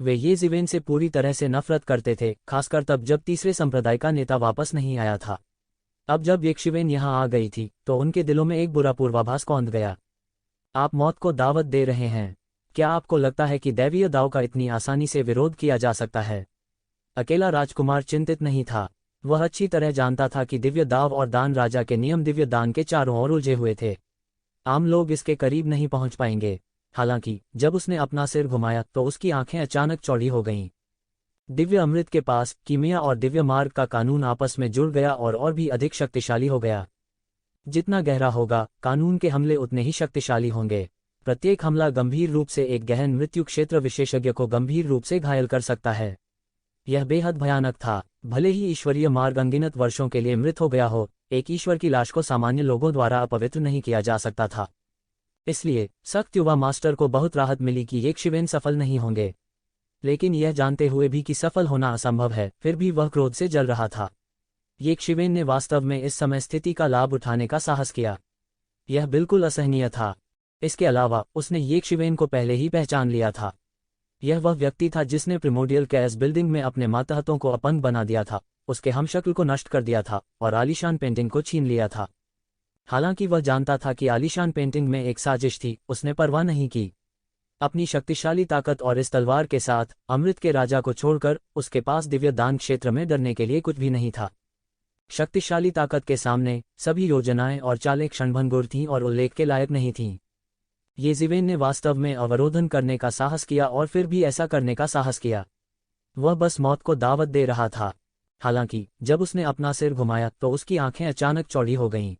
वे ये ज़िवेन से पूरी तरह से नफरत करते थे, खासकर तब जब तीसरे संप्रदाय का नेता वापस नहीं आया था। अब जब यक्षिवेन यहाँ आ गई थी तो उनके दिलों में एक बुरा पूर्वाभास कौंध गया। आप मौत को दावत दे रहे हैं। क्या आपको लगता है कि दैवीय दाव का इतनी आसानी से विरोध किया जा सकता है? अकेला राजकुमार चिंतित नहीं था। वह अच्छी तरह जानता था कि दिव्य दाव और दान राजा के नियम दिव्य दान के चारों ओर उलझे हुए थे। आम लोग इसके करीब नहीं पहुंच पाएंगे। हालांकि जब उसने अपना सिर घुमाया तो उसकी आंखें अचानक चौड़ी हो गईं। दिव्य अमृत के पास कीमिया और दिव्य मार्ग का कानून आपस में जुड़ गया और भी अधिक शक्तिशाली हो गया। जितना गहरा होगा कानून के हमले उतने ही शक्तिशाली होंगे। प्रत्येक हमला गंभीर रूप से एक गहन मृत्यु क्षेत्र विशेषज्ञ को गंभीर रूप से घायल कर सकता है। यह बेहद भयानक था। भले ही ईश्वरीय मार्ग अनगिनत वर्षों के लिए मृत हो गया हो, एक ईश्वर की लाश को सामान्य लोगों द्वारा अपवित्र नहीं किया जा सकता था। इसलिए सख्त युवा मास्टर को बहुत राहत मिली कि येक्षिवेन सफल नहीं होंगे। लेकिन यह जानते हुए भी कि सफल होना असंभव है, फिर भी वह क्रोध से जल रहा था। येक्षिवेन ने वास्तव में इस समय स्थिति का लाभ उठाने का साहस किया। यह बिल्कुल असहनीय था। इसके अलावा उसने येक्षिवेन को पहले ही पहचान लिया था। यह वह व्यक्ति था जिसने प्रिमोडियल कैस बिल्डिंग में अपने मातहतों को अपंग बना दिया था, उसके हमशक्ल को नष्ट कर दिया था और आलीशान पेंटिंग को छीन लिया था। हालांकि वह जानता था कि आलीशान पेंटिंग में एक साजिश थी, उसने परवाह नहीं की। अपनी शक्तिशाली ताकत और इस तलवार के साथ अमृत के राजा को छोड़कर उसके पास दिव्य दान क्षेत्र में डरने के लिए कुछ भी नहीं था। शक्तिशाली ताकत के सामने सभी योजनाएं और चालें क्षणभंगुर थीं और उल्लेख के लायक नहीं थीं। येज़िवेन ने वास्तव में अवरोधन करने का साहस किया और फिर भी ऐसा करने का साहस किया। वह बस मौत को दावत दे रहा था। हालांकि जब उसने अपना सिर घुमाया तो उसकी आंखें अचानक चौड़ी हो गईं।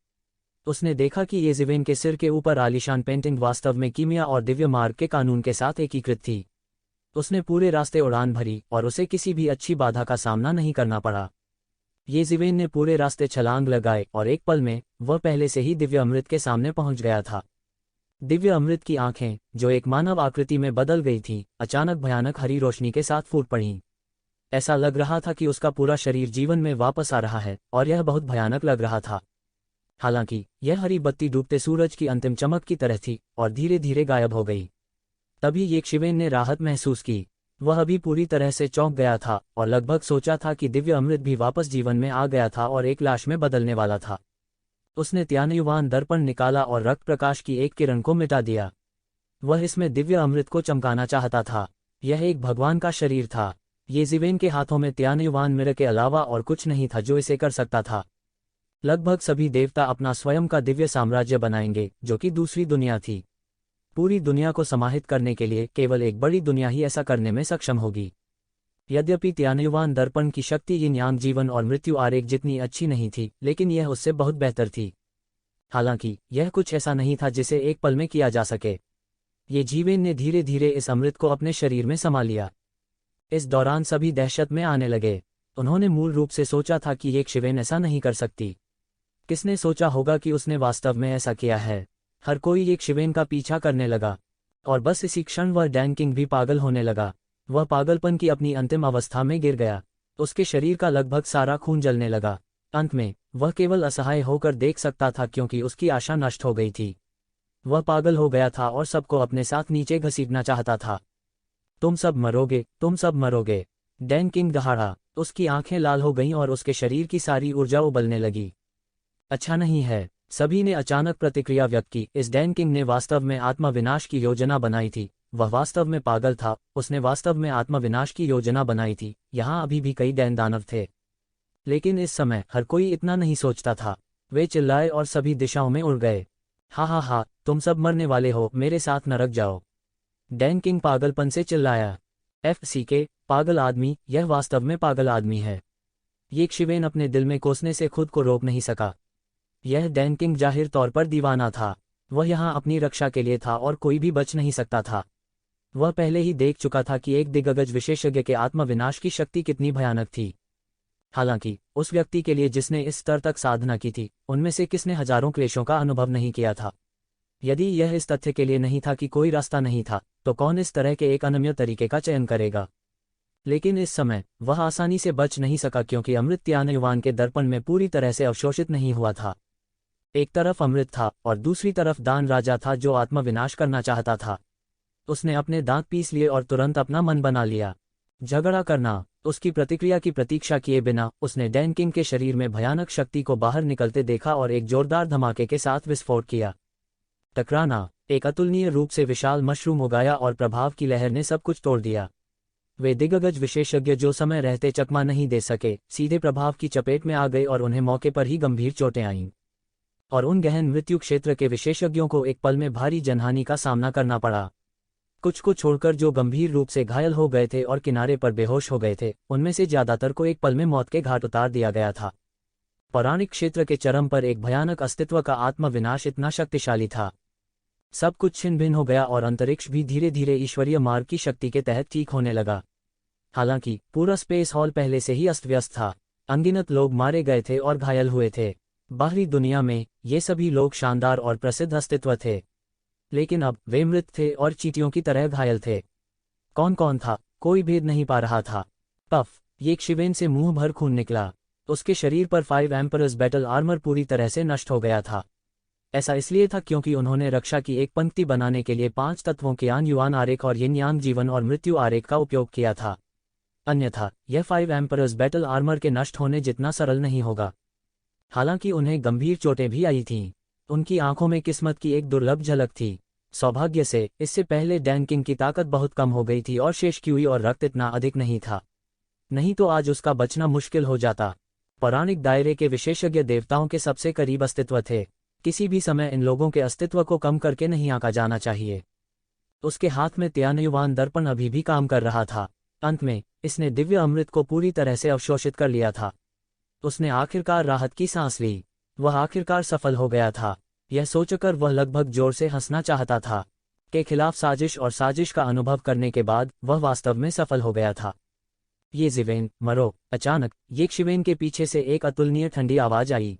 उसने देखा कि येज़िवेन के सिर के ऊपर आलीशान पेंटिंग वास्तव में कीमिया और दिव्य मार्ग के कानून के साथ एकीकृत थी। उसने पूरे रास्ते उड़ान भरी और उसे किसी भी अच्छी बाधा का सामना नहीं करना पड़ा। येज़िवेन ने पूरे रास्ते छलांग लगाए और एक पल में वह पहले से ही दिव्य अमृत के सामने पहुंच गया था। दिव्य अमृत की आंखें, जो एक मानव आकृति में बदल गई थीं, अचानक भयानक हरी रोशनी के साथ फूट पड़ीं। ऐसा लग रहा था कि उसका पूरा शरीर जीवन में वापस आ रहा है और यह बहुत भयानक लग रहा था। हालांकि यह हरी बत्ती डूबते सूरज की अंतिम चमक की तरह थी और धीरे धीरे गायब हो गई। तभी येक्षिवेन ने राहत महसूस की। वह अभी पूरी तरह से चौंक गया था और लगभग सोचा था कि दिव्य अमृत भी वापस जीवन में आ गया था और एक लाश में बदलने वाला था। उसने त्यानयुवान दर्पण निकाला और रक्त प्रकाश की एक किरण को मिटा दिया। वह इसमें दिव्य अमृत को चमकाना चाहता था। यह एक भगवान का शरीर था। येज़िवेन के हाथों में त्यानयुवान मिरर के अलावा और कुछ नहीं था जो इसे कर सकता था। लगभग सभी देवता अपना स्वयं का दिव्य साम्राज्य बनाएंगे, जो कि दूसरी दुनिया थी। पूरी दुनिया को समाहित करने के लिए केवल एक बड़ी दुनिया ही ऐसा करने में सक्षम होगी। यद्यपि त्यानयुवान दर्पण की शक्ति यिन यांग जीवन और मृत्यु आरेख जितनी अच्छी नहीं थी, लेकिन यह उससे बहुत बेहतर थी। हालांकि यह कुछ ऐसा नहीं था जिसे एक पल में किया जा सके। येज़िवेन ने धीरे धीरे इस अमृत को अपने शरीर में समा लिया। इस दौरान सभी दहशत में आने लगे। उन्होंने मूल रूप से सोचा था कि येक्षिवेन ऐसा नहीं कर सकती। किसने सोचा होगा कि उसने वास्तव में ऐसा किया है। हर कोई येक्षिवेन का पीछा करने लगा और बस इसी क्षण वह डैन किंग भी पागल होने लगा। वह पागलपन की अपनी अंतिम अवस्था में गिर गया। उसके शरीर का लगभग सारा खून जलने लगा। अंत में वह केवल असहाय होकर देख सकता था क्योंकि उसकी आशा नष्ट हो गई थी। वह पागल हो गया था और सबको अपने साथ नीचे घसीटना चाहता था। तुम सब मरोगे, तुम सब मरोगे। डैन किंग दहाड़ा। उसकी आंखें लाल हो गईं और उसके शरीर की सारी ऊर्जा उबलने लगी। अच्छा नहीं है, सभी ने अचानक प्रतिक्रिया व्यक्त की। इस डैन किंग ने वास्तव में आत्मविनाश की योजना बनाई थी। वह वास्तव में पागल था। उसने वास्तव में आत्मविनाश की योजना बनाई थी। यहाँ अभी भी कई डैन दानव थे, लेकिन इस समय हर कोई इतना नहीं सोचता था। वे चिल्लाए और सभी दिशाओं में उड़ गए। हा हा हा, तुम सब मरने वाले हो, मेरे साथ नरक जाओ। डैन किंग पागलपन से चिल्लाया। FCK, पागल आदमी, यह वास्तव में पागल आदमी है। येक्षिवेन अपने दिल में कोसने से खुद को रोक नहीं सका। यह डैन किंग जाहिर तौर पर दीवाना था। वह यहाँ अपनी रक्षा के लिए था और कोई भी बच नहीं सकता था। वह पहले ही देख चुका था कि एक दिग्गज विशेषज्ञ के आत्मविनाश की शक्ति कितनी भयानक थी। हालांकि उस व्यक्ति के लिए जिसने इस स्तर तक साधना की थी, उनमें से किसने हजारों क्लेशों का अनुभव नहीं किया था। यदि यह इस तथ्य के लिए नहीं था कि कोई रास्ता नहीं था, तो कौन इस तरह के एक अनन्य तरीके का चयन करेगा। लेकिन इस समय वह आसानी से बच नहीं सका क्योंकि अमृत त्यानयुवान के दर्पण में पूरी तरह से अवशोषित नहीं हुआ था। एक तरफ अमृत था और दूसरी तरफ दान राजा था जो आत्मविनाश करना चाहता था। उसने अपने दांत पीस लिए और तुरंत अपना मन बना लिया। झगड़ा करना। उसकी प्रतिक्रिया की प्रतीक्षा किए बिना उसने डैन किंग के शरीर में भयानक शक्ति को बाहर निकलते देखा और एक जोरदार धमाके के साथ विस्फोट किया। टकराना। एक अतुलनीय रूप से विशाल मशरूम उगाया और प्रभाव की लहर ने सब कुछ तोड़ दिया। वे दिग्गज विशेषज्ञ जो समय रहते चकमा नहीं दे सके, सीधे प्रभाव की चपेट में आ गए और उन्हें मौके पर ही गंभीर चोटें आईं। और उन गहन मृत्यु क्षेत्र के विशेषज्ञों को एक पल में भारी जनहानि का सामना करना पड़ा। कुछ को छोड़कर जो गंभीर रूप से घायल हो गए थे और किनारे पर बेहोश हो गए थे, उनमें से ज्यादातर को एक पल में मौत के घाट उतार दिया गया था। पौराणिक क्षेत्र के चरम पर एक भयानक अस्तित्व का आत्मविनाश इतना शक्तिशाली था। सब कुछ छिन्न भिन्न हो गया और अंतरिक्ष भी धीरे धीरे ईश्वरीय मार्ग की शक्ति के तहत ठीक होने लगा। हालांकि पूरा स्पेस हॉल पहले से ही अस्त व्यस्त था। अनगिनत लोग मारे गए थे और घायल हुए थे। बाहरी दुनिया में ये सभी लोग शानदार और प्रसिद्ध अस्तित्व थे, लेकिन अब वे मृत थे और चींटियों की तरह घायल थे। कौन कौन था, कोई भेद नहीं पा रहा था। पफ, ये शिवेन से मुंह भर खून निकला। उसके शरीर पर 5 एम्परर्स बैटल आर्मर पूरी तरह से नष्ट हो गया था। ऐसा इसलिए था क्योंकि उन्होंने रक्षा की एक पंक्ति बनाने के लिए 5 तत्वों के यान युआन आरेख और यिन यांग जीवन और मृत्यु आरेख का उपयोग किया था। अन्यथा यह 5 एम्परर्स बैटल आर्मर के नष्ट होने जितना सरल नहीं होगा। हालांकि उन्हें गंभीर चोटें भी आई थीं। उनकी आंखों में किस्मत की एक दुर्लभ झलक थी। सौभाग्य से इससे पहले डैन किंग की ताकत बहुत कम हो गई थी और शेष क्यूई और रक्त इतना अधिक नहीं था, नहीं तो आज उसका बचना मुश्किल हो जाता। पौराणिक दायरे के विशेषज्ञ देवताओं के सबसे करीब अस्तित्व थे। किसी भी समय इन लोगों के अस्तित्व को कम करके नहीं आंका जाना चाहिए। उसके हाथ में त्यानयुवान दर्पण अभी भी काम कर रहा था। अंत में इसने दिव्य अमृत को पूरी तरह से अवशोषित कर लिया था। उसने आखिरकार राहत की सांस ली। वह आखिरकार सफल हो गया था। यह सोचकर वह लगभग जोर से हंसना चाहता था। के खिलाफ साजिश और साजिश का अनुभव करने के बाद वह वास्तव में सफल हो गया था। ये ज़िवेन, मरो। अचानक ये शिवेन के पीछे से एक अतुलनीय ठंडी आवाज आई।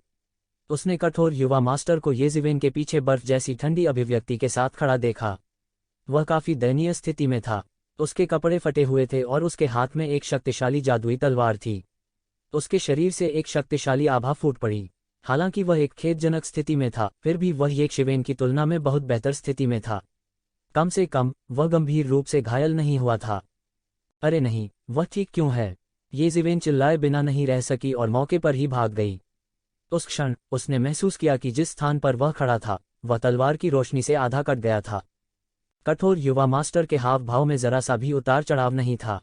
उसने कठोर युवा मास्टर को ये ज़िवेन के पीछे बर्फ जैसी ठंडी अभिव्यक्ति के साथ खड़ा देखा। वह काफी दयनीय स्थिति में था। उसके कपड़े फटे हुए थे और उसके हाथ में एक शक्तिशाली जादुई तलवार थी। उसके शरीर से एक शक्तिशाली आभा फूट पड़ी। हालांकि वह एक खेदजनक स्थिति में था, फिर भी वह ये शिवेन की तुलना में बहुत बेहतर स्थिति में था। कम से कम वह गंभीर रूप से घायल नहीं हुआ था। अरे नहीं, वह ठीक क्यों है? ये ज़िवेन चिल्लाए बिना नहीं रह सकी और मौके पर ही भाग गई। उस क्षण उसने महसूस किया कि जिस स्थान पर वह खड़ा था वह तलवार की रोशनी से आधा कट गया था। कठोर युवा मास्टर के हाव भाव में जरा सा भी उतार चढ़ाव नहीं था।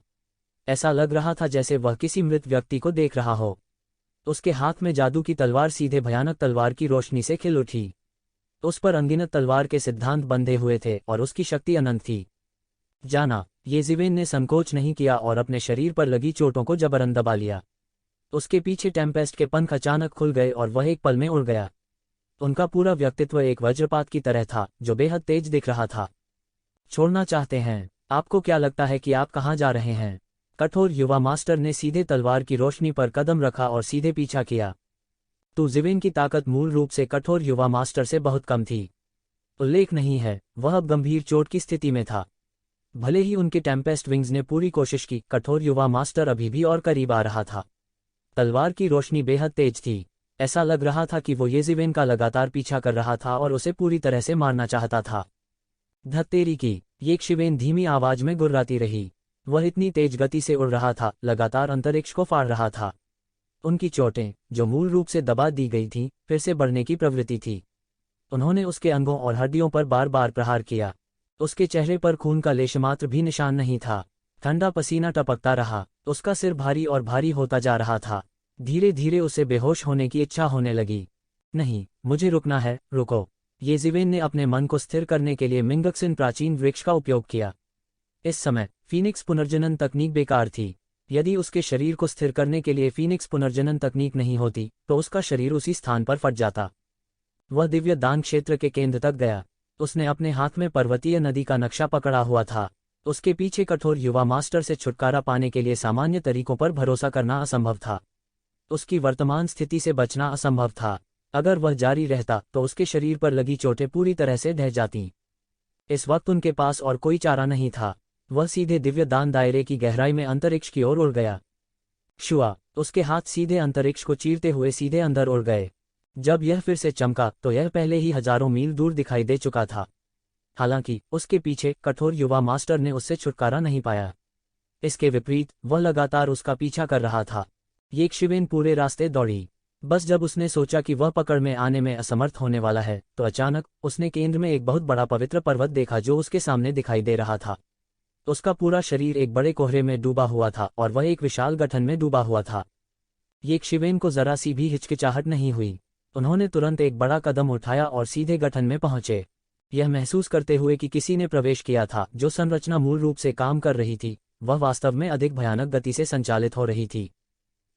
ऐसा लग रहा था जैसे वह किसी मृत व्यक्ति को देख रहा हो। उसके हाथ में जादू की तलवार सीधे भयानक तलवार की रोशनी से खिल उठी। उस पर अनगिनत तलवार के सिद्धांत बंधे हुए थे और उसकी शक्ति अनंत थी। जाना, ये ज़िवेन ने संकोच नहीं किया और अपने शरीर पर लगी चोटों को जबरन दबा लिया। उसके पीछे टेम्पेस्ट के पंख अचानक खुल गए और वह एक पल में उड़ गया। उनका पूरा व्यक्तित्व एक वज्रपात की तरह था जो बेहद तेज दिख रहा था। छोड़ना चाहते हैं? आपको क्या लगता है कि आप कहाँ जा रहे हैं? कठोर युवा मास्टर ने सीधे तलवार की रोशनी पर कदम रखा और सीधे पीछा किया। तो ज़िवेन की ताकत मूल रूप से कठोर युवा मास्टर से बहुत कम थी। उल्लेख नहीं है, वह अब गंभीर चोट की स्थिति में था। भले ही उनके टेम्पेस्ट विंग्स ने पूरी कोशिश की, कठोर युवा मास्टर अभी भी और करीब आ रहा था। तलवार की रोशनी बेहद तेज थी। ऐसा लग रहा था कि वो ये ज़िवेन का लगातार पीछा कर रहा था और उसे पूरी तरह से मारना चाहता था। धत्तेरी की, ये शिवेन धीमी आवाज में गुर्राती रही। वह इतनी तेज गति से उड़ रहा था, लगातार अंतरिक्ष को फाड़ रहा था। उनकी चोटें, जो मूल रूप से दबा दी गई थीं, फिर से बढ़ने की प्रवृत्ति थी। उन्होंने उसके अंगों और हड्डियों पर बार बार प्रहार किया। उसके चेहरे पर खून का लेशमात्र भी निशान नहीं था। ठंडा पसीना टपकता रहा। उसका सिर भारी और भारी होता जा रहा था। धीरे धीरे उसे बेहोश होने की इच्छा होने लगी। नहीं, मुझे रुकना है, रुको। ये ज़िवेन ने अपने मन को स्थिर करने के लिए मिंगक्सिन प्राचीन वृक्ष का उपयोग किया। इस समय फीनिक्स पुनर्जनन तकनीक बेकार थी। यदि उसके शरीर को स्थिर करने के लिए फीनिक्स पुनर्जनन तकनीक नहीं होती तो उसका शरीर उसी स्थान पर फट जाता। वह दिव्य दान क्षेत्र के केंद्र तक गया। उसने अपने हाथ में पर्वतीय नदी का नक्शा पकड़ा हुआ था। उसके पीछे कठोर युवा मास्टर से छुटकारा पाने के लिए सामान्य तरीकों पर भरोसा करना असंभव था। उसकी वर्तमान स्थिति से बचना असंभव था। अगर वह जारी रहता तो उसके शरीर पर लगी चोटें पूरी तरह से ढह जातीं। इस वक्त उनके पास और कोई चारा नहीं था। वह सीधे दिव्य दान दायरे की गहराई में अंतरिक्ष की ओर उड़ गया। शुआ, उसके हाथ सीधे अंतरिक्ष को चीरते हुए सीधे अंदर उड़ गए। जब यह फिर से चमका तो यह पहले ही हजारों मील दूर दिखाई दे चुका था। हालांकि उसके पीछे कठोर युवा मास्टर ने उससे छुटकारा नहीं पाया। इसके विपरीत वह लगातार उसका पीछा कर रहा था। ये शिवेन पूरे रास्ते दौड़ी। बस जब उसने सोचा कि वह पकड़ में आने में असमर्थ होने वाला है तो अचानक उसने केंद्र में एक बहुत बड़ा पवित्र पर्वत देखा जो उसके सामने दिखाई दे रहा था। उसका पूरा शरीर एक बड़े कोहरे में डूबा हुआ था और वह एक विशाल गठन में डूबा हुआ था। ये शिवेन को जरा सी भी हिचकिचाहट नहीं हुई। उन्होंने तुरंत एक बड़ा कदम उठाया और सीधे गठन में पहुंचे, यह महसूस करते हुए कि किसी ने प्रवेश किया था। जो संरचना मूल रूप से काम कर रही थी वह वास्तव में अधिक भयानक गति से संचालित हो रही थी।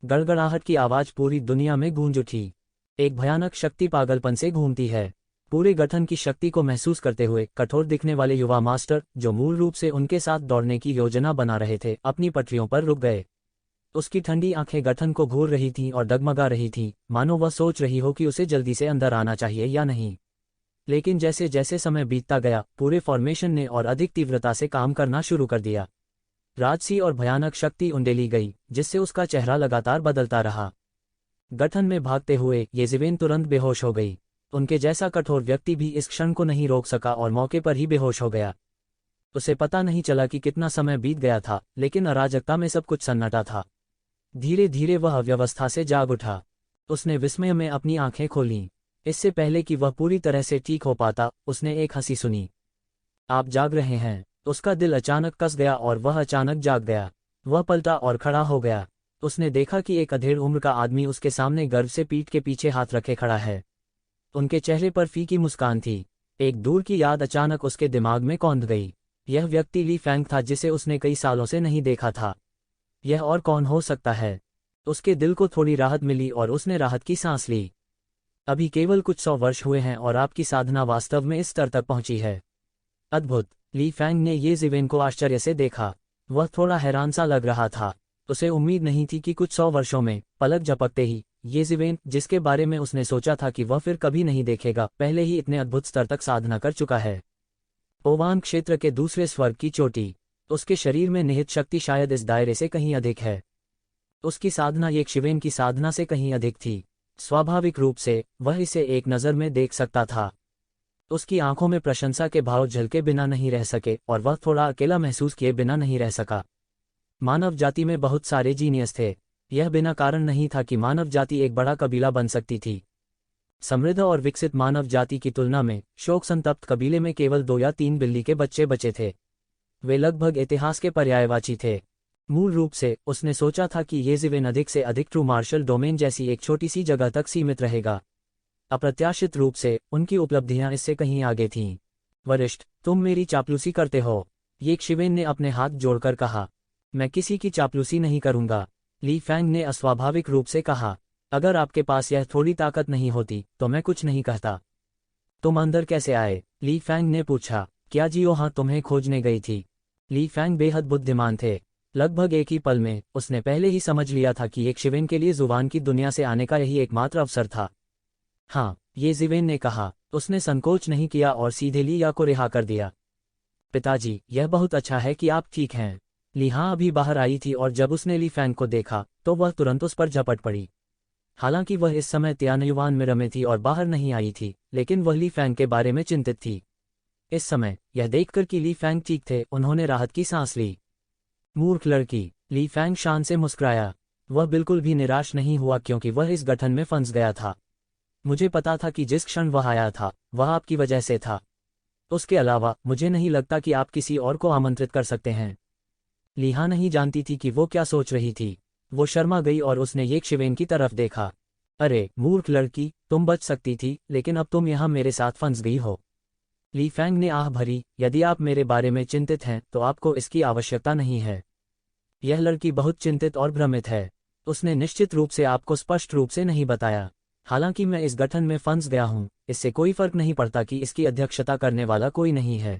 गड़गड़ाहट की आवाज पूरी दुनिया में गूंज उठी। एक भयानक शक्ति पागलपन से घूमती है। पूरे गठन की शक्ति को महसूस करते हुए कठोर दिखने वाले युवा मास्टर, जो मूल रूप से उनके साथ दौड़ने की योजना बना रहे थे, अपनी पटरियों पर रुक गए। उसकी ठंडी आंखें गठन को घूर रही थीं और डगमगा रही थीं, मानो वह सोच रही हो कि उसे जल्दी से अंदर आना चाहिए या नहीं। लेकिन जैसे जैसे समय बीतता गया, पूरे फॉर्मेशन ने और अधिक तीव्रता से काम करना शुरू कर दिया। राजसी और भयानक शक्ति उंडेली गई, जिससे उसका चेहरा लगातार बदलता रहा। गठन में भागते हुए येज़ेवेन तुरंत बेहोश हो गई। उनके जैसा कठोर व्यक्ति भी इस क्षण को नहीं रोक सका और मौके पर ही बेहोश हो गया। उसे पता नहीं चला कि कितना समय बीत गया था, लेकिन अराजकता में सब कुछ सन्नाटा था। धीरे धीरे वह अव्यवस्था से जाग उठा। उसने विस्मय में अपनी आंखें खोलीं। इससे पहले कि वह पूरी तरह से ठीक हो पाता, उसने एक हंसी सुनी। आप जाग रहे हैं। उसका दिल अचानक कस गया और वह अचानक जाग गया। वह पलटा और खड़ा हो गया। उसने देखा कि एक अधेड़ उम्र का आदमी उसके सामने गर्व से पीठ के पीछे हाथ रखे खड़ा है। उनके चेहरे पर फीकी मुस्कान थी। एक दूर की याद अचानक उसके दिमाग में कौंध गई। यह व्यक्ति ली फैंग था, जिसे उसने कई सालों से नहीं देखा था। यह और कौन हो सकता है? उसके दिल को थोड़ी राहत मिली और उसने राहत की सांस ली। अभी केवल कुछ 100 वर्ष हुए हैं और आपकी साधना वास्तव में इस स्तर तक पहुंची है। अद्भुत। ली फैंग ने येज़ेवेन को आश्चर्य से देखा। वह थोड़ा हैरान सा लग रहा था। उसे उम्मीद नहीं थी कि कुछ 100 वर्षों में, पलक झपकते ही, येज़ेवेन, जिसके बारे में उसने सोचा था कि वह फिर कभी नहीं देखेगा, पहले ही इतने अद्भुत स्तर तक साधना कर चुका है। ओवान क्षेत्र के दूसरे स्वर्ग की चोटी। उसके शरीर में निहित शक्ति शायद इस दायरे से कहीं अधिक है। उसकी साधना येक्षिवेन की साधना से कहीं अधिक थी। स्वाभाविक रूप से वह इसे एक नज़र में देख सकता था। उसकी आंखों में प्रशंसा के भाव झलके बिना नहीं रह सके और वह थोड़ा अकेला महसूस किए बिना नहीं रह सका। मानव जाति में बहुत सारे जीनियस थे। यह बिना कारण नहीं था कि मानव जाति एक बड़ा कबीला बन सकती थी। समृद्ध और विकसित मानव जाति की तुलना में शोक संतप्त कबीले में केवल 2 या 3 बिल्ली के बच्चे बचे थे। वे लगभग इतिहास के पर्यायवाची थे। मूल रूप से उसने सोचा था कि येज़ेवेन अधिक से अधिक ट्रू मार्शल डोमेन जैसी एक छोटी सी जगह तक सीमित रहेगा। अप्रत्याशित रूप से उनकी उपलब्धियां इससे कहीं आगे थीं। वरिष्ठ, तुम मेरी चापलूसी करते हो, येक्षिवेन ने अपने हाथ जोड़कर कहा। मैं किसी की चापलूसी नहीं करूंगा, ली फैंग ने अस्वाभाविक रूप से कहा। अगर आपके पास यह थोड़ी ताकत नहीं होती तो मैं कुछ नहीं कहता। तुम अंदर कैसे आए? ली फैंग ने पूछा। क्या जियो हाँ तुम्हें खोजने गई थी? ली फैंग बेहद बुद्धिमान थे। लगभग एक ही पल में उसने पहले ही समझ लिया था कि येक्षिवेन के लिए जुबान की दुनिया से आने का यही एकमात्र अवसर था। हाँ, येज़ेवेन ने कहा। उसने संकोच नहीं किया और सीधे लिया को रिहा कर दिया। पिताजी, यह बहुत अच्छा है कि आप ठीक हैं। ली हाँ अभी बाहर आई थी और जब उसने ली फैंग को देखा तो वह तुरंत उस पर झपट पड़ी। हालांकि वह इस समय त्यानयुवान मिरर में थी और बाहर नहीं आई थी, लेकिन वह ली फैंग के बारे में चिंतित थी। इस समय यह देखकर कि ली फैंग ठीक थे, उन्होंने राहत की सांस ली। मूर्ख लड़की, ली फैंग शान से मुस्कुराया। वह बिल्कुल भी निराश नहीं हुआ क्योंकि वह इस गठन में फंस गया था। मुझे पता था कि जिस क्षण वह आया था वह आपकी वजह से था। उसके अलावा मुझे नहीं लगता कि आप किसी और को आमंत्रित कर सकते हैं। लीहा नहीं जानती थी कि वो क्या सोच रही थी। वो शर्मा गई और उसने येक्षिवेन की तरफ देखा। अरे मूर्ख लड़की, तुम बच सकती थी, लेकिन अब तुम यहाँ मेरे साथ फंस गई हो। ली फैंग ने आह भरी। यदि आप मेरे बारे में चिंतित हैं तो आपको इसकी आवश्यकता नहीं है। यह लड़की बहुत चिंतित और भ्रमित है। उसने निश्चित रूप से आपको स्पष्ट रूप से नहीं बताया। हालांकि मैं इस गठन में फंस गया हूं, इससे कोई फर्क नहीं पड़ता कि इसकी अध्यक्षता करने वाला कोई नहीं है।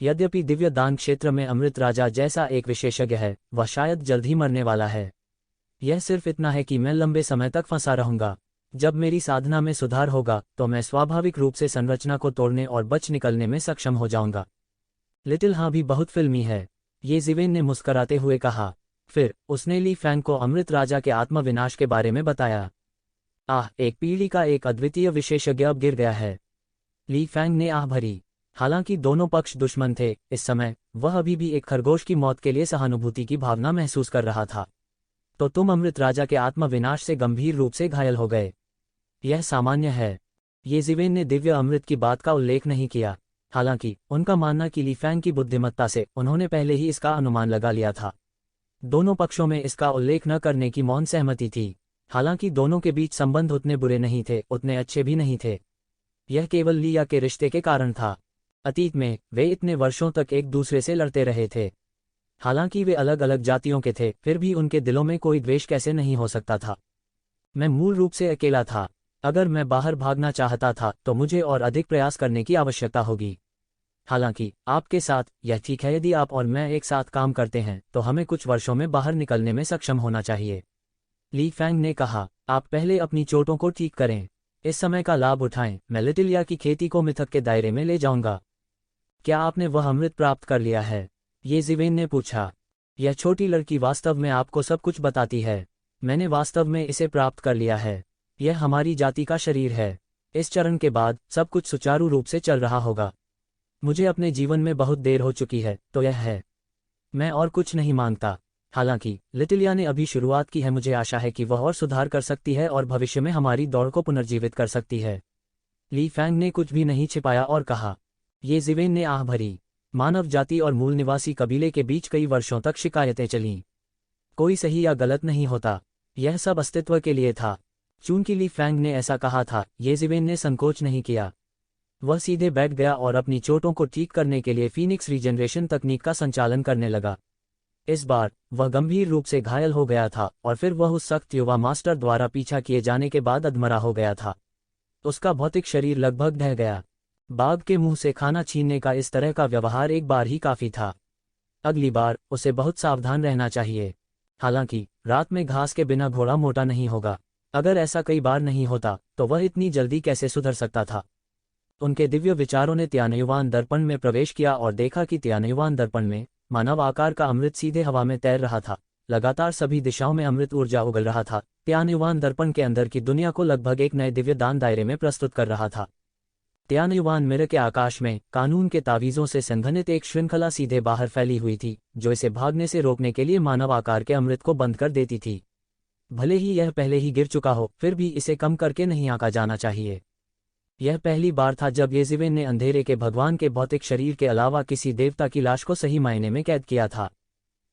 यद्यपि दिव्य दान क्षेत्र में अमृत राजा जैसा एक विशेषज्ञ है, वह शायद जल्द ही मरने वाला है। यह सिर्फ इतना है कि मैं लंबे समय तक फंसा रहूंगा। जब मेरी साधना में सुधार होगा तो मैं स्वाभाविक रूप से संरचना को तोड़ने और बच निकलने में सक्षम हो जाऊंगा। लिटिल हाँ भी बहुत फिल्मी है, येज़ेवेन ने मुस्कराते हुए कहा। फिर उसने ली फैंग को अमृत राजा के आत्मविनाश के बारे में बताया। आह, एक पीढ़ी का एक अद्वितीय विशेषज्ञ अब गिर गया है। ली फैंग ने आह भरी। हालांकि दोनों पक्ष दुश्मन थे, इस समय वह अभी भी एक खरगोश की मौत के लिए सहानुभूति की भावना महसूस कर रहा था। तो तुम अमृत राजा के आत्मविनाश से गंभीर रूप से घायल हो गए। यह सामान्य है। येज़ेवेन ने दिव्य अमृत की बात का उल्लेख नहीं किया। हालांकि उनका मानना कि ली फैंग की बुद्धिमत्ता से उन्होंने पहले ही इसका अनुमान लगा लिया था। दोनों पक्षों में इसका उल्लेख न करने की मौन सहमति थी। हालांकि दोनों के बीच संबंध उतने बुरे नहीं थे, उतने अच्छे भी नहीं थे। यह केवल लिया के रिश्ते के कारण था। अतीत में वे इतने वर्षों तक एक दूसरे से लड़ते रहे थे। हालांकि वे अलग अलग जातियों के थे, फिर भी उनके दिलों में कोई द्वेष कैसे नहीं हो सकता था। मैं मूल रूप से अकेला था। अगर मैं बाहर भागना चाहता था तो मुझे और अधिक प्रयास करने की आवश्यकता होगी। हालांकि आपके साथ यह ठीक है, यदि आप और मैं एक साथ काम करते हैं तो हमें कुछ वर्षों में बाहर निकलने में सक्षम होना चाहिए। ली फैंग ने कहा, आप पहले अपनी चोटों को ठीक करें। इस समय का लाभ उठाएं, मैं लिटिलिया की खेती को मिथक के दायरे में ले जाऊंगा। क्या आपने वह अमृत प्राप्त कर लिया है? ये ज़िवेन ने पूछा। यह छोटी लड़की वास्तव में आपको सब कुछ बताती है। मैंने वास्तव में इसे प्राप्त कर लिया है। यह हमारी जाति का शरीर है। इस चरण के बाद सब कुछ सुचारू रूप से चल रहा होगा। मुझे अपने जीवन में बहुत देर हो चुकी है, तो यह है। मैं और कुछ नहीं मांगता। हालांकि लिटिलिया ने अभी शुरुआत की है, मुझे आशा है कि वह और सुधार कर सकती है और भविष्य में हमारी दौड़ को पुनर्जीवित कर सकती है। ली फैंग ने कुछ भी नहीं छिपाया और कहा। ये ज़िवेन ने आह भरी। मानव जाति और मूल निवासी कबीले के बीच कई वर्षों तक शिकायतें चलीं। कोई सही या गलत नहीं होता, यह सब अस्तित्व के लिए था। चूंकि ली फैंग ने ऐसा कहा था, ये ज़िवेन ने संकोच नहीं किया। वह सीधे बैठ गया और अपनी चोटों को ठीक करने के लिए फीनिक्स रीजनरेशन तकनीक का संचालन करने लगा। इस बार वह गंभीर रूप से घायल हो गया था और फिर वह उस सख्त युवा मास्टर द्वारा पीछा किए जाने के बाद अधमरा हो गया था। उसका भौतिक शरीर लगभग ढह गया। बाघ के मुंह से खाना छीनने का इस तरह का व्यवहार एक बार ही काफी था। अगली बार उसे बहुत सावधान रहना चाहिए। हालांकि रात में घास के बिना घोड़ा मोटा नहीं होगा। अगर ऐसा कई बार नहीं होता तो वह इतनी जल्दी कैसे सुधर सकता था? उनके दिव्य विचारों ने त्यानयुवान दर्पण में प्रवेश किया और देखा कि त्यानयुवान दर्पण में मानव आकार का अमृत सीधे हवा में तैर रहा था। लगातार सभी दिशाओं में अमृत ऊर्जा उगल रहा था। त्यानयुवान दर्पण के अंदर की दुनिया को लगभग एक नए दिव्य दान दायरे में प्रस्तुत कर रहा था। त्यानयुवान मिरर के आकाश में कानून के तावीज़ों से संघनित एक श्रृंखला सीधे बाहर फैली हुई थी, जो इसे भागने से रोकने के लिए मानव आकार के अमृत को बंद कर देती थी। भले ही यह पहले ही गिर चुका हो, फिर भी इसे कम करके नहीं आंका जाना चाहिए। यह पहली बार था जब ये ज़िवेन ने अंधेरे के भगवान के भौतिक शरीर के अलावा किसी देवता की लाश को सही मायने में कैद किया था।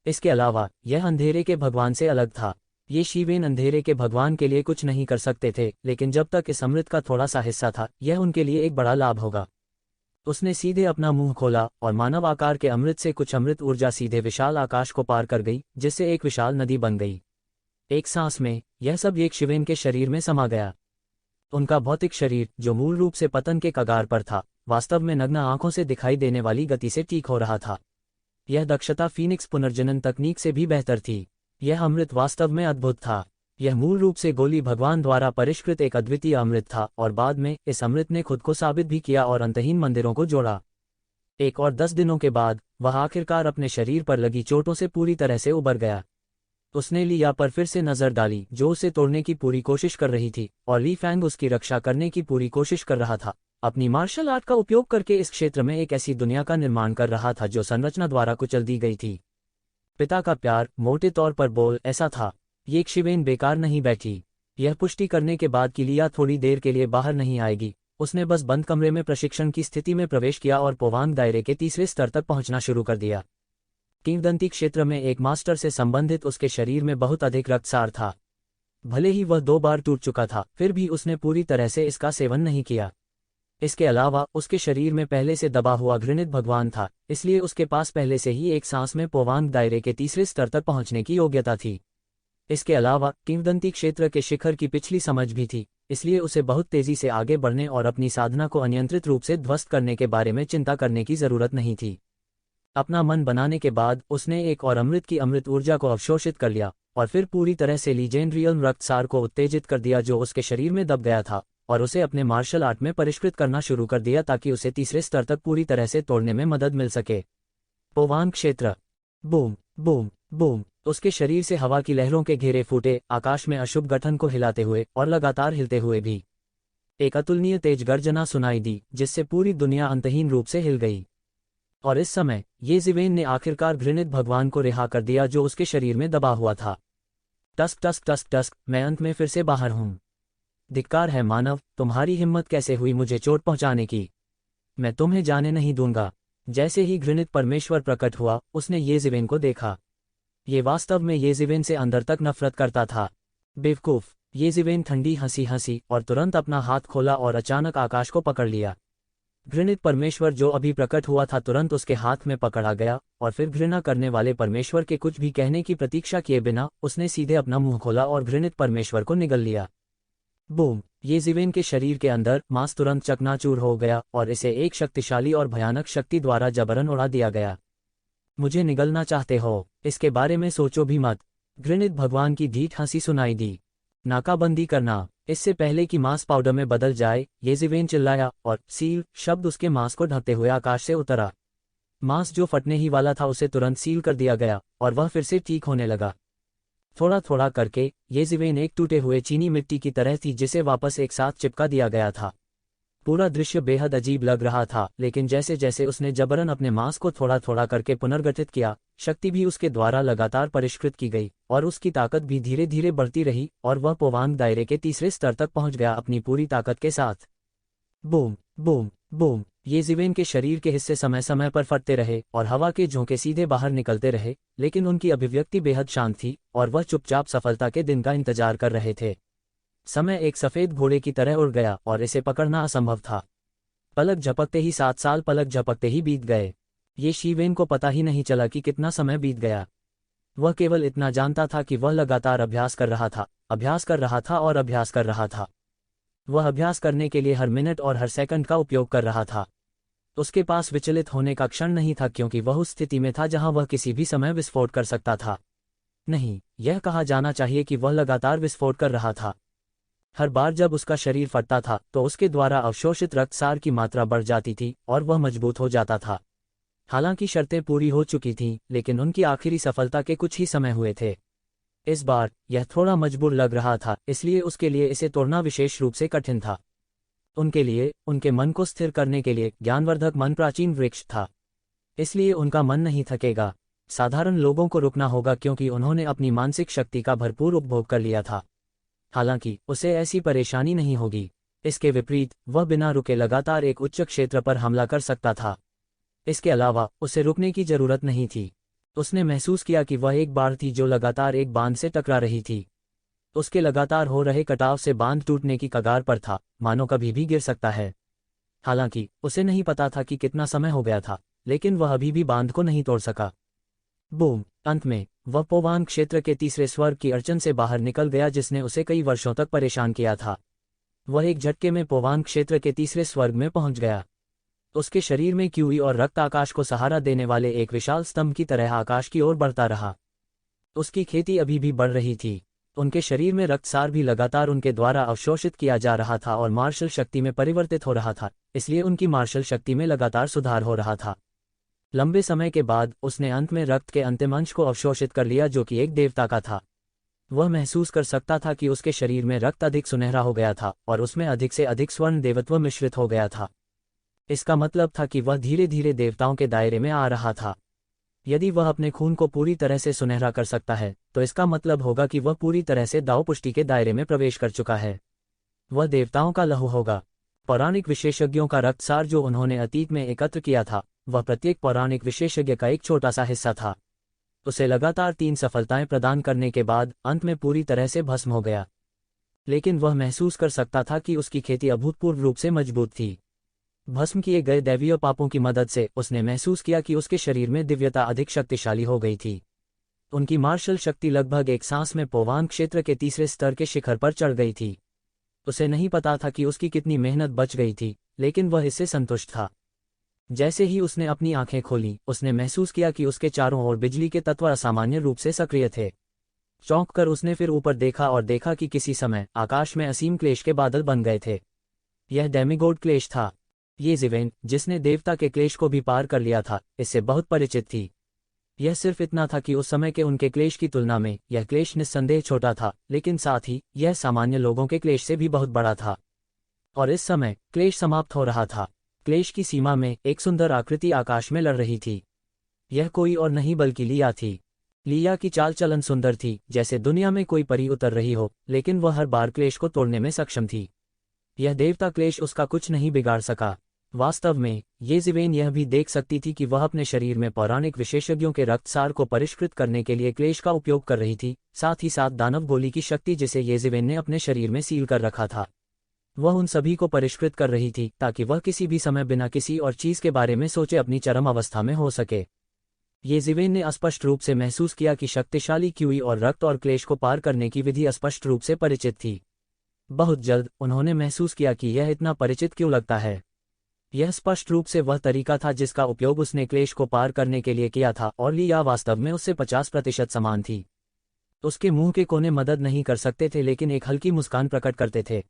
इसके अलावा यह अंधेरे के भगवान से अलग था। ये शीवेन अंधेरे के भगवान के लिए कुछ नहीं कर सकते थे, लेकिन जब तक इस अमृत का थोड़ा सा हिस्सा था, यह उनके लिए एक बड़ा लाभ होगा। उसने सीधे अपना मुंह खोला और मानव आकार के अमृत से कुछ अमृत ऊर्जा सीधे विशाल आकाश को पार कर गई, जिससे एक विशाल नदी बन गई। एक सांस में यह सब एक शीवेन के शरीर में समा गया। उनका भौतिक शरीर, जो मूल रूप से पतन के कगार पर था, वास्तव में नग्न आंखों से दिखाई देने वाली गति से ठीक हो रहा था। यह दक्षता फीनिक्स पुनर्जनन तकनीक से भी बेहतर थी। यह अमृत वास्तव में अद्भुत था। यह मूल रूप से गोली भगवान द्वारा परिष्कृत एक अद्वितीय अमृत था और बाद में इस अमृत ने खुद को साबित भी किया और अंतहीन मंदिरों को जोड़ा। 1 और 10 दिनों के बाद वह आखिरकार अपने शरीर पर लगी चोटों से पूरी तरह से उबर गया। उसने लिया पर फिर से नजर डाली, जो उसे तोड़ने की पूरी कोशिश कर रही थी, और ली फैंग उसकी रक्षा करने की पूरी कोशिश कर रहा था। अपनी मार्शल आर्ट का उपयोग करके इस क्षेत्र में एक ऐसी दुनिया का निर्माण कर रहा था जो संरचना द्वारा कुचल दी गई थी। पिता का प्यार मोटे तौर पर बोल ऐसा था। ये शीवेन बेकार नहीं बैठी। यह पुष्टि करने के बाद कि लिया थोड़ी देर के लिए बाहर नहीं आएगी, उसने बस बंद कमरे में प्रशिक्षण की स्थिति में प्रवेश किया और पोवांग दायरे के तीसरे स्तर तक पहुंचना शुरू कर दिया। किंवदंती क्षेत्र में एक मास्टर से संबंधित उसके शरीर में बहुत अधिक रक्तसार था। भले ही वह 2 बार टूट चुका था, फिर भी उसने पूरी तरह से इसका सेवन नहीं किया। इसके अलावा उसके शरीर में पहले से दबा हुआ घृणित भगवान था, इसलिए उसके पास पहले से ही एक सांस में पोवांग दायरे के तीसरे स्तर तक पहुंचने की योग्यता थी। इसके अलावा किंवदंती क्षेत्र के शिखर की पिछली समझ भी थी, इसलिए उसे बहुत तेजी से आगे बढ़ने और अपनी साधना को अनियंत्रित रूप से ध्वस्त करने के बारे में चिंता करने की जरूरत नहीं थी। अपना मन बनाने के बाद उसने एक और अमृत की अमृत ऊर्जा को अवशोषित कर लिया और फिर पूरी तरह से लीजेंड्रियल रक्तसार को उत्तेजित कर दिया जो उसके शरीर में दब गया था, और उसे अपने मार्शल आर्ट में परिष्कृत करना शुरू कर दिया ताकि उसे तीसरे स्तर तक पूरी तरह से तोड़ने में मदद मिल सके। पोवांग क्षेत्र। Boom boom boom. उसके शरीर से हवा की लहरों के घेरे फूटे, आकाश में अशुभ गठन को हिलाते हुए और लगातार हिलते हुए भी। एक अतुलनीय तेज गर्जना सुनाई दी, जिससे पूरी दुनिया अंतहीन रूप से हिल गई। और इस समय ये ज़िवेन ने आखिरकार घृणित भगवान को रिहा कर दिया जो उसके शरीर में दबा हुआ था। टस्क टस्क टस्क टस्क, मैं अंत में फिर से बाहर हूं। धिक्कार है मानव, तुम्हारी हिम्मत कैसे हुई मुझे चोट पहुंचाने की? मैं तुम्हें जाने नहीं दूंगा। जैसे ही घृणित परमेश्वर प्रकट हुआ, उसने ये ज़िवेन को देखा। ये वास्तव में ये ज़िवेन से अंदर तक नफरत करता था। बेवकूफ। ये ज़िवेन ठंडी हंसी हंसी और तुरंत अपना हाथ खोला और अचानक आकाश को पकड़ लिया। घृणित परमेश्वर जो अभी प्रकट हुआ था तुरंत उसके हाथ में पकड़ा गया, और फिर घृणा करने वाले परमेश्वर के कुछ भी कहने की प्रतीक्षा किए बिना उसने सीधे अपना मुंह खोला और घृणित परमेश्वर को निगल लिया। बूम। येज़िवेन के शरीर के अंदर मांस तुरंत चकनाचूर हो गया और इसे एक शक्तिशाली और भयानक शक्ति द्वारा जबरन उड़ा दिया गया। मुझे निगलना चाहते हो? इसके बारे में सोचो भी मत। घृणित भगवान की ढीठ हंसी सुनाई दी। नाकाबंदी करना, इससे पहले कि मांस पाउडर में बदल जाए, येज़िवेन चिल्लाया और सील शब्द उसके मांस को ढकते हुए आकाश से उतरा। मांस जो फटने ही वाला था उसे तुरंत सील कर दिया गया और वह फिर से ठीक होने लगा। थोड़ा थोड़ा करके येज़िवेन एक टूटे हुए चीनी मिट्टी की तरह थी जिसे वापस एक साथ चिपका दिया गया था। पूरा दृश्य बेहद अजीब लग रहा था, लेकिन जैसे जैसे उसने जबरन अपने मांस को थोड़ा थोड़ा करके पुनर्गठित किया, शक्ति भी उसके द्वारा लगातार परिष्कृत की गई और उसकी ताकत भी धीरे धीरे बढ़ती रही और वह पोवांग दायरे के तीसरे स्तर तक पहुंच गया अपनी पूरी ताकत के साथ। बूम बूम बूम, येज़िवेन के शरीर के हिस्से समय समय पर फटते रहे और हवा के झोंके सीधे बाहर निकलते रहे, लेकिन उनकी अभिव्यक्ति बेहद शांत थी और वह चुपचाप सफलता के दिन का इंतजार कर रहे थे। समय एक सफेद घोड़े की तरह उड़ गया और इसे पकड़ना असंभव था। पलक झपकते ही 7 साल पलक झपकते ही बीत गए। ये शीवेन को पता ही नहीं चला कि कितना समय बीत गया। वह केवल इतना जानता था कि वह लगातार अभ्यास कर रहा था, अभ्यास कर रहा था और अभ्यास कर रहा था। वह अभ्यास करने के लिए हर मिनट और हर सेकंड का उपयोग कर रहा था। उसके पास विचलित होने का क्षण नहीं था क्योंकि वह उस स्थिति में था जहां वह किसी भी समय विस्फोट कर सकता था। नहीं, यह कहा जाना चाहिए कि वह लगातार विस्फोट कर रहा था। हर बार जब उसका शरीर फटता था तो उसके द्वारा अवशोषित रक्तसार की मात्रा बढ़ जाती थी और वह मजबूत हो जाता था। हालांकि शर्तें पूरी हो चुकी थीं, लेकिन उनकी आखिरी सफलता के कुछ ही समय हुए थे। इस बार यह थोड़ा मजबूर लग रहा था, इसलिए उसके लिए इसे तोड़ना विशेष रूप से कठिन था। उनके लिए, उनके मन को स्थिर करने के लिए ज्ञानवर्धक मन प्राचीन वृक्ष था, इसलिए उनका मन नहीं थकेगा। साधारण लोगों को रुकना होगा क्योंकि उन्होंने अपनी मानसिक शक्ति का भरपूर उपभोग कर लिया था। हालांकि उसे ऐसी परेशानी नहीं होगी। इसके विपरीत, वह बिना रुके लगातार एक उच्च क्षेत्र पर हमला कर सकता था। इसके अलावा उसे रुकने की जरूरत नहीं थी। उसने महसूस किया कि वह एक बाढ़ थी जो लगातार एक बांध से टकरा रही थी। उसके लगातार हो रहे कटाव से बांध टूटने की कगार पर था, मानो कभी भी गिर सकता है। हालांकि उसे नहीं पता था कि कितना समय हो गया था, लेकिन वह अभी भी बांध को नहीं तोड़ सका। बूम! अंत में वह पोवांग क्षेत्र के तीसरे स्वर्ग की अड़चन से बाहर निकल गया जिसने उसे कई वर्षों तक परेशान किया था। वह एक झटके में पोवांग क्षेत्र के तीसरे स्वर्ग में पहुंच गया। उसके शरीर में क्यूई और रक्त आकाश को सहारा देने वाले एक विशाल स्तंभ की तरह आकाश की ओर बढ़ता रहा। उसकी खेती अभी भी बढ़ रही थी। उनके शरीर में रक्तसार भी लगातार उनके द्वारा अवशोषित किया जा रहा था और मार्शल शक्ति में परिवर्तित हो रहा था, इसलिए उनकी मार्शल शक्ति में लगातार सुधार हो रहा था। लंबे समय के बाद उसने अंत में रक्त के अंतिम अंश को अवशोषित कर लिया जो कि एक देवता का था। वह महसूस कर सकता था कि उसके शरीर में रक्त अधिक सुनहरा हो गया था और उसमें अधिक से अधिक स्वर्ण देवत्व मिश्रित हो गया था। इसका मतलब था कि वह धीरे धीरे देवताओं के दायरे में आ रहा था। यदि वह अपने खून को पूरी तरह से सुनहरा कर सकता है, तो इसका मतलब होगा कि वह पूरी तरह से दाव पुष्टि के दायरे में प्रवेश कर चुका है। वह देवताओं का लहू होगा। पौराणिक विशेषज्ञों का रक्तसार जो उन्होंने अतीत में एकत्र किया था, वह प्रत्येक पौराणिक विशेषज्ञ का एक छोटा सा हिस्सा था। उसे लगातार 3 सफलताएं प्रदान करने के बाद अंत में पूरी तरह से भस्म हो गया। लेकिन वह महसूस कर सकता था कि उसकी खेती अभूतपूर्व रूप से मजबूत थी। भस्म किए गए दैवीय पापों की मदद से उसने महसूस किया कि उसके शरीर में दिव्यता अधिक शक्तिशाली हो गई थी। उनकी मार्शल शक्ति लगभग एक सांस में पोवांग क्षेत्र के तीसरे स्तर के शिखर पर चढ़ गई थी। उसे नहीं पता था कि उसकी कितनी मेहनत बच गई थी, लेकिन वह इससे संतुष्ट था। जैसे ही उसने अपनी आंखें खोलीं, उसने महसूस किया कि उसके चारों ओर बिजली के तत्व असामान्य रूप से सक्रिय थे। चौंक कर उसने फिर ऊपर देखा और देखा कि किसी समय आकाश में असीम क्लेश के बादल बन गए थे। यह डेमिगोड क्लेश था। येज़िवेन, जिसने देवता के क्लेश को भी पार कर लिया था, इससे बहुत परिचित थी। यह सिर्फ इतना था कि उस समय के उनके क्लेश की तुलना में यह क्लेश निस्संदेह छोटा था, लेकिन साथ ही यह सामान्य लोगों के क्लेश से भी बहुत बड़ा था। और इस समय क्लेश समाप्त हो रहा था। क्लेश की सीमा में एक सुंदर आकृति आकाश में लड़ रही थी। यह कोई और नहीं बल्कि लिया थी। लिया की चाल चलन सुंदर थी, जैसे दुनिया में कोई परी उतर रही हो, लेकिन वह हर बार क्लेश को तोड़ने में सक्षम थी। यह देवता क्लेश उसका कुछ नहीं बिगाड़ सका। वास्तव में येज़िवेन यह भी देख सकती थी कि वह अपने शरीर में पौराणिक विशेषज्ञों के रक्तसार को परिष्कृत करने के लिए क्लेश का उपयोग कर रही थी, साथ ही साथ दानव गोली की शक्ति जिसे येज़िवेन ने अपने शरीर में सील कर रखा था। वह उन सभी को परिष्कृत कर रही थी ताकि वह किसी भी समय बिना किसी और चीज के बारे में सोचे अपनी चरम अवस्था में हो सके। येज़िवेन ने स्पष्ट रूप से महसूस किया कि शक्तिशाली क्यूई और रक्त और क्लेश को पार करने की विधि स्पष्ट रूप से परिचित थी। बहुत जल्द उन्होंने महसूस किया कि यह इतना परिचित क्यों लगता है। यह स्पष्ट रूप से वह तरीका था जिसका उपयोग उसने क्लेश को पार करने के लिए किया था, और लिया वास्तव में उससे 50% समान थी। उसके मुंह के कोने मदद नहीं कर सकते थे, लेकिन एक हल्की मुस्कान प्रकट करते थे।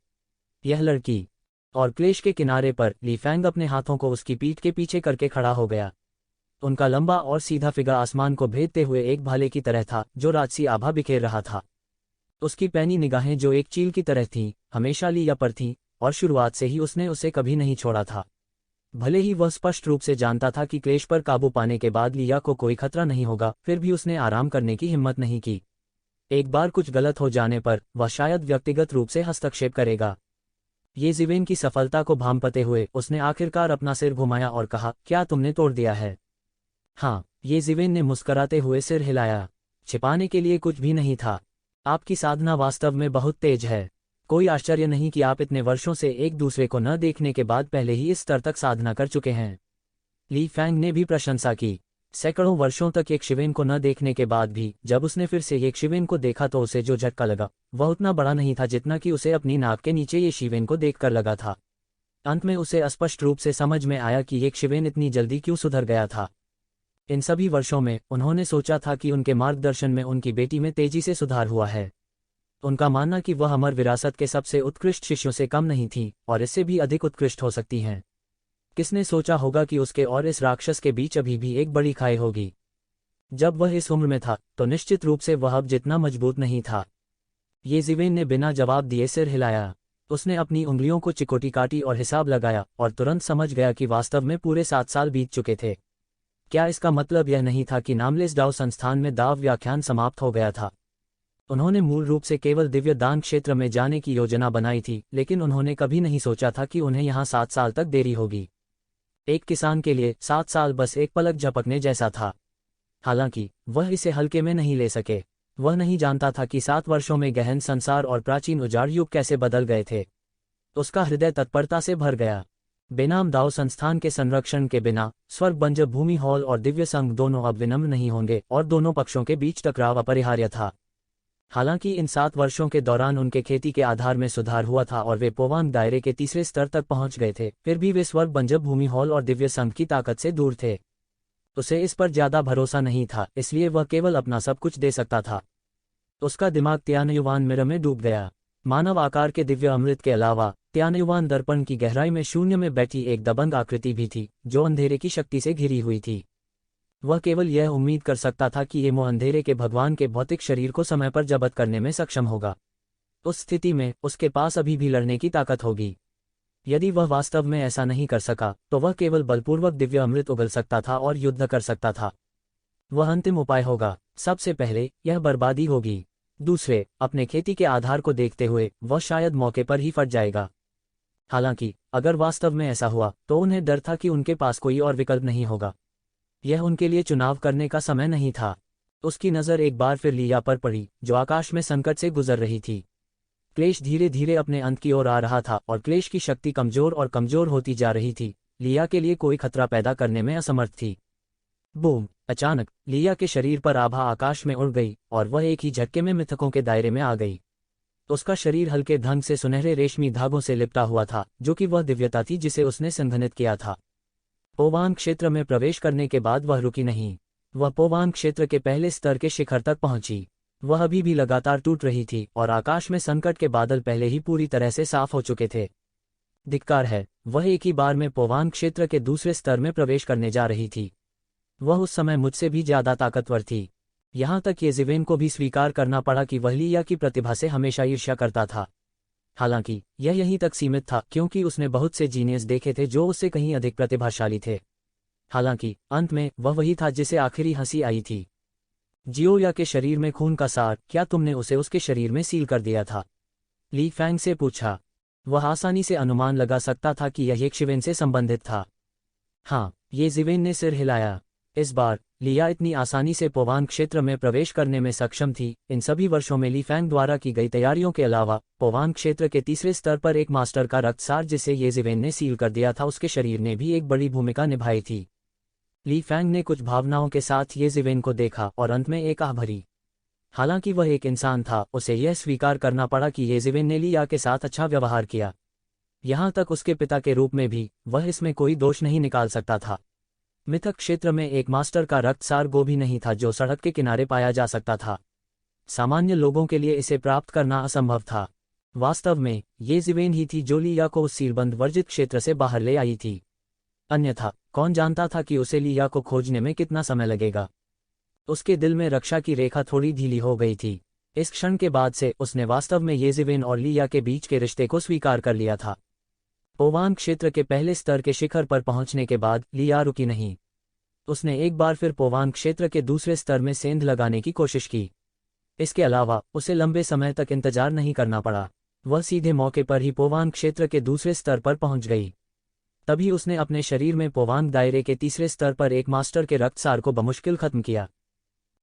यह लड़की। और क्लेश के किनारे पर ली फैंग अपने हाथों को उसकी पीठ के पीछे करके खड़ा हो गया। उनका लंबा और सीधा फिगर आसमान को भेदते हुए एक भाले की तरह था जो राजसी आभा बिखेर रहा था। उसकी पैनी निगाहें जो एक चील की तरह थीं, हमेशा लिया पर थीं, और शुरुआत से ही उसने उसे कभी नहीं छोड़ा था। भले ही वह स्पष्ट रूप से जानता था कि क्लेश पर काबू पाने के बाद लिया को कोई खतरा नहीं होगा, फिर भी उसने आराम करने की हिम्मत नहीं की। एक बार कुछ गलत हो जाने पर वह शायद व्यक्तिगत रूप से हस्तक्षेप करेगा। ये जिवेन की सफलता को भांपते हुए उसने आखिरकार अपना सिर घुमाया और कहा, क्या तुमने तोड़ दिया है? हाँ, ये जिवेन ने मुस्कराते हुए सिर हिलाया। छिपाने के लिए कुछ भी नहीं था। आपकी साधना वास्तव में बहुत तेज है। कोई आश्चर्य नहीं कि आप इतने वर्षों से एक दूसरे को न देखने के बाद पहले ही इस स्तर तक साधना कर चुके हैं। ली फैंग ने भी प्रशंसा की। सैकड़ों वर्षों तक एक शिवेन को न देखने के बाद भी जब उसने फिर से एक शिवेन को देखा तो उसे जो झटका लगा वह उतना बड़ा नहीं था जितना कि उसे अपनी नाक के नीचे ये शिवेन को देखकर लगा था। अंत में उसे स्पष्ट रूप से समझ में आया कि एक शिवेन इतनी जल्दी क्यों सुधर गया था। इन सभी वर्षों में उन्होंने सोचा था कि उनके मार्गदर्शन में उनकी बेटी में तेजी से सुधार हुआ है। उनका मानना कि वह अमर विरासत के सबसे उत्कृष्ट शिष्यों से कम नहीं थी और इससे भी अधिक उत्कृष्ट हो सकती हैं। किसने सोचा होगा कि उसके और इस राक्षस के बीच अभी भी एक बड़ी खाई होगी। जब वह इस उम्र में था तो निश्चित रूप से वह अब जितना मजबूत नहीं था। ये जिवेन ने बिना जवाब दिए सिर हिलाया। उसने अपनी उंगलियों को चिकोटी काटी और हिसाब लगाया और तुरंत समझ गया कि वास्तव में पूरे 7 साल बीत चुके थे। क्या इसका मतलब यह नहीं था कि नामलेस डाओ संस्थान में दाव व्याख्यान समाप्त हो गया था? उन्होंने मूल रूप से केवल दिव्य दान क्षेत्र में जाने की योजना बनाई थी, लेकिन उन्होंने कभी नहीं सोचा था कि उन्हें यहाँ 7 साल तक देरी होगी। एक किसान के लिए 7 साल बस एक पलक झपकने जैसा था। हालांकि वह इसे हल्के में नहीं ले सके। वह नहीं जानता था कि 7 वर्षों में गहन संसार और प्राचीन उजाड़ युग कैसे बदल गए थे। उसका हृदय तत्परता से भर गया। बेनाम दाओ संस्थान के संरक्षण के बिना स्वर्ग बंजर भूमि हॉल और दिव्य संघ दोनों अब विनम्र नहीं होंगे और दोनों पक्षों के बीच टकराव अपरिहार्य था। हालांकि इन 7 वर्षों के दौरान उनके खेती के आधार में सुधार हुआ था और वे पोवांग दायरे के तीसरे स्तर तक पहुंच गए थे, फिर भी वे स्वर्ग बंजर भूमि हॉल और दिव्य संघ की ताकत से दूर थे। उसे इस पर ज्यादा भरोसा नहीं था, इसलिए वह केवल अपना सब कुछ दे सकता था। उसका दिमाग त्यानयुवान मिरर में डूब गया। मानव आकार के दिव्य अमृत के अलावा त्यानयुवान दर्पण की गहराई में शून्य में बैठी एक दबंग आकृति भी थी जो अंधेरे की शक्ति से घिरी हुई थी। वह केवल यह उम्मीद कर सकता था कि ये मोह अंधेरे के भगवान के भौतिक शरीर को समय पर जब्त करने में सक्षम होगा। उस स्थिति में उसके पास अभी भी लड़ने की ताकत होगी। यदि वह वास्तव में ऐसा नहीं कर सका तो वह केवल बलपूर्वक दिव्य अमृत उगल सकता था और युद्ध कर सकता था। वह अंतिम उपाय होगा। सबसे पहले यह बर्बादी होगी। दूसरे, अपने खेती के आधार को देखते हुए वह शायद मौके पर ही फट जाएगा। हालांकि अगर वास्तव में ऐसा हुआ तो उन्हें डर था कि उनके पास कोई और विकल्प नहीं होगा। यह उनके लिए चुनाव करने का समय नहीं था। उसकी नज़र एक बार फिर लिया पर पड़ी जो आकाश में संकट से गुजर रही थी। क्लेश धीरे धीरे अपने अंत की ओर आ रहा था और क्लेश की शक्ति कमजोर और कमजोर होती जा रही थी। लिया के लिए कोई खतरा पैदा करने में असमर्थ थी। बूम! अचानक लिया के शरीर पर आभा आकाश में उड़ गई और वह एक ही झटके में मिथकों के दायरे में आ गई। उसका शरीर हल्के ढंग से सुनहरे रेशमी धागों से लिपटा हुआ था, जो कि वह दिव्यता थी जिसे उसने संघनित किया था। पोवांग क्षेत्र में प्रवेश करने के बाद वह रुकी नहीं। वह पोवांग क्षेत्र के पहले स्तर के शिखर तक पहुंची। वह अभी भी लगातार टूट रही थी और आकाश में संकट के बादल पहले ही पूरी तरह से साफ हो चुके थे। धिक्कार है, वह एक ही बार में पोवांग क्षेत्र के दूसरे स्तर में प्रवेश करने जा रही थी। वह उस समय मुझसे भी ज्यादा ताकतवर थी। यहाँ तक ये जिवेन को भी स्वीकार करना पड़ा कि वह लिया की प्रतिभा से हमेशा ईर्ष्या करता था। हालांकि यह यहीं तक सीमित था क्योंकि उसने बहुत से जीनियस देखे थे जो उससे कहीं अधिक प्रतिभाशाली थे। हालांकि अंत में वह वही था जिसे आखिरी हंसी आई थी। जियोया के शरीर में खून का सार, क्या तुमने उसे उसके शरीर में सील कर दिया था? ली फैंग से पूछा। वह आसानी से अनुमान लगा सकता था कि यह एक शिवेन से संबंधित था। हाँ, ये जिवेन ने सिर हिलाया। इस बार लिया इतनी आसानी से पोवांग क्षेत्र में प्रवेश करने में सक्षम थी। इन सभी वर्षों में ली फैंग द्वारा की गई तैयारियों के अलावा पोवांग क्षेत्र के तीसरे स्तर पर एक मास्टर का रक्तसार जिसे ये जिवेन ने सील कर दिया था उसके शरीर ने भी एक बड़ी भूमिका निभाई थी। ली फैंग ने कुछ भावनाओं के साथ ये जिवेन को देखा और अंत में एक आह भरी। हालांकि वह एक इंसान था, उसे यह स्वीकार करना पड़ा कि येज़िवेन ने लिया के साथ अच्छा व्यवहार किया। यहाँ तक उसके पिता के रूप में भी वह इसमें कोई दोष नहीं निकाल सकता था। मिथक क्षेत्र में एक मास्टर का रक्तसार गो भी नहीं था जो सड़क के किनारे पाया जा सकता था। सामान्य लोगों के लिए इसे प्राप्त करना असंभव था। वास्तव में येज़िवेन ही थी जो लिया को उस सीलबंद वर्जित क्षेत्र से बाहर ले आई थी। अन्यथा कौन जानता था कि उसे लिया को खोजने में कितना समय लगेगा। उसके दिल में रक्षा की रेखा थोड़ी ढीली हो गई थी। इस क्षण के बाद से उसने वास्तव में येज़िवेन और लिया के बीच के रिश्ते को स्वीकार कर लिया था। पोवान क्षेत्र के पहले स्तर के शिखर पर पहुंचने के बाद लिया रुकी नहीं। उसने एक बार फिर पोवान क्षेत्र के दूसरे स्तर में सेंध लगाने की कोशिश की। इसके अलावा उसे लंबे समय तक इंतजार नहीं करना पड़ा। वह सीधे मौके पर ही पोवान क्षेत्र के दूसरे स्तर पर पहुंच गई। तभी उसने अपने शरीर में पोवान दायरे के तीसरे स्तर पर एक मास्टर के रक्तसार को बमुश्किल खत्म किया।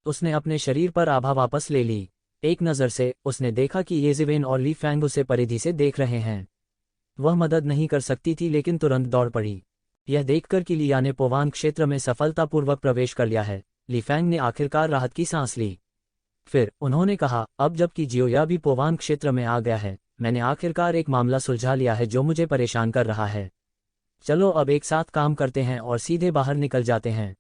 उसने अपने शरीर पर आभा वापस ले ली। एक नज़र से उसने देखा कि येज़िवेन और ली फैंग उसे परिधि से देख रहे हैं। वह मदद नहीं कर सकती थी लेकिन तुरंत दौड़ पड़ी। यह देखकर कि लिया ने पोवान क्षेत्र में सफलतापूर्वक प्रवेश कर लिया है, ली फैंग ने आखिरकार राहत की सांस ली। फिर उन्होंने कहा, अब जबकि जियोया भी पोवान क्षेत्र में आ गया है, मैंने आखिरकार एक मामला सुलझा लिया है जो मुझे परेशान कर रहा है। चलो अब एक साथ काम करते हैं और सीधे बाहर निकल जाते हैं।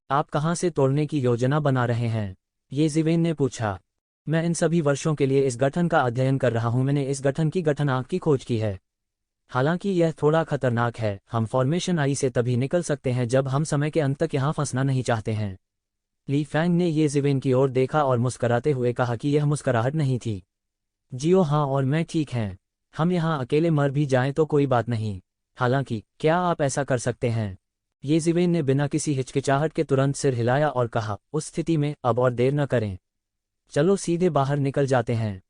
आप कहाँ से तोड़ने की योजना बना रहे हैं? येज़िवेन ने पूछा। मैं इन सभी वर्षों के लिए इस गठन का अध्ययन कर रहा हूँ। मैंने इस गठन की गठनांक की खोज की है। हालांकि यह थोड़ा खतरनाक है। हम फॉर्मेशन आई से तभी निकल सकते हैं जब हम समय के अंत तक यहाँ फंसना नहीं चाहते हैं। ली फैंग ने येज़िवेन की ओर देखा और मुस्कराते हुए कहा कि यह मुस्कुराहट नहीं थी। जियो हाँ, और मैं ठीक हैं। हम यहाँ अकेले मर भी जाएं तो कोई बात नहीं। हालांकि क्या आप ऐसा कर सकते हैं? येज़िवेन ने बिना किसी हिचकिचाहट के तुरंत सिर हिलाया और कहा, उस स्थिति में अब और देर न करें। चलो सीधे बाहर निकल जाते हैं।